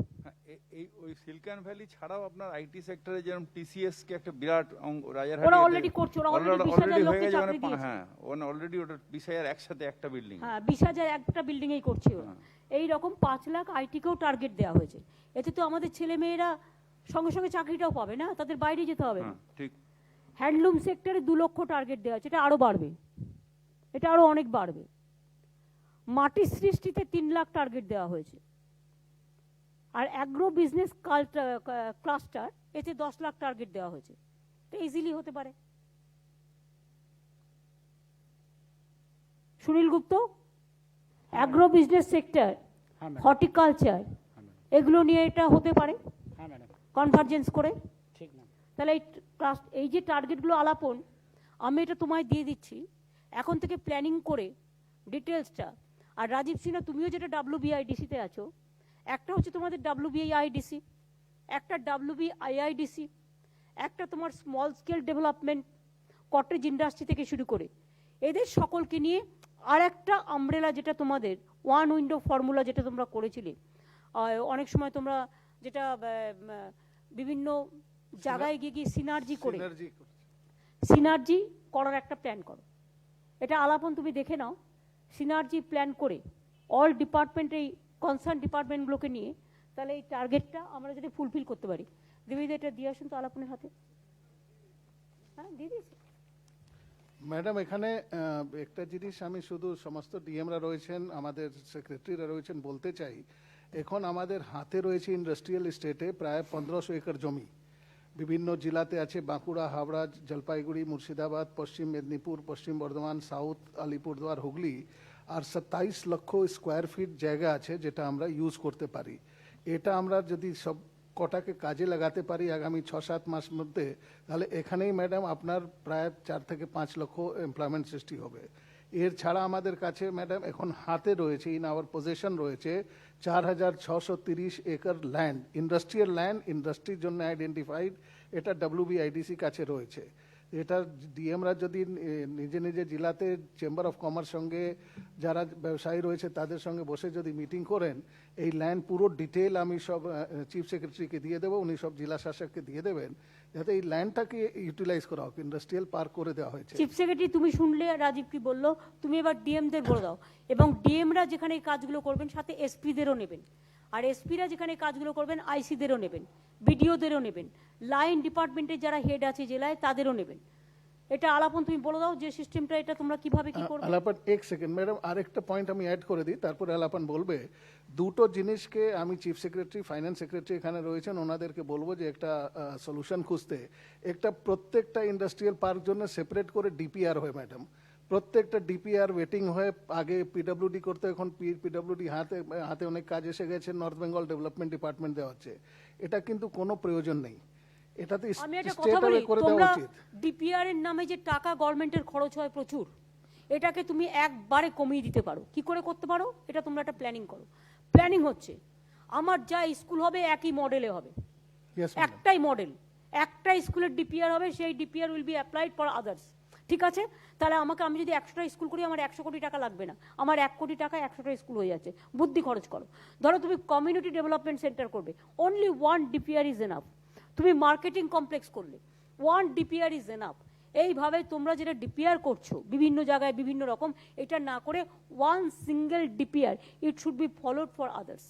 এই ওই সিলিকন ভ্যালি ছাড়াও আপনার আইটি সেক্টরে যেরকম টিসিএস কে একটা বিরাট রাজারহাটে ওরা অলরেডি করছে, ওরা অলরেডি 20,000 লোককে চাকরি দিয়েছে। হ্যাঁ, ওনা অলরেডি ওটা 20,000 একসাথে একটা বিল্ডিং। হ্যাঁ, 20,000 একটা বিল্ডিং এই করছে ওরা। এই রকম 5 লাখ আইটিকেও টার্গেট দেওয়া হয়েছে। এতে তো আমাদের ছেলে মেয়েরা সঙ্গে সঙ্গে চাকরিটাও পাবে না, তাদের বাইরে যেতে হবে না। ঠিক। হ্যান্ডলুম সেক্টরে 2 লক্ষ টার্গেট দেওয়া আছে, এটা আরো বাড়বে, এটা আরো অনেক বাড়বে। মাটির সৃষ্টিতে 3 লাখ টার্গেট দেওয়া হয়েছে। আর অ্যাগ্রো বিজনেস ক্লাস্টার, এতে 10 লাখ টার্গেট দেওয়া হয়েছে। তো ইজিলি হতে পারে। সুনীল গুপ্ত, অ্যাগ্রো বিজনেস সেক্টর হর্টিকালচার, এগুলো নিয়ে এটা হতে পারে হ্যাঁ ম্যাডাম, কনভার্জেন্স করে। ঠিক না। তাহলে এই যে টার্গেটগুলো আলাপন আমি এটা তোমায় দিয়ে দিচ্ছি, এখন থেকে প্ল্যানিং করে ডিটেলসটা। আর রাজীব সিনহা তুমিও যেটা WBIDC-তে আছো, একটা হচ্ছে তোমাদের WBIDC, একটা WBIIDC, একটা তোমার small scale development cottage industry থেকে শুরু করে এদের সকলকে নিয়ে আর একটা আমব্রেলা, যেটা তোমাদের ওয়ান উইন্ডো ফর্মুলা যেটা তোমরা করেছিলে অনেক সময়, তোমরা যেটা বিভিন্ন জায়গায় গিয়ে সিনার্জি করে সিনার্জি করার একটা প্ল্যান করো। এটা আলাপন তুমি দেখে নাও, সিনার্জি প্ল্যান করে অল ডিপার্টমেন্ট, এই কনসার্ন ডিপার্টমেন্টগুলোকে নিয়ে, তাহলে এই টার্গেটটা আমরা যদি ফুলফিল করতে পারি। দেবীদা এটা দিয়ে আসুন তো আলাপনের হাতে। হ্যাঁ, দিয়ে দিয়েছি ম্যাডাম। এখানে একটা জিনিস আমি শুধু সমস্ত ডিএমরা রয়েছেন, আমাদের সেক্রেটারিরা রয়েছেন, বলতে চাই, এখন আমাদের হাতে রয়েছে ইন্ডাস্ট্রিয়াল স্টেটে প্রায় 1500 একর জমি। বিভিন্ন জেলাতে আছে, বাঁকুড়া, হাওড়া, জলপাইগুড়ি, মুর্শিদাবাদ, পশ্চিম মেদিনীপুর, পশ্চিম বর্ধমান, সাউথ, আলিপুরদুয়ার, হুগলি। আর 27 লক্ষ স্কোয়ার ফিট জায়গা আছে যেটা আমরা ইউজ করতে পারি। এটা আমরা যদি সব কটাকে কাজে লাগাতে পারি আগামী 6-7 মাস মধ্যে, তাহলে এখানেই ম্যাডাম আপনার প্রায় 4 থেকে 5 লক্ষ এমপ্লয়মেন্ট সৃষ্টি হবে। এর ছাড়া আমাদের কাছে ম্যাডাম এখন হাতে রয়েছে, ইন আওয়ার পজিশন রয়েছে 4630 একর ল্যান্ড, ইন্ডাস্ট্রিয়াল ল্যান্ড, ইন্ডাস্ট্রির জন্য আইডেন্টিফাইড। এটা WBIDC কাছে রয়েছে। এটা ডিএমরা যদি নিজে নিজে জেলাতে চেম্বার অফ কমার্স সঙ্গে যারা ব্যবসায়ী রয়েছে তাদের সঙ্গে বসে যদি মিটিং করেন, এই ল্যান্ড পুরো ডিটেল আমি সব চিফ সেক্রেটারিকে দিয়ে দেবো, উনি সব জেলা শাসককে দিয়ে দেবেন, যাতে এই ল্যান্ডটাকে ইউটিলাইজ করা হোক, ইন্ডাস্ট্রিয়াল পার্ক করে দেওয়া হয়েছে। চিফ সেক্রেটারি তুমি শুনলে রাজীব কি বললো, তুমি এবার ডিএমদের বলে দাও, এবং ডিএমরা যেখানে এই কাজগুলো করবেন সাথে এসপিদেরও নেবেন, আর এসপিরা যেখানে কাজগুলো করবেন আইসিদেরও নেবেন, বিডিওদেরও নেবেন, লাইন ডিপার্টমেন্টের যারা হেড আছে জেলায় তাদেরও নেবেন। এটা আলাপন তুমি বলে দাও যে সিস্টেমটা, এটা তোমরা কিভাবে কি করবে। আলাপন এক সেকেন্ড ম্যাডাম, আরেকটা পয়েন্ট আমি অ্যাড করে দিই, তারপরে আলাপন বলবে। দুটো জিনিসকে আমি চিফ সেক্রেটারি, ফাইন্যান্স সেক্রেটারি এখানে রয়েছেন, ওনাদেরকে বলবো যে একটা সলিউশন খুঁজতে। একটা প্রত্যেকটা ইন্ডাস্ট্রিয়াল পার্ক জন্য সেপারেট করে ডিপিআর হয় ম্যাডাম। প্রত্যেকটা ডিপিআর ওয়েটিং হয়ে, আগে পিডব্লিউডি করতে, এখন পিডব্লিউডি হাতে অনেক কাজ এসে গেছে, নর্থ বেঙ্গল ডেভেলপমেন্ট ডিপার্টমেন্ট দেওয়া হচ্ছে। এটা কিন্তু কোনো প্রয়োজন নেই, এটাতে আমি একটা কথা বলি, করে দেওয়া তোমরা উচিত। ডিপিআর এর নামে যে টাকা গভর্নমেন্টের খরচ হয় প্রচুর, এটাকে তুমি একবারে কমিয়ে দিতে পারো। কি করে করতে পারো, এটা তোমরা একটা প্ল্যানিং করো। প্ল্যানিং হচ্ছে আমার যা স্কুল হবে একই মডেলে হবে, একটাই মডেল, একটা স্কুলের ডিপিআর হবে, সেই DPR will be applied for others. ঠিক আছে, তাহলে আমি যদি 100টা স্কুল করি, আমার 100 কোটি টাকা লাগবে না, আমার 1 কোটি টাকা 100টা স্কুল হয়ে যাচ্ছে। বুদ্ধি খরচ করো। ধরো তুমি কমিউনিটি ডেভেলপমেন্ট সেন্টার করবে, অনলি 1 ডিপিআর ইজ এনাফ। তুমি মার্কেটিং কমপ্লেক্স করলে 1 ডিপিআর ইজ এনাফ। এইভাবে তোমরা যেটা ডিপিআর করছো বিভিন্ন জায়গায় বিভিন্ন রকম, এটা না করে 1 single DPR, it should be followed for others.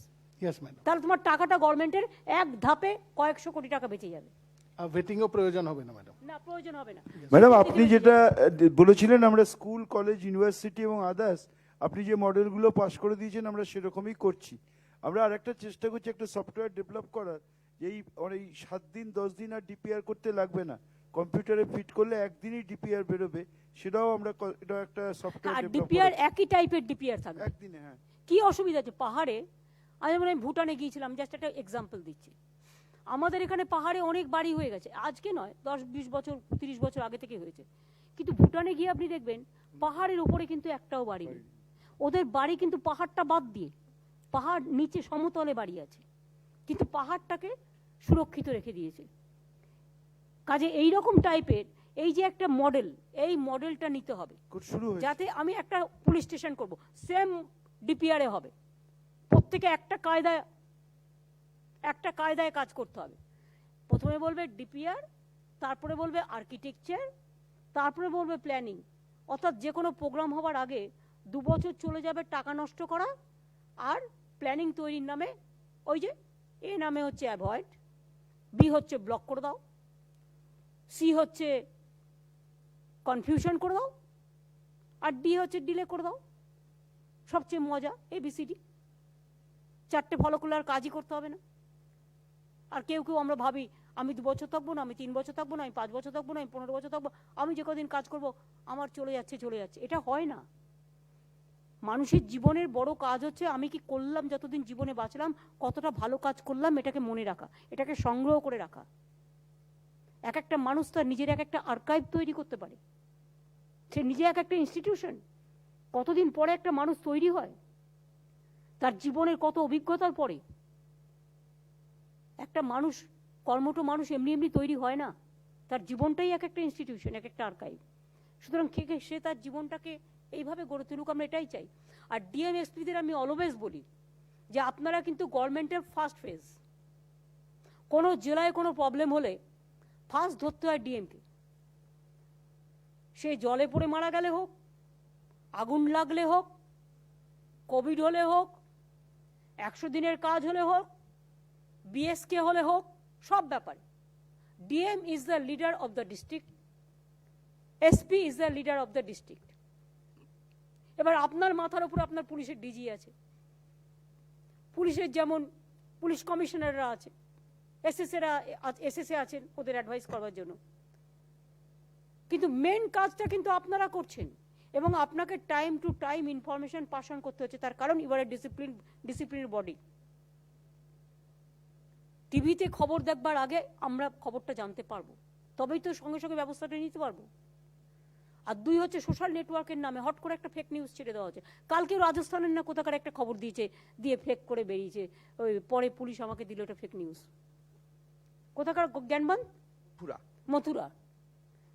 তাহলে তোমার টাকাটা গভর্নমেন্টের এক ধাপে কয়েকশো কোটি টাকা বেঁচে যাবে। ভেটিংও প্রয়োজন হবে না ম্যাডাম। না, প্রয়োজন হবে না ম্যাডাম। আপনি যেটা বলেছিলেন আমরা স্কুল, কলেজ, ইউনিভার্সিটি এবং আদার্স, আপনি যে মডেলগুলো পাস করে দিয়েছেন আমরা সেরকমই করছি। আমরা আরেকটা চেষ্টা করছি একটা সফটওয়্যার ডেভেলপ করার, এই 7 দিন 10 দিন আর ডিপিআর করতে লাগবে না, কম্পিউটারে ফিট করলে একদিনই ডিপিআর বেরোবে। সেটাও আমরা এটা একটা সফটওয়্যার ডেভেলপ ডিপিআর একই টাইপের ডিপিআর থাকবে একদিনে। হ্যাঁ, কি অসুবিধা আছে? পাহাড়ে আমি ভুটানে গিয়েছিলাম, জাস্ট একটা এক্সাম্পল দিচ্ছি। আমাদের এখানে পাহাড়ে অনেক বাড়ি হয়ে গেছে, আজকে নয়, 10-20 বছর 30 বছর আগে থেকে হয়েছে। কিন্তু ভুটানে গিয়ে আপনি দেখবেন পাহাড়ের উপরে কিন্তু একটাও বাড়ি নেই। ওদের বাড়ি কিন্তু পাহাড়টা বাদ দিয়ে, পাহাড় নিচে সমতলে বাড়ি আছে, কিন্তু পাহাড়টাকে সুরক্ষিত রেখে দিয়েছে। কাজে এইরকম টাইপের এই যে একটা মডেল, এই মডেলটা নিতে হবে, যাতে আমি একটা পুলিশ স্টেশন করব, সেম ডিপিআরে হবে, প্রত্যেকে একটা কায়দায় কাজ করতে হবে। প্রথমে বলবে ডিপিআর, তারপরে বলবে আর্কিটেকচার, তারপরে বলবে প্ল্যানিং। অর্থাৎ যে কোনো প্রোগ্রাম হওয়ার আগে 2 বছর চলে যাবে টাকা নষ্ট করা, আর প্ল্যানিং তৈরির নামে ওই যে এ নামে হচ্ছে অ্যাভয়েড, বি হচ্ছে ব্লক করে দাও, সি হচ্ছে কনফিউশন করে দাও, আর ডি হচ্ছে ডিলে করে দাও। সবচেয়ে মজা ABCD, 4টে ফলো করলে আর কাজই করতে হবে না। আর কেউ আমরা ভাবি আমি 2 বছর থাকবো না, আমি 3 বছর থাকবো না, আমি 5 বছর থাকবো না, আমি 15 বছর থাকবো, আমি যে কদিন কাজ করবো আমার চলে যাচ্ছে। এটা হয় না। মানুষের জীবনের বড় কাজ হচ্ছে আমি কি করলাম, যতদিন জীবনে বাঁচলাম কতটা ভালো কাজ করলাম এটাকে মনে রাখা, এটাকে সংগ্রহ করে রাখা। এক একটা মানুষ তার নিজের এক একটা আর্কাইভ তৈরি করতে পারে, সে নিজে এক একটা ইনস্টিটিউশন। কতদিন পরে একটা মানুষ তৈরি হয়, তার জীবনের কত অভিজ্ঞতার পরে। একটা মানুষ, কর্মঠ মানুষ এমনি এমনি তৈরি হয় না, তার জীবনটাই এক একটা ইনস্টিটিউশন, এক একটা আর্কাইভ। সুতরাং সে তার জীবনটাকে এইভাবে গড়ে তুলুক, আমরা এটাই চাই। আর ডিএম এসপিদের আমি অলওয়েজ বলি যে আপনারা কিন্তু গভর্নমেন্টের ফার্স্ট ফেজ। কোনো জেলায় কোনো প্রবলেম হলে ফার্স্ট ধরতে হয় ডিএমকে। সে জলে পড়ে মারা গেলে হোক, আগুন লাগলে হোক, কোভিড হলে হোক, 100 দিনের কাজ হলে হোক, বিএসকে হলে হোক, সব ব্যাপারে DM is the leader of the district, SP is the leader of the district. এবার আপনার মাথার উপর আপনার পুলিশের ডিজি আছে, পুলিশের যেমন পুলিশ কমিশনাররা আছে, এসএসএ আছেন ওদের অ্যাডভাইস করবার জন্য। কিন্তু মেন কাজটা কিন্তু আপনারা করছেন, এবং আপনাকে time to time information pass on করতে হচ্ছে। তার কারণ you are a discipline body. টিভিতে খবর দেখবার আগে আমরা খবরটা জানতে পারবো, তবেই তো সঙ্গে সঙ্গে ব্যবস্থাটা নিতে পারবো। আর 2 হচ্ছে সোশ্যাল নেটওয়ার্কের নামে হট করে একটা ফেক নিউজ ছেড়ে দেওয়া হচ্ছে। কালকে রাজস্থানের না কোথাকার একটা খবর দিয়ে ফেক করে বেরিয়েছে, ওই পরে পুলিশ আমাকে দিল এটা ফেক নিউজ। কোথাকার জ্ঞানবান?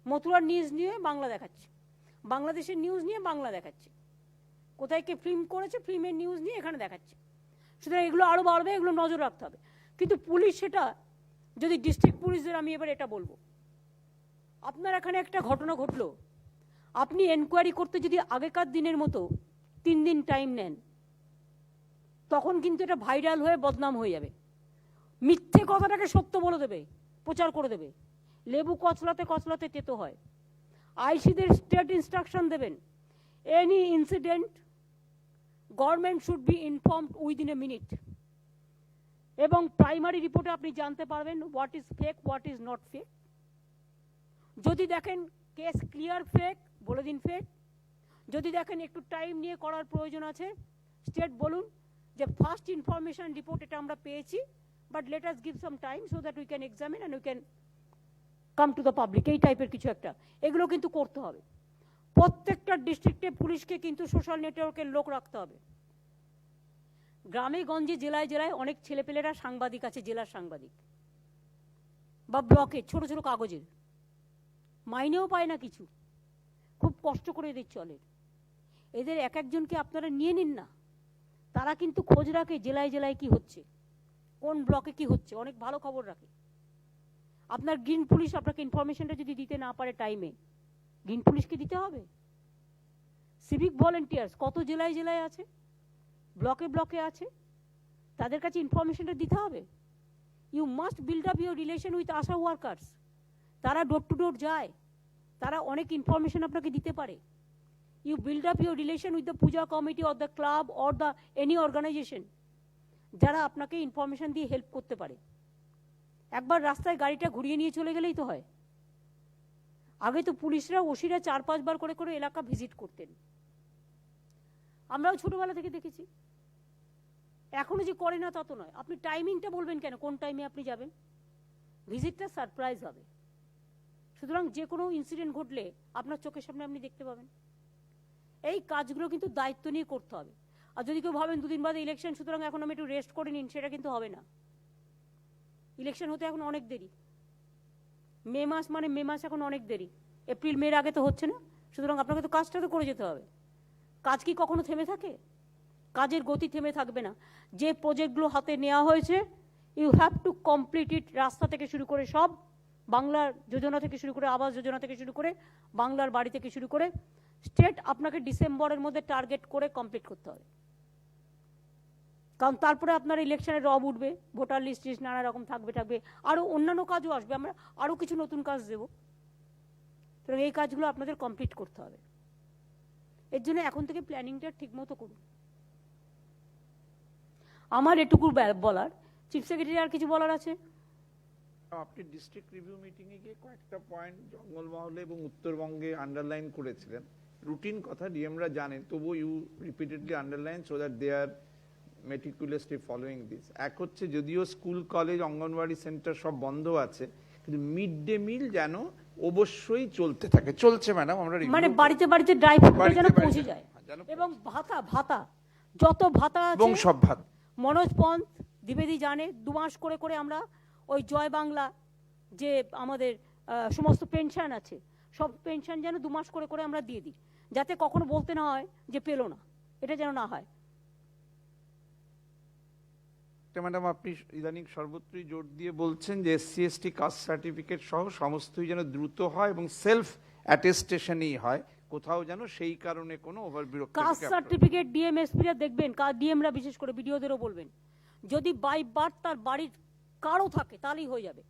মথুরার নিউজ নিয়ে বাংলা দেখাচ্ছে, বাংলাদেশের নিউজ নিয়ে বাংলা দেখাচ্ছে, কোথায় কে ফিল্ম করেছে ফিল্মের নিউজ নিয়ে এখানে দেখাচ্ছে। সুতরাং এগুলো আরো বাড়বে, এগুলো নজর রাখতে হবে। কিন্তু পুলিশ সেটা, যদি ডিস্ট্রিক্ট পুলিশদের আমি এবার এটা বলবো, আপনার এখানে একটা ঘটনা ঘটলো, আপনি এনকোয়ারি করতে যদি আগেকার দিনের মতো 3 দিন টাইম নেন, তখন কিন্তু এটা ভাইরাল হয়ে বদনাম হয়ে যাবে। মিথ্যে কথাটাকে সত্য বলে দেবে, প্রচার করে দেবে। লেবু কচলাতে কচলাতে তেতো হয়। আইসিদের স্টেট ইনস্ট্রাকশন দেবেন, any incident government should be informed within a minute. এবং প্রাইমারি রিপোর্টে আপনি জানতে পারবেন what is fake, what is not fake. যদি দেখেন কেস ক্লিয়ার ফেক, বলে দিন ফেক। যদি দেখেন একটু টাইম নিয়ে করার প্রয়োজন আছে, স্টেট বলুন যে ফার্স্ট ইনফরমেশন রিপোর্ট এটা আমরা পেয়েছি, but let us give some time so that we can examine and we can come to the public. এই টাইপের কিছু একটা এগুলো কিন্তু করতে হবে। প্রত্যেকটা ডিস্ট্রিক্টে পুলিশকে কিন্তু সোশ্যাল নেটওয়ার্কের লোক রাখতে হবে। গ্রামে গঞ্জে জেলায় জেলায় অনেক ছেলেপেলেরা সাংবাদিক আছে, জেলার সাংবাদিক বা ব্লকে ছোট ছোট কাগজের, মাইনেও পায় না কিছু, খুব কষ্ট করে এদের চলে। এদের এক একজনকে আপনারা নিয়ে নিন না, তারা কিন্তু খোঁজ রাখে জেলায় জেলায় কি হচ্ছে, কোন ব্লকে কি হচ্ছে, অনেক ভালো খবর রাখে। আপনার গ্রিন পুলিশ আপনাকে ইনফরমেশনটা যদি দিতে না পারে টাইমে, গ্রিন পুলিশকে দিতে হবে। সিভিক ভলেন্টিয়ার্স কত জেলায় জেলায় আছে, ব্লকে ব্লকে আছে, তাদের কাছে ইনফরমেশনটা দিতে হবে। You must build up your relation with ASHA workers. তারা ডোর টু ডোর যায়, তারা অনেক ইনফরমেশন আপনাকে দিতে পারে। You build up your relation with the puja committee or the club or the any organization, যারা আপনাকে ইনফরমেশন দিয়ে হেল্প করতে পারে। একবার রাস্তায় গাড়িটা ঘুরিয়ে নিয়ে চলে গেলেই তো হয়। আগে তো পুলিশরা ওসিরা 4-5 বার করে করে এলাকা ভিজিট করতেন, আমরাও ছোটবেলা থেকে দেখেছি। এখনো যে করে না তা তো নয়। আপনি টাইমিংটা বলবেন কেন, কোন টাইমে আপনি যাবেন, ভিজিটটা সারপ্রাইজ হবে। সুতরাং যে কোনো ইনসিডেন্ট ঘটলে আপনার চোখের সামনে আপনি দেখতে পাবেন। এই কাজগুলো কিন্তু দায়িত্ব নিয়ে করতে হবে। আর যদি কেউ ভাবেন 2 দিন বাদে ইলেকশন, সুতরাং এখন আমি একটু রেস্ট করে নিন, সেটা কিন্তু হবে না। ইলেকশন হতে এখন অনেক দেরি, মে মাস এখন অনেক দেরি, এপ্রিল মের আগে তো হচ্ছে না। সুতরাং আপনাকে তো কাজটা তো করে যেতে হবে। কাজ কি কখনো থেমে থাকে? কাজের গতি থেমে থাকবে না। যে প্রজেক্টগুলো হাতে নেওয়া হয়েছে you have to complete it. রাস্তা থেকে শুরু করে সব, বাংলার যোজনা থেকে শুরু করে, আবাস যোজনা থেকে শুরু করে, বাংলার বাড়ি থেকে শুরু করে, স্টেট আপনাকে ডিসেম্বরের মধ্যে টার্গেট করে কমপ্লিট করতে হবে। কারণ তারপরে আপনার ইলেকশনের রব উঠবে, ভোটার লিস্ট নানা রকম থাকবে, আরও অন্যান্য কাজও আসবে, আমরা আরও কিছু নতুন কাজ দেব। তো এই কাজগুলো আপনাদের কমপ্লিট করতে হবে। এর জন্য এখন থেকে প্ল্যানিংটা ঠিক মতো করুন। আমার এটুকু বলার। চিফ সেক্রেটারি আর কিছু বলার আছে? আপনি ডিস্ট্রিক্ট রিভিউ মিটিংয়ে গিয়ে কয়েকটা পয়েন্ট জঙ্গলমহলে এবং উত্তরবঙ্গে আন্ডারলাইন করেছিলেন। রুটিন কথা, ডিএমরা জানেন, তবু you repeatedly underline so that they are meticulously following this. এক হচ্ছে যদিও স্কুল কলেজ অঙ্গনওয়াড়ি সেন্টার সব বন্ধ আছে, কিন্তু মিড ডে মিল যেন অবশ্যই চলতে থাকে। চলছে ম্যাডাম, আমরা মানে বাড়িতে বাড়িতে ড্রাই ফ্রুট যেন পৌঁছে যায়, এবং ভাতা ভাতা যত ভাতা আছে এবং সব ভাত মনোজ পন্থ দ্বিবেদী জানে 2 মাস করে করে আমরা ওই জয় বাংলা যে আমাদের সমস্ত পেনশন আছে সব পেনশন যেন 2 মাস করে করে আমরা দিয়ে দিই, যাতে কখনো বলতে না হয় যে পেলো না, এটা যেন না হয়। ম্যাডাম আপনি ইদানিং সর্বত্রই জোর দিয়ে বলছেন যে SC/ST কাস্ট সার্টিফিকেট সহ সমস্তই যেন দ্রুত হয় এবং সেলফ অ্যাটেস্টেশনই হয়, কোথাও যেন সেই কারণে কোনো ওভার বিরক্তি। কাস্ট সার্টিফিকেট ডিএমএসপিরা দেখবেন, ডিএমরা বিশেষ করে ভিডিওদেরও বলবেন, যদি বাই বার্থ তার বাড়ির কারও থাকে তাহলেই হয়ে যাবে।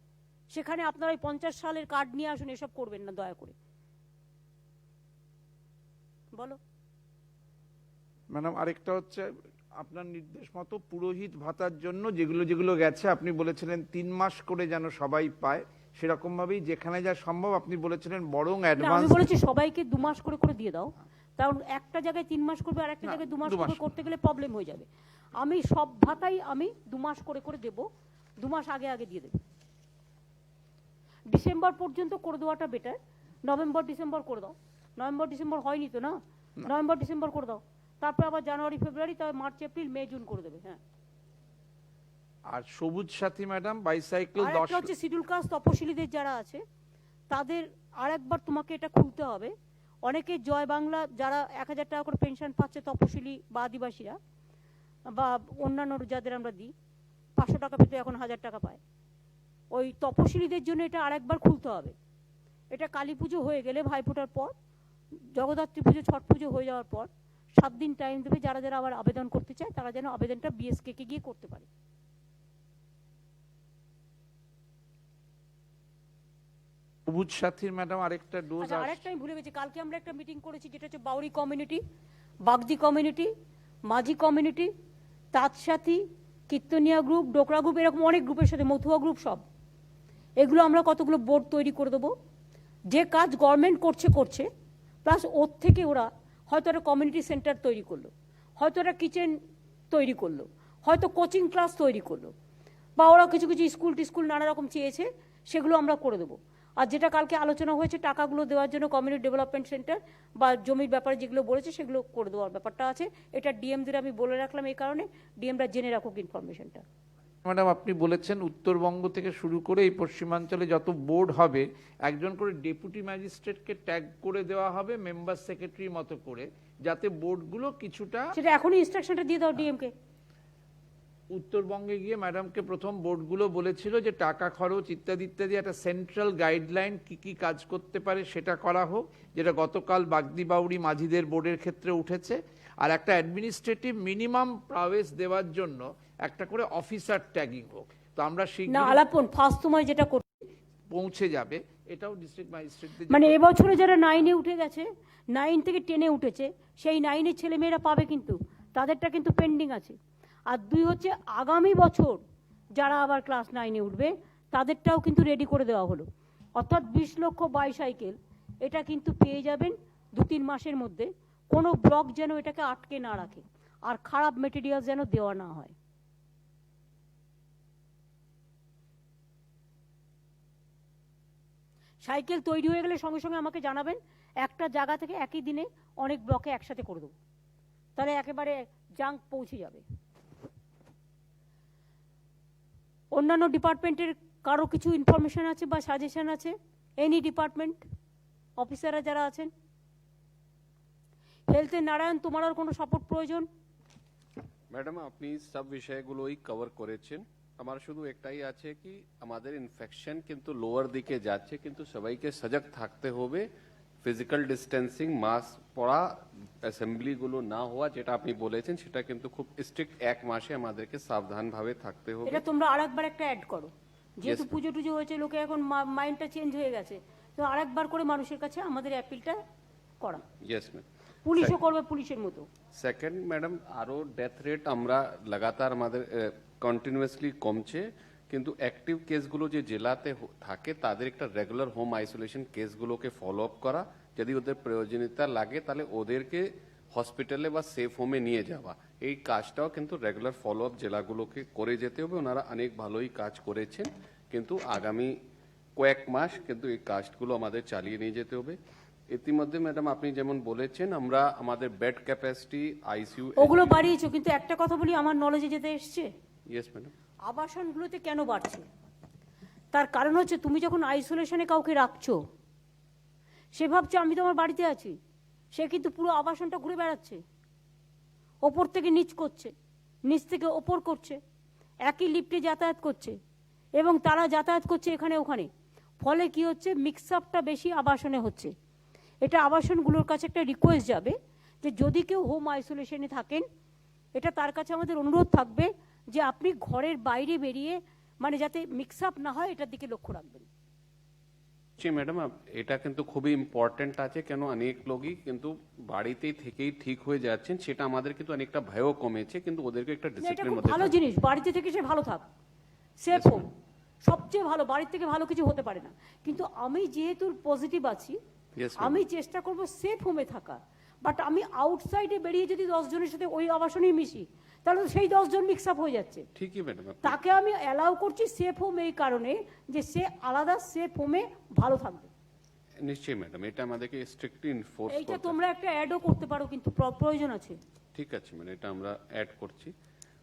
সেখানে আপনারা ওই 50 সালের কার্ড নিয়ে আসুন, এসব করবেন না দয়া করে। বলো ম্যাডাম। আরেকটা হচ্ছে আপনার নির্দেশ মতো পুরোহিত ভাতার জন্য যেগুলো যেগুলো গেছে আপনি বলেছিলেন 3 মাস করে যেন সবাই পায়, সেরকম ভাবেই যেখানে যা সম্ভব আপনি বলেছিলেন বরং অ্যাডভান্স। আমি বলেছি সবাইকে 2 মাস করে করে দিয়ে দাও, কারণ একটা জায়গায় 3 মাস করবে আর একটা জায়গায় 2 মাস করে করতে গেলে প্রবলেম হয়ে যাবে। আমি সব ভাতাই আমি 2 মাস করে করে দেব, 2 মাস আগে আগে দিয়ে দেব। ডিসেম্বর পর্যন্ত করে দেওয়াটা বেটার, নভেম্বর ডিসেম্বর করে দাও। নভেম্বর ডিসেম্বর হয়নি তো, না নভেম্বর ডিসেম্বর করে দাও, তারপর আবার জানুয়ারি ফেব্রুয়ারি, তবে মার্চ এপ্রিল মে জুন করে দেবে। হ্যাঁ। আর সবুজ সাথী ম্যাডাম বাইসাইকেল 10 হচ্ছে শিডিউল কাস্ট তপশিলীদের যারা আছে তাদের আরেকবার তোমাকে এটা খুলতে হবে। অনেকে জয় বাংলা যারা 1000 টাকা করে পেনশন পাচ্ছে, তপশিলি বা আদিবাসীরা বা অন্যান্য যাদের আমরা দিই 500 টাকা পেতে এখন 1000 টাকা পায়, ওই তপশিলীদের জন্য এটা আরেকবার খুলতে হবে। এটা কালী পুজো হয়ে গেলে, ভাইফোঁটার পর, জগদ্ধাত্রী পুজো, ছট পুজো হয়ে যাওয়ার পর 7 দিন টাইম দেবে, যারা যারা আবার আবেদন করতে চায় তারা যেন আবেদনটা বিএসকে কে গিয়ে করতে পারে। সবুজ সাথীর ম্যাডাম আরেকটা ডোজ। আচ্ছা, আরেকটা আমি ভুলে গেছি, কালকে আমরা একটা মিটিং করেছি যেটা হচ্ছে বাউরি কমিউনিটি, বাগজি কমিউনিটি, মাঝি কমিউনিটি, তাঁত সাথী, কীর্তনিয়া গ্রুপ, ডোকরা গ্রুপ, এরকম অনেক গ্রুপের সাথে, মথুয়া গ্রুপ, সব এগুলো আমরা কতগুলো বোর্ড তৈরি করে দেবো। যে কাজ গভর্নমেন্ট করছে প্লাস ওর থেকে ওরা হয়তো একটা কমিউনিটি সেন্টার তৈরি করলো, হয়তো একটা কিচেন তৈরি করলো, হয়তো কোচিং ক্লাস তৈরি করলো, বা ওরা কিছু কিছু স্কুল টিস্কুল নানা রকম চেয়েছে, সেগুলো আমরা করে দেবো। আর যেটা কালকে আলোচনা হয়েছে টাকাগুলো দেওয়ার জন্য কমিউনিটি ডেভেলপমেন্ট সেন্টার বা জমির ব্যাপারে যেগুলো বলেছে সেগুলো করে দেওয়ার ব্যাপারটা আছে। এটা ডিএমদের আমি বলে রাখলাম এই কারণে, ডিএমরা জেনে রাখুক ইনফরমেশনটা। ম্যাডাম আপনি বলেছেন উত্তরবঙ্গ থেকে শুরু করে এই পশ্চিমাঞ্চলে যত বোর্ড হবে একজন করে ডেপুটি ম্যাজিস্ট্রেটকে ট্যাগ করে দেওয়া হবে মেম্বার সেক্রেটারি মতো করে, যাতে বোর্ডগুলো কিছুটা, সেটা এখনই ইনস্ট্রাকশনটা দিয়ে দাও ডিএমকে। উত্তরবঙ্গে গিয়ে ম্যাডামকে প্রথম বোর্ডগুলো বলেছিল যে টাকা খরচ ইত্যাদি ইত্যাদি একটা সেন্ট্রাল গাইডলাইন কি কি কাজ করতে পারে সেটা করা হোক, যেটা গতকাল বাগদি বাউরি মাঝিদের বোর্ডের ক্ষেত্রে উঠেছে। আর একটা অ্যাডমিনিস্ট্রেটিভ মিনিমাম প্রাওয়েস দেওয়ার জন্য একটা করে অফিসার ট্যাগিং হোক। তো আমরা না আলাপন ফার্স্ট সময় যেটা পৌঁছে যাবে, এটাও ডিস্ট্রিক্ট ম্যাজিস্ট্রেটদের, মানে এবছরে যারা 9-এ উঠে গেছে, 9 থেকে 10-এ উঠেছে, সেই 9-এর ছেলেমেয়েরা পাবে, কিন্তু তাদেরটা কিন্তু পেন্ডিং আছে। আর 2 হচ্ছে আগামী বছর যারা আবার ক্লাস 9-এ উঠবে তাদেরটাও কিন্তু রেডি করে দেওয়া হলো, অর্থাৎ 20 লক্ষ বাইসাইকেল এটা কিন্তু পেয়ে যাবেন 2-3 মাসের মধ্যে। কোনো ব্লক যেন এটাকে আটকে না রাখে, আর খারাপ মেটেরিয়াল যেন দেওয়া না হয়। সাইকেল তৈরি হয়ে গেলে সঙ্গে সঙ্গে আমাকে জানাবেন, একটা জায়গা থেকে একই দিনে অনেক ব্লকে একসাথে করে দেবো, তাহলে একেবারে জাঙ্ক পৌঁছে যাবে। অন্যান্য ডিপার্টমেন্টের কারো কিছু ইনফরমেশন আছে বা সাজেশন আছে? এনি ডিপার্টমেন্ট অফিসাররা যারা আছেন, হেলথে নারায়ণ তোমার আর কোনো সাপোর্ট প্রয়োজন? ম্যাডাম আপনি সব বিষয়গুলোই কভার করেছেন, আমার শুধু একটাই আছে কি আমাদের ইনফেকশন কিন্তু লোয়ার দিকে যাচ্ছে, কিন্তু সবাইকে সজাগ থাকতে হবে, ফিজিক্যাল ডিস্টেন্সিং, মাস্ক পরা, অ্যাসেম্বলিগুলো না হওয়া, যেটা আপনি বলেছেন সেটা কিন্তু খুব স্ট্রিক্ট 1 মাসে আমাদেরকে সাবধানভাবে থাকতে হবে। এটা তোমরা আরেকবার একটা অ্যাড করো, যেহেতু পুজো টুজো হয়েছে, লোকে এখন মাইন্ডটা চেঞ্জ হয়ে গেছে, তো আরেকবার করে মানুষের কাছে আমাদের অ্যাপিলটা করা। Yes ma'am. পুলিশও করবে পুলিশের মতো। সেকেন্ড ম্যাডাম, আরো ডেথ রেট আমরা লাগাতার আমাদের কন্টিনিউয়াসলি কমছে, কিন্তু অ্যাক্টিভ কেসগুলো যে জেলাতে থাকে তাদের একটা রেগুলার হোম আইসোলেশন কেসগুলোকে ফলো আপ করা, যদি ওদের প্রয়োজনীয়তা লাগে তাহলে ওদেরকে হসপিটালে বা সেফ হোমে নিয়ে যাওয়া, এই কাজটাও কিন্তু রেগুলার ফলো আপ জেলাগুলোকে করে যেতে হবে। ওনারা অনেক ভালোই কাজ করেছেন, কিন্তু আগামী কয়েক মাস কিন্তু এই কাজগুলো আমাদের চালিয়ে নিয়ে যেতে হবে। ইতিমধ্যে ম্যাডাম আপনি যেমন বলেছেন, আমরা আমাদের বেড ক্যাপাসিটি আইসিইউ ওগুলো বাড়িয়েছো, কিন্তু একটা কথা বলি, আমার নলেজে যেতে এসছে ইয়েস ম্যাডাম। আবাসনগুলোতে কেন বাড়ছে, তার কারণ হচ্ছে তুমি যখন আইসোলেশনে কাউকে রাখছো, সে ভাবছে আমি তো আমার বাড়িতে আছি, সে কিন্তু পুরো আবাসনটা ঘুরে বেড়াচ্ছে, ওপর থেকে নিচ করছে, নিচ থেকে ওপর করছে, একই লিফটে যাতায়াত করছে, এবং তারা যাতায়াত করছে এখানে ওখানে। ফলে কি হচ্ছে, মিক্স আপটা বেশি আবাসনে হচ্ছে। এটা আবাসনগুলোর কাছে একটা রিকোয়েস্ট যাবে যে যদি কেউ হোম আইসোলেশনে থাকেন, এটা তার কাছে আমাদের অনুরোধ থাকবে যে আপনি ঘরের বাইরে বেরিয়ে, মানে যাতে মিক্স আপ না হয়, এটার দিকে লক্ষ্য রাখবেন। জি ম্যাডাম, এটা কিন্তু খুবই ইম্পর্টেন্ট আছে, কেন অনেক লোকই কিন্তু বাড়িতেই থেকেই ঠিক হয়ে যাচ্ছেন, সেটা আমাদের কিন্তু অনেকটা ভয়ও কমেছে, কিন্তু ওদেরকে একটা এটা ডিসিপ্লিন খুব মধ্যে ভালো জিনিস, বাড়িতে থেকে সে ভালো থাক, সেফ হোম, সবচেয়ে ভালো, বাড়ির থেকে ভালো কিছু হতে পারে না। কিন্তু আমি যেহেতু পজিটিভ আছি, আমি চেষ্টা করব সেফ হোমে থাকা, বাট আমি আউটসাইডে বেরিয়ে যদি 10 জনের সাথে ওই আবাসনেই মিশি, তাহলে তো সেই 10 জন মিক্স আপ হয়ে যাচ্ছে। ঠিকই ম্যাডাম। তাকে আমি অ্যালাউ করছি সেফ হোম এই কারণে যে সে আলাদা সেফ হোমে ভালো থাকবে। নিশ্চয়ই ম্যাডাম, এটা আমাদেরকে স্ট্রিক্টলি এনফোর্স এইটা করতে। তোমরা একটা অ্যাডও করতে পারো, কিন্তু প্রয়োজন আছে। ঠিক আছে ম্যাডাম, এটা আমরা অ্যাড করছি।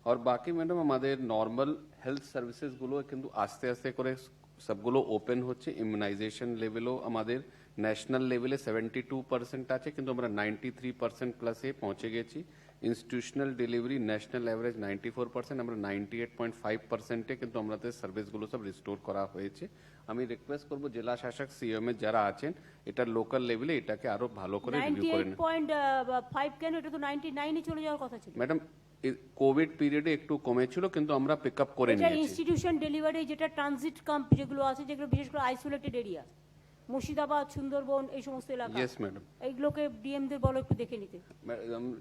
আর বাকি ম্যাডাম আমাদের নর্মাল হেলথ সার্ভিসেসগুলো কিন্তু আস্তে আস্তে করে সবগুলো ওপেন হচ্ছে। ইমিউনাইজেশন লেভেলও আমাদের ন্যাশনাল লেভেলে 72% আছে, কিন্তু আমরা 93% প্লাসে পৌঁছে গেছি। ইনস্টিটিউশনাল ডেলিভারি ন্যাশনাল অ্যাভারেজ 94%, আমরা 98.5%-এ কিন্তু আমাদের সার্ভিসগুলো সব রিস্টোর করা হয়েছে। আমি রিকোয়েস্ট করব জেলা শাসক সিএম এর যারা আছেন, এটা লোকাল লেভেলে এটাকে আরো ভালো করে রিভিউ করে নেন। 98.5 কেন, এটা তো 99 এ চলে যাওয়ার কথা ছিল। ম্যাডাম, কোভিড পিরিয়ডে একটু কমেছিল, কিন্তু আমরা পিক আপ করে এটা নিয়েছি। ইনস্টিটিউশন ডেলিভারি, যেটা ট্রানজিট ক্যাম্প যেগুলো আছে, যেগুলো বিশেষ করে আইসোলেটেড এরিয়া, মুর্শিদাবাদ, সুন্দরবন, এই সমস্ত এলাকা, ইয়েস ম্যাডাম। এইগুলোকে ডিএমদের বলো একটু দেখে নিতে।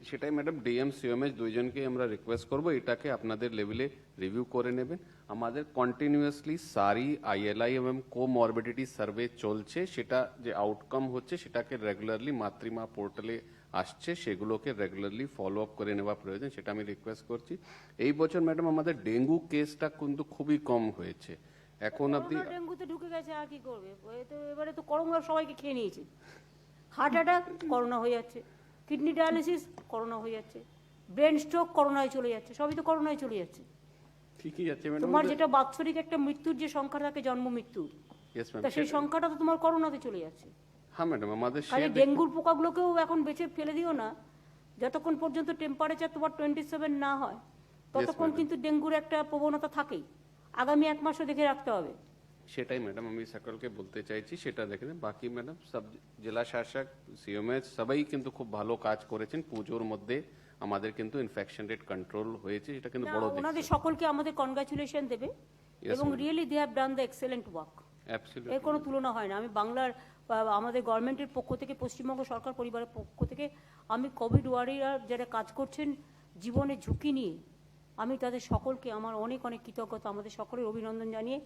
সেটাই ম্যাডাম, ডিএম সিএমএস দুইজনকে আমরা রিকোয়েস্ট করব এটাকে আপনাদের লেভেলে রিভিউ করে নেবেন। আমাদের কন্টিনিউয়াসলি সারি আইএলআই এবং কোমরবিডিটি সার্ভে চলছে, সেটা যে আউটকাম হচ্ছে সেটাকে রেগুলারলি মাতৃমা পোর্টালে আসছে, সেগুলোকে রেগুলারলি ফলো আপ করে নেওয়া প্রয়োজন, সেটা আমি রিকোয়েস্ট করছি। এই বছর ম্যাডাম আমাদের ডেঙ্গু কেসটা কিন্তু খুবই কম হয়েছে এখন অব্দি। ডেঙ্গুতে ঢুকে গেছে, আর কি করবে, এবারে তো করোনা সবাইকে খেয়ে নিয়েছে। হার্ট অ্যাটাক করোনা হয়ে যাচ্ছে, কিডনি ডায়ালিসিস করোনা হয়ে যাচ্ছে, ব্রেন স্ট্রোক করোনায় চলে যাচ্ছে, সবই তো করোনায় চলে যাচ্ছে। ঠিকই আছে ম্যাডাম। তোমার যেটা বাৎসরিক একটা মৃত্যুর যে সংখ্যা থাকে, জন্ম মৃত্যুর, তা সেই সংখ্যাটা তো তোমার করোনাতে চলে যাচ্ছে। হ্যাঁ ম্যাডাম, আমাদের ডেঙ্গুর পোকাগুলোকেও এখন বেঁচে ফেলে দিও না, যতক্ষণ পর্যন্ত টেম্পারেচার তোমার 27 না হয় ততক্ষণ কিন্তু ডেঙ্গুর একটা প্রবণতা থাকেই। আগামী 1 মাসও দেখে রাখতে হবে। সেটাই ম্যাডাম আমি সকলকে বলতে চাইছি, সেটা দেখে নেন। বাকি ম্যাডাম সব জেলা শাসক সিএমএস সবাই কিন্তু খুব ভালো কাজ করেছেন। পুজোর মধ্যে আমাদের কিন্তু ইনফেকশন রেট কন্ট্রোল হয়েছে, এটা কিন্তু বড় দিক। ওনাদের সকলকে আমাদের কনগ্রাচুলেশন দেবে, এবং really they have done the excellent work. এর কোনো তুলনা হয় না। আমি বাংলার আমাদের গভর্নমেন্টের পক্ষ থেকে, পশ্চিমবঙ্গ সরকার পরিবারের পক্ষ থেকে, আমি কোভিড ওয়ারিয়ার যারা কাজ করছেন জীবনে ঝুঁকি নিয়ে, আমি তাদের সকলকে আমার অনেক অনেক কৃতজ্ঞতা, আমাদের সকলের অভিনন্দন জানিয়ে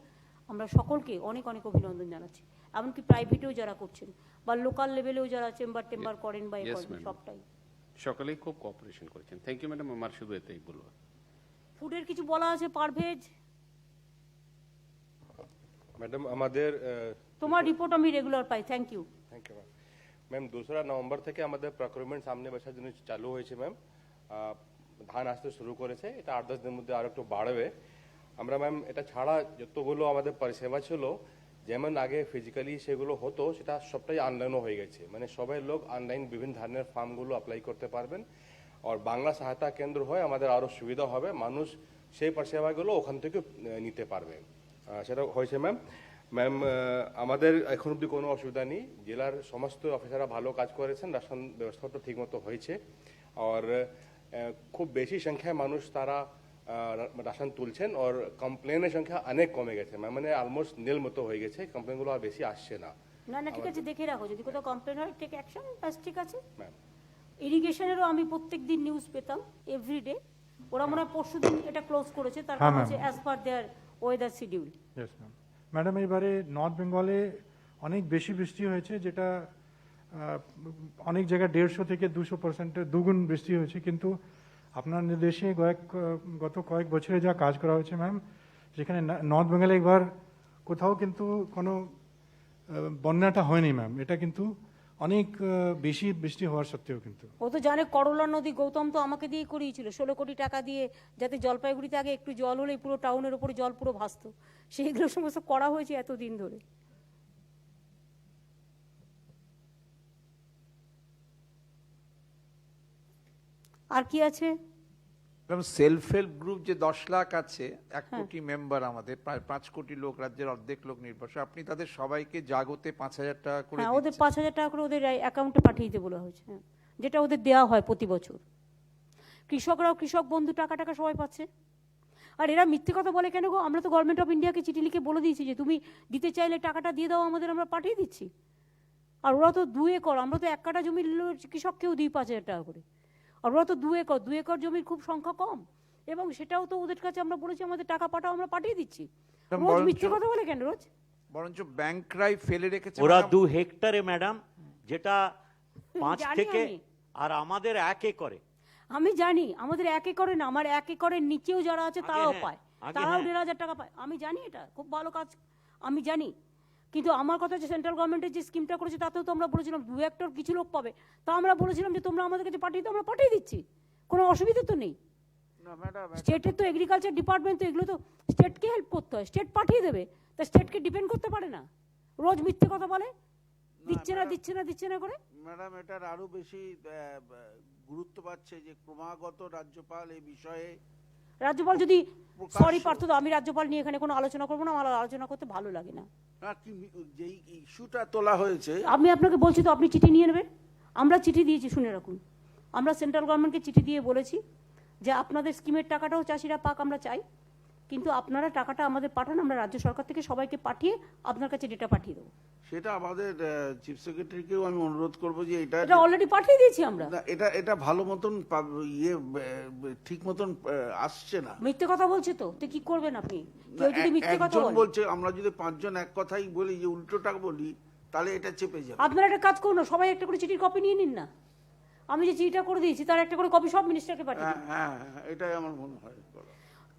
আমরা সকলকে অনেক অনেক অভিনন্দন জানাচ্ছি। এমনকি প্রাইভেটেও যারা করছেন বা লোকাল লেভেলেও যারা চেম্বার টেম্বার করেন বা সবটাই সকলেই খুব কোঅপারেশন করেছেন। থ্যাংক ইউ ম্যাডাম, আমার শুধু এটাই বলবো। ফুডের কিছু বলা আছে, পারভেজ मैडम আমাদের তোমার রিপোর্ট আমি রেগুলার পাই। Thank you. Thank you ma'am. Ma'am 2 November থেকে আমাদের প্রকিউরমেন্ট সামনে বসার জন্য চালু হয়েছে ম্যাম। ধান আসতে শুরু করেছে, এটা 8-10 দিনের মধ্যে আরো একটু বাড়বে। আমরা ম্যাম এটা ছাড়া যতগুলো আমাদের পরিষেবা ছিল, যেমন আগে ফিজিক্যালি সেগুলো হতো, সেটা সবটাই অনলাইনও হয়ে গেছে। মানে সবাই লোক অনলাইন বিভিন্ন ধরনের ফর্মগুলো অ্যাপ্লাই করতে পারবেন। আর বাংলা সহায়তা কেন্দ্র হয় আমাদের আরও সুবিধা হবে, মানুষ সেই পরিষেবাগুলো ওখান থেকে নিতে পারবে। সেটা হয়েছে ম্যাম। ম্যাম আমাদের এখন অবধি কোনো অসুবিধা নেই, জেলার সমস্ত অফিসাররা ভালো কাজ করেছেন, রাশন ব্যবস্থাটা ঠিকমতো হয়েছে। আর খুব বেশি সংখ্যায় মানুষ তারা রাশন তুলছেন, আর কমপ্লেনের সংখ্যা অনেক কমে গেছে ম্যাম, মানে অলমোস্ট নীল মতো হয়ে গেছে, কমপ্লেনগুলো আর বেশি আসছে না। না না, ঠিক আছে, দেখে রাখো, যদি কোথাও কমপ্লেন হয় টেক অ্যাকশন, ব্যাস ঠিক আছে ম্যাম। ইরিগেশনেরও আমি প্রত্যেক দিন নিউজ পেতাম, এভরিডে। ওরা মনে হয় পরশুদিন এটা ক্লোজ করেছে, তার কারণ হচ্ছে as per their weather schedule. Yes ma'am. Madam, এবারে নর্থ বেঙ্গলে অনেক বেশি বৃষ্টি হয়েছে, যেটা অনেক জায়গায় 150 থেকে 200% দ্বিগুণ বৃষ্টি হয়েছে, কিন্তু আপনার নির্দেশে গত কয়েক বছরে যা কাজ করা হয়েছে ম্যাম, যেখানে নর্থ বেঙ্গলে একবার কোথাও কিন্তু কোনো বন্যাটা হয়নি ম্যাম, এটা কিন্তু অনেক বেশি বৃষ্টি হওয়ার সত্ত্বেও কিন্তু। ও তো জানে করলা নদী গৌতম তো আমাকে দিয়ে করিয়েছিল 16 কোটি টাকা দিয়ে, যাতে জলপাইগুড়িতে আগে একটু জল হলেই পুরো টাউনের উপরে জল পুরো ভাসতো, সেইগুলো সমস্ত করা হয়েছে এতদিন ধরে। আর কি আছে? সেলফ হেল্প গ্রুপ যে 10 লাখ আছে, 1 কোটি মেম্বার, আমাদের প্রায় 5 কোটি লোক, রাজ্যের অর্ধেক লোক নির্ভরশীল, আপনি তাদের সবাইকে জাগোতে 5,000 টাকা করে হ্যাঁ, ওদের 5,000 টাকা করে ওদের অ্যাকাউন্টে পাঠিয়ে দিতে বলা হয়েছে, যেটা ওদের দেওয়া হয় প্রতি বছর। কৃষকরাও কৃষক বন্ধু টাকা সবাই পাচ্ছে। আর এরা মিথ্যে কথা বলে কেন গো? আমরা তো গভর্নমেন্ট অফ ইন্ডিয়াকে চিঠি লিখে বলে দিয়েছি যে তুমি দিতে চাইলে টাকাটা দিয়ে দাও আমাদের, আমরা পাঠিয়ে দিচ্ছি। আর ওরা তো 2 একর, আমরা তো 1 কাঠা জমির কৃষককেও দিই 5,000 টাকা করে। আর ওরা তো 2 একর জমির খুব সংখ্যা কম, এবং সেটাও তো ওদের কাছে আমরা বলেছি আমাদের টাকা পাঠাও, আমরা পাঠিয়ে দিচ্ছি। রোজ মিথ্যে কথা বলে কেন রোজ? বরঞ্চ ব্যাংকরাই ফেলে রেখেছে। ওরা 2 হেক্টরে ম্যাডাম, যেটা 5 জানি থেকে, আমি। আর আমাদের 1 একরে। আমি জানি আমাদের 1 একরে না, আমার 1 একরের নিচেও যারা আছে তারাও পায়, তারাও 1,500 টাকা পায়। আমি জানি এটা খুব ভালো কাজ, আমি জানি। কিন্তু আমার কথা হচ্ছে সেন্ট্রাল গভর্নমেন্টের যে স্কিমটা করেছে তাতেও তো আমরা বলেছিলাম 2 হেক্টর কিছু লোক পাবে, তা আমরা বলেছিলাম যে তোমরা আমাদের কাছে পাঠিয়ে দাও, আমরা পাঠিয়ে দিচ্ছি, কোনো অসুবিধা তো নেই। স্টেটের তো এগ্রিকালচার ডিপার্টমেন্ট, তো এগুলো তো স্টেটকে হেল্প করতে হয়, স্টেট পাঠিয়ে দেবে, তা স্টেটকে ডিপেন্ড করতে পারে না। রোজ মিথ্যে কথা বলে, দিচ্ছে না করে। ম্যাডাম, এটার আরো বেশি গুরুত্ব পাচ্ছে যে ক্রমাগত রাজ্যপাল এই বিষয়ে, রাজ্যপাল যদি, সরি পার্থ, আমি রাজ্যপাল নিয়ে এখানে কোনো আলোচনা করবো না, আমার আলোচনা করতে ভালো লাগে না। যেই ইস্যুটা তোলা হয়েছে, আমি আপনাকে বলছি তো আপনি চিঠি নিয়ে নেবেন। আমরা চিঠি দিয়েছি, শুনে রাখুন, আমরা সেন্ট্রাল গভর্নমেন্টকে চিঠি দিয়ে বলেছি যে আপনাদের স্কিমের টাকাটাও চাষিরা পাক, আমরা চাই, কিন্তু আপনারা টাকাটা আমাদের পাঠান, আমরা রাজ্য সরকার থেকে সবাইকে পাঠিয়ে আপনার কাছে ডেটা পাঠিয়ে দেবো। সেটা আমাদের চিফ সেক্রেটারিকেও আমি অনুরোধ করবো যে এটা অলরেডি পাঠিয়ে দিয়েছি আমরা। এটা ভালো মতন ঠিক মতন আসছে না। মিথ্যে কথা বলছে তো কি করবেন আপনি? কেউ যদি মিথ্যে কথা বলছে, আমরা যদি 5 জন এক কথাই বলি, যে উল্টোটা বলি, তাহলে এটা চেপে যাবে। আপনারা একটা কাজ করুন, সবাই একটা করে চিঠির কপি নিয়ে নিন না। আমি যে চিঠিটা করে দিয়েছি তার একটা করে কপি সব মিনিস্টারকে পাঠিয়ে দিন। হ্যাঁ, এটাই আমার মনে হয়।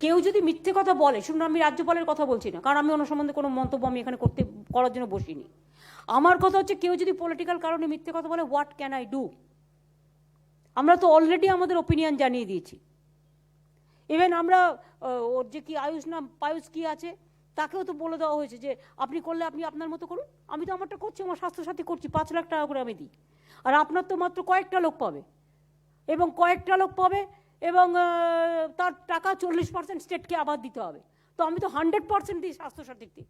কেউ যদি মিথ্যে কথা বলে, শুনুন, আমি রাজ্যপালের কথা বলছি না, কারণ আমি ওনার সম্বন্ধে কোনো মন্তব্য আমি এখানে করার জন্য বসিনি। আমার কথা হচ্ছে কেউ যদি পলিটিক্যাল কারণে মিথ্যে কথা বলে, হোয়াট ক্যান আই ডু? আমরা তো অলরেডি আমাদের ওপিনিয়ন জানিয়ে দিয়েছি। ইভেন আমরা ওর যে কি পায়ুষ কি আছে, তাকেও তো বলে দেওয়া হয়েছে যে আপনি করলে আপনি আপনার মতো করুন। আমি তো আমারটা করছি, আমার স্বাস্থ্যসাথী করছি, 5 লাখ টাকা করে আমি দিই। আর আপনার তো মাত্র কয়েকটা লোক পাবে, এবং তার টাকা 40% স্টেটকে আবার দিতে হবে। তো আমি তো 100% দিই স্বাস্থ্যসাথীতে,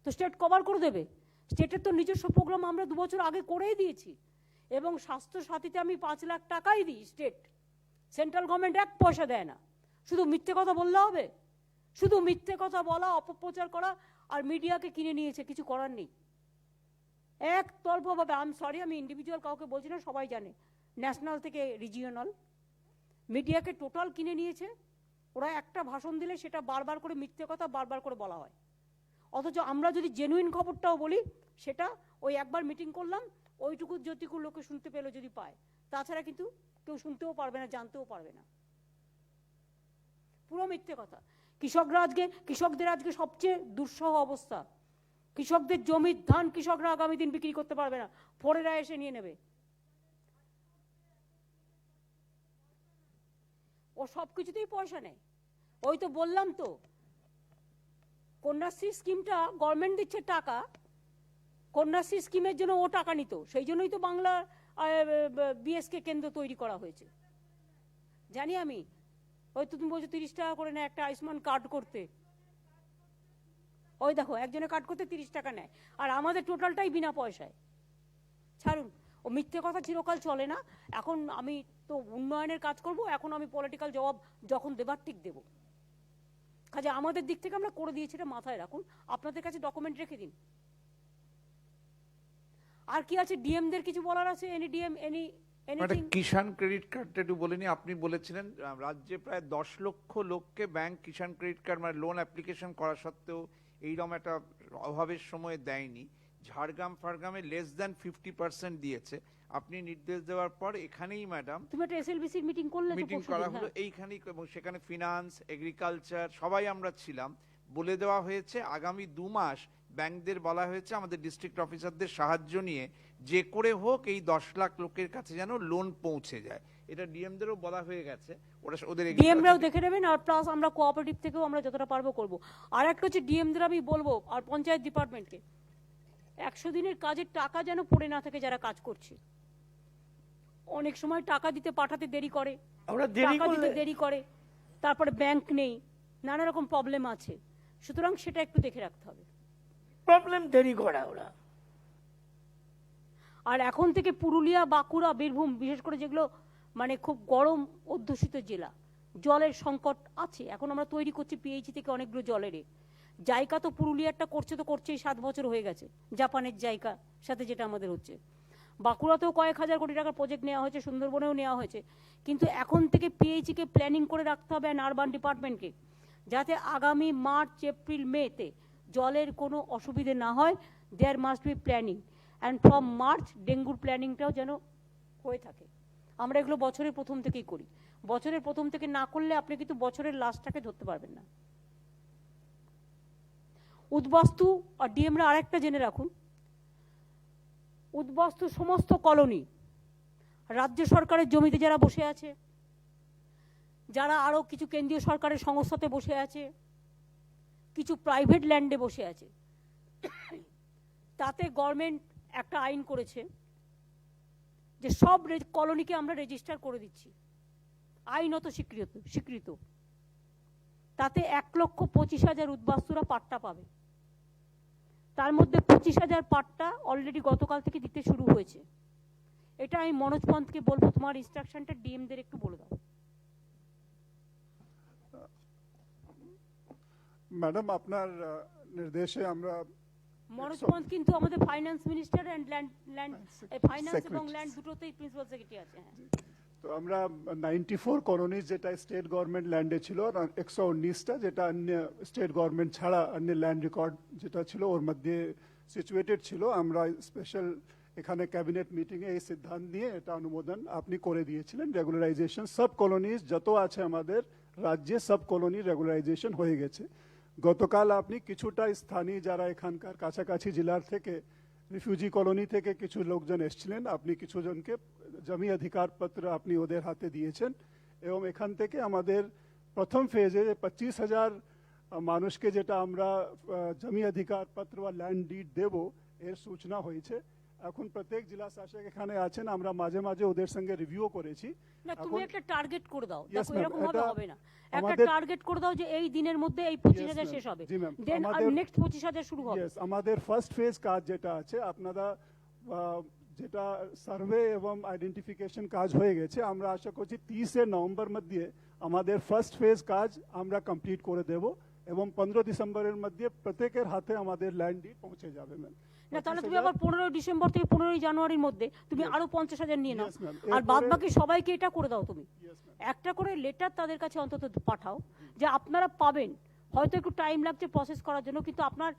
তো স্টেট কভার করে দেবে। স্টেটের তো নিজস্ব প্রোগ্রাম আমরা 2 বছর আগে করেই দিয়েছি, এবং স্বাস্থ্যসাথীতে আমি 5 লাখ টাকাই দিই স্টেট। সেন্ট্রাল গভর্নমেন্ট 1 পয়সা দেয় না। শুধু মিথ্যে কথা বললে হবে? শুধু মিথ্যে কথা বলা, অপপ্রচার করা, আর মিডিয়াকে কিনে নিয়েছে, কিছু করার নেই। একতরফাভাবে, আমি ইন্ডিভিজুয়াল কাউকে বলছি না, সবাই জানে, ন্যাশনাল থেকে রিজিওনাল মিডিয়াকে টোটাল কিনে নিয়েছে। ওরা একটা ভাষণ দিলে সেটা বারবার করে মিথ্যে কথা বারবার করে বলা হয়, অথচ আমরা যদি জেনুইন খবরটাও বলি, সেটা ওই একবার মিটিং করলাম, ওইটুকু যতটুকু লোকে শুনতে পেলো যদি পায়, তাছাড়া কিন্তু কেউ শুনতেও পারবে না, জানতেও পারবে না, পুরো মিথ্যে কথা। কৃষকদের আজকে সবচেয়ে দুঃসহ অবস্থা। কৃষকদের জমির ধান কৃষকরা আগামী দিন বিক্রি করতে পারবে না, ফরেরা এসে নিয়ে নেবে। ও সব কিছুতেই পয়সা নেয়। ওই তো বললাম তো, কন্যাশ্রী স্কিমটা গভর্নমেন্ট দিচ্ছে টাকা, কন্যাশ্রী স্কিমের জন্য ও টাকা নিত, সেই জন্যই তো বাংলা বিএসকে কেন্দ্র তৈরি করা হয়েছে। জানি আমি, ওই তো তুমি বলছো 30 টাকা করে নেয় একটা আয়ুষ্মান কার্ড করতে। ওই দেখো, একজনের কার্ড করতে 30 টাকা নেয়, আর আমাদের টোটালটাই বিনা পয়সায়। ছাড়ুন, ও মিথ্যে কথা চিরকাল চলে না। এখন আমি তো উন্নয়নের কাজ করব, এখন আমি পলিটিক্যাল জবাব যখন দেবার ঠিক দেব। কাজে আমাদের দিক থেকে আমরা করে দিয়েছি, এটা মাথায় রাখুন, আপনাদের কাছে ডকুমেন্ট রেখে দিন। আর কি আছে? ডিএমদের কিছু বলার আছে? কিষাণ ক্রেডিট কার্ডটা একটু বলেনি। আপনি বলেছিলেন রাজ্যে প্রায় 10 লক্ষ লোককে ব্যাংক কিষাণ ক্রেডিট কার্ড, মানে লোন অ্যাপ্লিকেশন করা সত্ত্বেও এইরকম একটা অভাবের সময় দেয়নি। ঝাড়গ্রাম ফাড়গ্রামে লেস দ্যান 50% দিয়েছে। আপনি নির্দেশ দেওয়ার পর এখানেই ম্যাডাম তুমি একটা এসএলবিসির মিটিং করলে তো মিটিং পরশুদিন, করা হলো হ্যাঁ। এইখানেই, এবং সেখানে ফিনান্স, এগ্রিকালচার সবাই আমরা ছিলাম। বলে দেওয়া হয়েছে আগামী 2 মাস ব্যাংকদের বলা হয়েছে আমাদের ডিস্ট্রিক্ট অফিসারদের সাহায্য নিয়ে যে করে হোক এই 10 লাখ লোকের কাছে যেন লোন পৌঁছে যায়। এটা ডিএমদেরও বলা হয়ে গেছে, ওরা ওদের ডিএমরাও দেখে নেবেন, আর প্লাস আমরা কোঅপারেটিভ থেকেও আমরা যতটা পারবো করব। আর একটা হচ্ছে ডিএমদের আমি বলবো, আর পঞ্চায়েত ডিপার্টমেন্টকে 100 দিনের কাজের টাকা যেন পড়ে না থাকে যারা কাজ করছে। অনেক সময় টাকা দিতে পাঠাতে দেরি করে, টাকা দিতে দেরি করে, তারপরে ব্যাংক নেই, নানা রকম প্রবলেম আছে। সুতরাং সেটা একটু দেখে রাখতে হবে। প্রবলেম দেরি করা ওরা। আর এখন থেকে পুরুলিয়া, বাঁকুড়া, বীরভূম, বিশেষ করে যেগুলো মানে খুব গরম অধ্যুষিত জেলা, জলের সংকট আছে। এখন আমরা তৈরি করছি পিএইচি থেকে অনেকগুলো জলের জায়গা। তো পুরুলিয়ারটা করছে তো করছেই, 7 বছর হয়ে গেছে জাপানের জায়গা সাথে যেটা আমাদের হচ্ছে। বাঁকুড়াতেও কয়েক হাজার কোটি টাকার প্রজেক্ট নেওয়া হয়েছে, সুন্দরবনেও নেওয়া হয়েছে। কিন্তু এখন থেকে পিএইচিকে প্ল্যানিং করে রাখতে হবে অ্যান্ড আরবান ডিপার্টমেন্টকে, যাতে আগামী মার্চ, এপ্রিল, মেতে জলের কোনো অসুবিধে না হয়। There must be planning, and from March ডেঙ্গুর প্ল্যানিংটাও যেন হয়ে থাকে। আমরা এগুলো বছরের প্রথম থেকেই করি। বছরের প্রথম থেকে না করলে আপনি কিন্তু বছরের লাস্টটাকে ধরতে পারবেন না। উদ্বাস্তু আর ডিএমরা আরেকটা জেনে রাখুন, উদ্বাস্তু সমস্ত কলোনি, রাজ্য সরকারের জমিতে যারা বসে আছে, যারা আরো কিছু কেন্দ্রীয় সরকারের সংস্থাতে বসে আছে, কিছু প্রাইভেট ল্যান্ডে বসে আছে, তাতে গভর্নমেন্ট একটা আইন করেছে যে সব কলোনিকে আমরা রেজিস্টার করে দিচ্ছি, আইনত স্বীকৃত। তাতে 1,25,000 উদ্বাস্তুরা পাট্টা পাবে। তার মধ্যে 25,000 পাট্টা অলরেডি গতকাল থেকে দিতে শুরু হয়েছে। এটা আমি মনোজ পন্থকে বলবো, তোমার ইনস্ট্রাকশনটা ডিএমদের একটু বলে দাও। ম্যাডাম, আপনার নির্দেশে আমরা মনোজ পন্থ কিন্তু আমাদের finance minister and land finance এবং ল্যান্ড দুটোতেই প্রিন্সিপাল সেক্রেটারি আছে। হ্যাঁ, তো আমরা 94 কলোনি যেটা স্টেট গভর্নমেন্ট ল্যান্ডে ছিল, আর 119টা যেটা অন্য স্টেট গভর্নমেন্ট ছাড়া অন্য ল্যান্ড রেকর্ড যেটা ছিল ওর মধ্যে সিচুয়েটেড ছিল। আমরা স্পেশাল এখানে ক্যাবিনেট মিটিংয়ে এই সিদ্ধান্ত নিয়ে এটা অনুমোদন আপনি করে দিয়েছিলেন। রেগুলারাইজেশন সব কলোনিজ যত আছে আমাদের রাজ্যে, সব কলোনি রেগুলারাইজেশন হয়ে গেছে। গতকাল আপনি কিছুটা স্থানীয় যারা এখানকার কাছাকাছি জেলার থেকে রিফিউজি কলোনি থেকে কিছু লোকজন এসেছিলেন, আপনি কিছু জনকে জমি অধিকার পত্র আপনি ওদের হাতে দিয়েছেন। এবং এখান থেকে আমাদের প্রথম ফেজে 25,000 মানুষকে যেটা আমরা জমি অধিকার পত্র বা ল্যান্ড ডিড দেব এর সূচনা হয়েছে। এখন প্রত্যেক জেলা শাসক এখানে আছেন, আমরা মাঝে মাঝে ওদের সঙ্গে রিভিউ করেছি। না, তুমি একটা টার্গেট করে দাও, Yes, দেখো ma'am, এরকম ভাবে এটা হবে না। একটা আমাদের- টার্গেট করে দাও যে এই দিনের মধ্যে এই 25,000 Yes, শেষ হবে, জি, ma'am, দেন আমাদের- নেক্সট 25,000 শুরু হবে। Yes, আমাদের ফার্স্ট ফেজ কাজ যেটা আছে আপনারা যেটা সার্ভে এবং আইডেন্টিফিকেশন কাজ হয়ে গেছে, আমরা আশা করছি 30 নভেম্বর মধ্যে আমাদের ফার্স্ট ফেজ কাজ আমরা কমপ্লিট করে দেব এবং 15 ডিসেম্বরের মধ্যে প্রত্যেকের হাতে আমাদের ল্যান্ড ডিড পৌঁছে যাবে ম্যাম। না, তাহলে তুমি আবার 15 ডিসেম্বর থেকে 15 জানুয়ারির মধ্যে তুমি আরো 50,000 নিয়ে নাও। Yes, ma'am. আর এরপরে- বাদ বাকি সবাইকে এটা করে দাও তুমি। একটা করে লেটার তাদের কাছে অন্তত পাঠাও যে আপনারা পাবেন, হয়তো একটু টাইম লাগছে প্রসেস করার জন্য, কিন্তু আপনার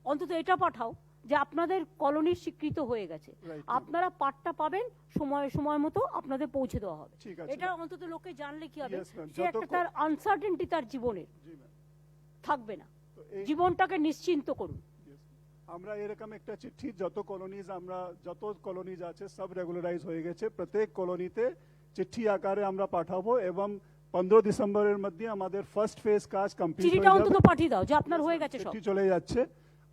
অন্তত এটা পাঠাও যে আপনাদের কলোনি স্বীকৃত হয়ে গেছে, আপনারা পাট্টা পাবেন, সময় মতো আপনাদের পৌঁছে দেওয়া হবে। ঠিক আছে, এটা অন্তত লোকে জানলে কি হবে, Yes, ma'am. যে একটা তার আনসার্টেনটি তার জীবনের থাকবে না। এই- জীবনটাকে নিশ্চিন্ত করুন। আমরা এরকম একটা চিঠি যত কলোনিজ আছে সব রেগুলারাইজ হয়ে গেছে, প্রত্যেক কলোনিতে চিঠি আকারে আমরা পাঠাবো এবং 15 ডিসেম্বরের মধ্যে আমাদের ফার্স্ট ফেজ কাজ কমপ্লিট চিঠিটা হয়ে অন্তত যাবে। পাঠিয়ে দাও যে আপনার হয়ে গেছে সব। চিঠি চলে যাচ্ছে,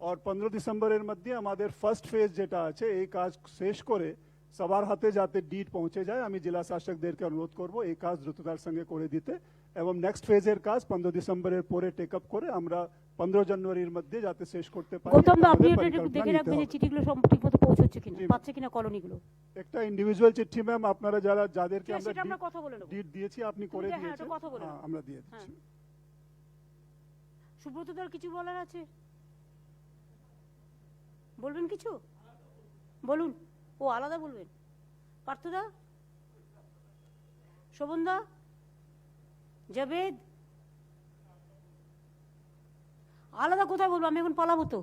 আর 15 ডিসেম্বরের মধ্যে আমাদের ফার্স্ট ফেজ যেটা আছে এই কাজ শেষ করে সবার হাতে যাতে ডিড পৌঁছে যায়, আমি জেলা শাসকদেরকে অনুরোধ করব এই কাজ দ্রুততার সঙ্গে করে দিতে, এবং নেক্সট ফেজের কাজ 15 ডিসেম্বরের পরে টেক আপ করে আমরা 15 জানুয়ারির মধ্যে যাতে শেষ করতে পারি। গৌতম দা, আপনি আমাদের এটা একটু পরিকল্পনা দেখে নিতে রাখবেন যে হবে। চিঠিগুলো সব ঠিকমতো পৌঁছচ্ছে কিনা, পাচ্ছে কিনা কলোনিগুলো। একটা ইন্ডিভিজুয়াল চিঠি ম্যাম আপনারা যাদেরকে ঠিক আছে, সেটা আমরা কথা বলে নেব। ডিড দিয়েছি আপনি করে হ্যাঁ, দিয়েছেন, এটা কথা বলে হ্যাঁ, নেব। আমরা দিয়ে হ্যাঁ। দিচ্ছি। সুব্রত দার কিছু বলার আছে? বলবেন কিছু? বলুন। ও আলাদা বলবেন? পার্থদা, শোভনদা, জাবেদ, আলাদা কোথায় বলবো? আমি এখন পালাবো তো।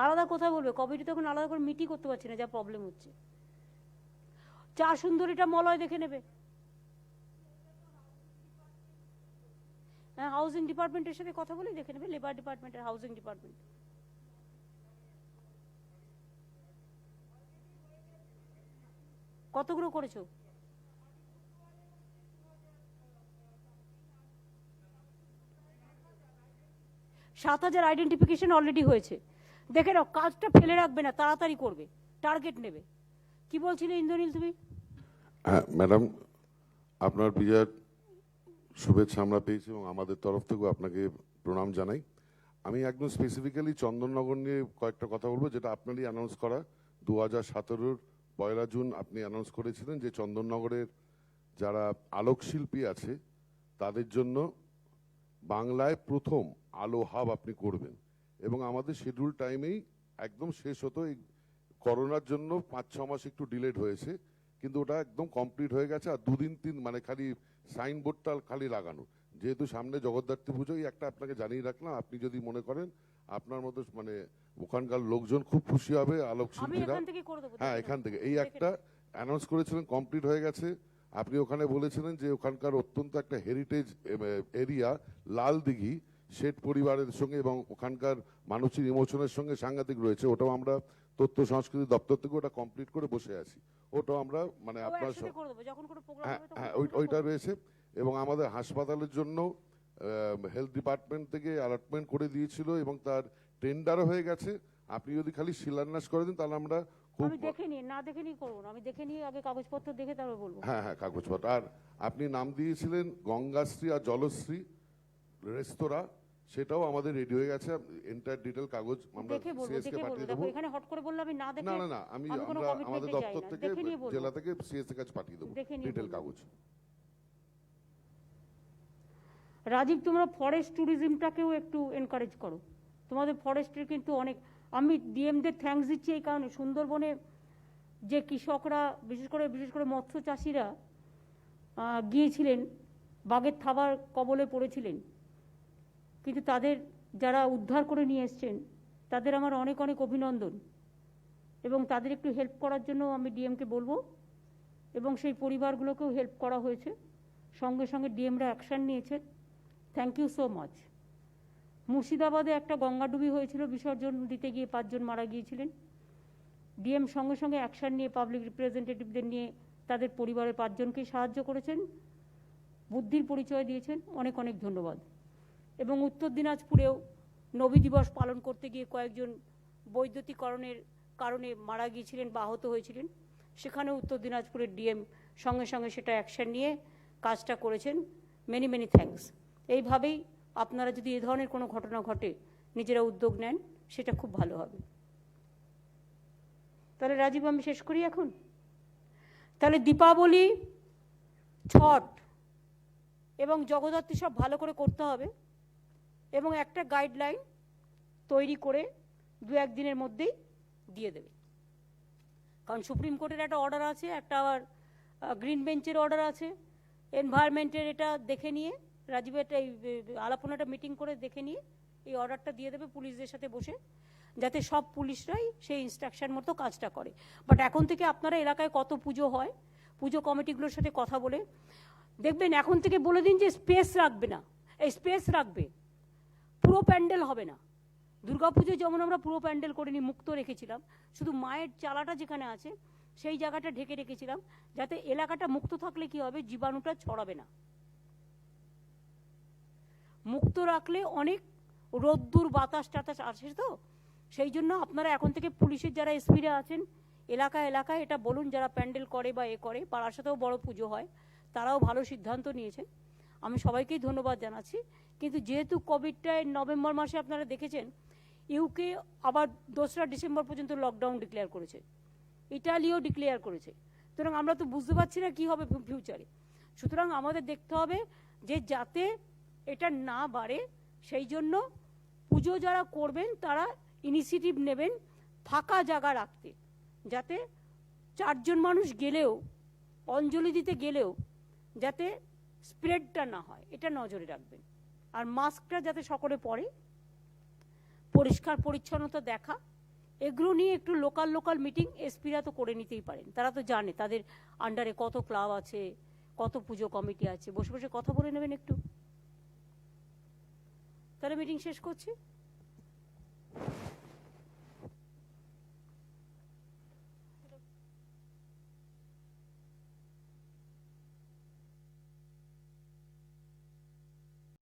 আলাদা কোথায় বলবে? কমিটি তখন আলাদা করে মিটই করতে পারছি না, যা প্রবলেম হচ্ছে। চা সুন্দরীটা মলয় দেখে নেবে। হ্যাঁ, হাউজিং ডিপার্টমেন্টের সাথে কথা বলে দেখে নেবে, লেবার ডিপার্টমেন্টের হাউজিং ডিপার্টমেন্ট। কতগুলো করেছো? সাত 7,000 আইডেন্টিফিকেশন অলরেডি হয়েছে। দেখে নাও, কাজটা ফেলে রাখবে না, তাড়াতাড়ি করবে, টার্গেট নেবে। কি বলছিলে ইন্দ্রনীল তুমি? হ্যাঁ ম্যাডাম, আপনার বিজয়ের শুভেচ্ছা আমরা পেয়েছি এবং আমাদের তরফ থেকেও আপনাকে প্রণাম জানাই। আমি একদম স্পেসিফিক্যালি চন্দননগর নিয়ে কয়েকটা কথা বলবো, যেটা আপনারই অ্যানাউন্স করা। 2017 1 জুন আপনি অ্যানাউন্স করেছিলেন যে চন্দননগরের যারা আলোকশিল্পী আছে তাদের জন্য বাংলায় প্রথম আলো হাব আপনি করবেন, এবং আমাদের শিডিউল টাইমেই একদম শেষ হতো। এই করোনার জন্য 5-6 মাস একটু ডিলেড হয়েছে, কিন্তু ওটা একদম কমপ্লিট হয়ে গেছে। আর 2-3 মানে খালি সাইনবোর্ডটা খালি লাগানো, যেহেতু সামনে জগদ্ধাত্রী পুজো। এই একটা আপনাকে জানিয়ে রাখলাম, আপনি যদি মনে করেন আপনার মতো মানে ওখানকার লোকজন খুব খুশি হবে, আলোকশিল্পীরা। হ্যাঁ, এখান থেকে এই একটা অ্যানাউন্স করেছিলেন, কমপ্লিট হয়ে গেছে। আপনি ওখানে বলেছিলেন যে ওখানকার অত্যন্ত একটা হেরিটেজ এরিয়া লাল দিঘি শেঠ পরিবারের সঙ্গে এবং ওখানকার মানুষের ইমোশনের সঙ্গে সাংঘাতিক রয়েছে। ওটাও আমরা তথ্য সংস্কৃতি দপ্তর থেকে ওটা কমপ্লিট করে বসে আছি। ওটাও আমরা মানে আপনার হ্যাঁ ওইটা রয়েছে। এবং আমাদের হাসপাতালের জন্য হেলথ ডিপার্টমেন্ট থেকে অ্যালটমেন্ট করে দিয়েছিল এবং তার টেন্ডারও হয়ে গেছে। আপনি যদি খালি শিলান্যাস করে দিন তাহলে আমরা আমি দেখে নিই, না দেখে নিই করবো না, আমি দেখে নিয়ে আগে কাগজপত্র দেখে তারপর বলবো। হ্যাঁ হ্যাঁ, কাগজপত্র। আর আপনি নাম দিয়েছিলেন গঙ্গাশ্রী আর জলশ্রী রেস্তোরাঁ, সেটাও আমাদের রেডি হয়ে গেছে। এন্টায়ার ডিটেল কাগজ আমরা সিএসকে পাঠিয়ে দেবো। এখানে হট করে বললে আমি না দেখে না না না, আমরা আমাদের দপ্তর থেকে জেলা থেকে সিএসকে কাছে পাঠিয়ে দেবো ডিটেল কাগজ। রাজীব, তোমরা ফরেস্ট ট্যুরিজমটাকেও একটু এনকারেজ করো। তোমাদের ফরেস্টের কিন্তু অনেক, আমি ডিএমদের থ্যাঙ্কস দিচ্ছি এই কারণে, সুন্দরবনে যে কৃষকরা বিশেষ করে মৎস্য চাষিরা গিয়েছিলেন, বাঘের থাবার কবলে পড়েছিলেন, কিন্তু তাদের যারা উদ্ধার করে নিয়ে এসছেন তাদের আমার অনেক অনেক অভিনন্দন। এবং তাদের একটু হেল্প করার জন্য আমি ডিএমকে বলবো, এবং সেই পরিবারগুলোকেও হেল্প করা হয়েছে। সঙ্গে সঙ্গে ডিএমরা অ্যাকশান নিয়েছেন। Thank you so much. মুর্শিদাবাদে একটা গঙ্গাডুবি হয়েছিল, বিসর্জন দিতে গিয়ে 5 জন মারা গিয়েছিলেন। ডিএম সঙ্গে সঙ্গে অ্যাকশান নিয়ে পাবলিক রিপ্রেজেন্টেটিভদের নিয়ে তাদের পরিবারের 5 জনকেই সাহায্য করেছেন, বুদ্ধির পরিচয় দিয়েছেন। অনেক অনেক ধন্যবাদ। এবং উত্তর দিনাজপুরেও নবী দিবস পালন করতে গিয়ে কয়েকজন বৈদ্যুতিকরণের কারণে মারা গিয়েছিলেন বা আহত হয়েছিলেন, সেখানেও উত্তর দিনাজপুরের ডিএম সঙ্গে সঙ্গে সেটা অ্যাকশান নিয়ে কাজটা করেছেন। Many many thanks. এইভাবেই আপনারা যদি এ ধরনের কোনো ঘটনা ঘটে নিজেরা উদ্যোগ নেন, সেটা খুব ভালো হবে। তাহলে রাজীব, আমি শেষ করি এখন। তাহলে দীপাবলি, ছট এবং জগদ্ধাত্রী সব ভালো করে করতে হবে, এবং একটা গাইডলাইন তৈরি করে 2-1 দিনের মধ্যেই দিয়ে দেবে। কারণ সুপ্রিম কোর্টের একটা অর্ডার আছে, একটা আবার গ্রিন বেঞ্চের অর্ডার আছে, এনভায়রনমেন্টের। এটা দেখে নিয়ে রাজীবের এই আলাপনাটা মিটিং করে দেখে নিয়ে এই অর্ডারটা দিয়ে দেবে পুলিশদের সাথে বসে, যাতে সব পুলিশরাই সেই ইনস্ট্রাকশন মতো কাজটা করে। বাট এখন থেকে আপনারা এলাকায় কত পুজো হয়, পুজো কমিটিগুলোর সাথে কথা বলে দেখবেন। এখন থেকে বলে দিন যে স্পেস রাখবে না, এই স্পেস রাখবে, পুরো প্যান্ডেল হবে না। দুর্গাপুজো যেমন আমরা পুরো প্যান্ডেল করিনি, মুক্ত রেখেছিলাম, শুধু মায়ের চালাটা যেখানে আছে সেই জায়গাটা ঢেকে রেখেছিলাম, যাতে এলাকাটা মুক্ত থাকলে কি হবে, জীবাণুটা ছড়াবে না। মুক্ত রাখলে অনেক রোদ্দুর বাতাস টাতাস আসে, তো সেই জন্য আপনারা এখন থেকে পুলিশের যারা এসপিরা আছেন এলাকায় এটা বলুন, যারা প্যান্ডেল করে বা করে, পাড়ার সাথেও বড় পুজো হয়, তারাও ভালো সিদ্ধান্ত নিয়েছেন। আমি সবাইকেই ধন্যবাদ জানাচ্ছি। কিন্তু যেহেতু কোভিডটায় নভেম্বর মাসে আপনারা দেখেছেন ইউকে আবার 2রা ডিসেম্বর পর্যন্ত লকডাউন ডিক্লেয়ার করেছে, ইটালিও ডিক্লেয়ার করেছে। সুতরাং আমরা তো বুঝতে পারছি না কি হবে ফিউচারে। সুতরাং আমাদের দেখতে হবে যে যাতে এটা না বাড়ে, সেই জন্য পুজো যারা করবেন তারা ইনিশিয়েটিভ নেবেন ফাঁকা জায়গা রাখতে, যাতে 4 জন মানুষ গেলেও, অঞ্জলি দিতে গেলেও যাতে স্প্রেডটা না হয়, এটা নজরে রাখবেন। আর মাস্কটা যাতে সকলে পরে, পরিষ্কার পরিচ্ছন্নতা দেখা, এগুলো নিয়ে একটু লোকাল মিটিং এসপিরা তো করে নিতেই পারেন, তারা তো জানে তাদের আন্ডারে কত ক্লাব আছে, কত পুজো কমিটি আছে, বসে বসে কথা বলে নেবেন একটু। তাহলে মিটিং শেষ করছি।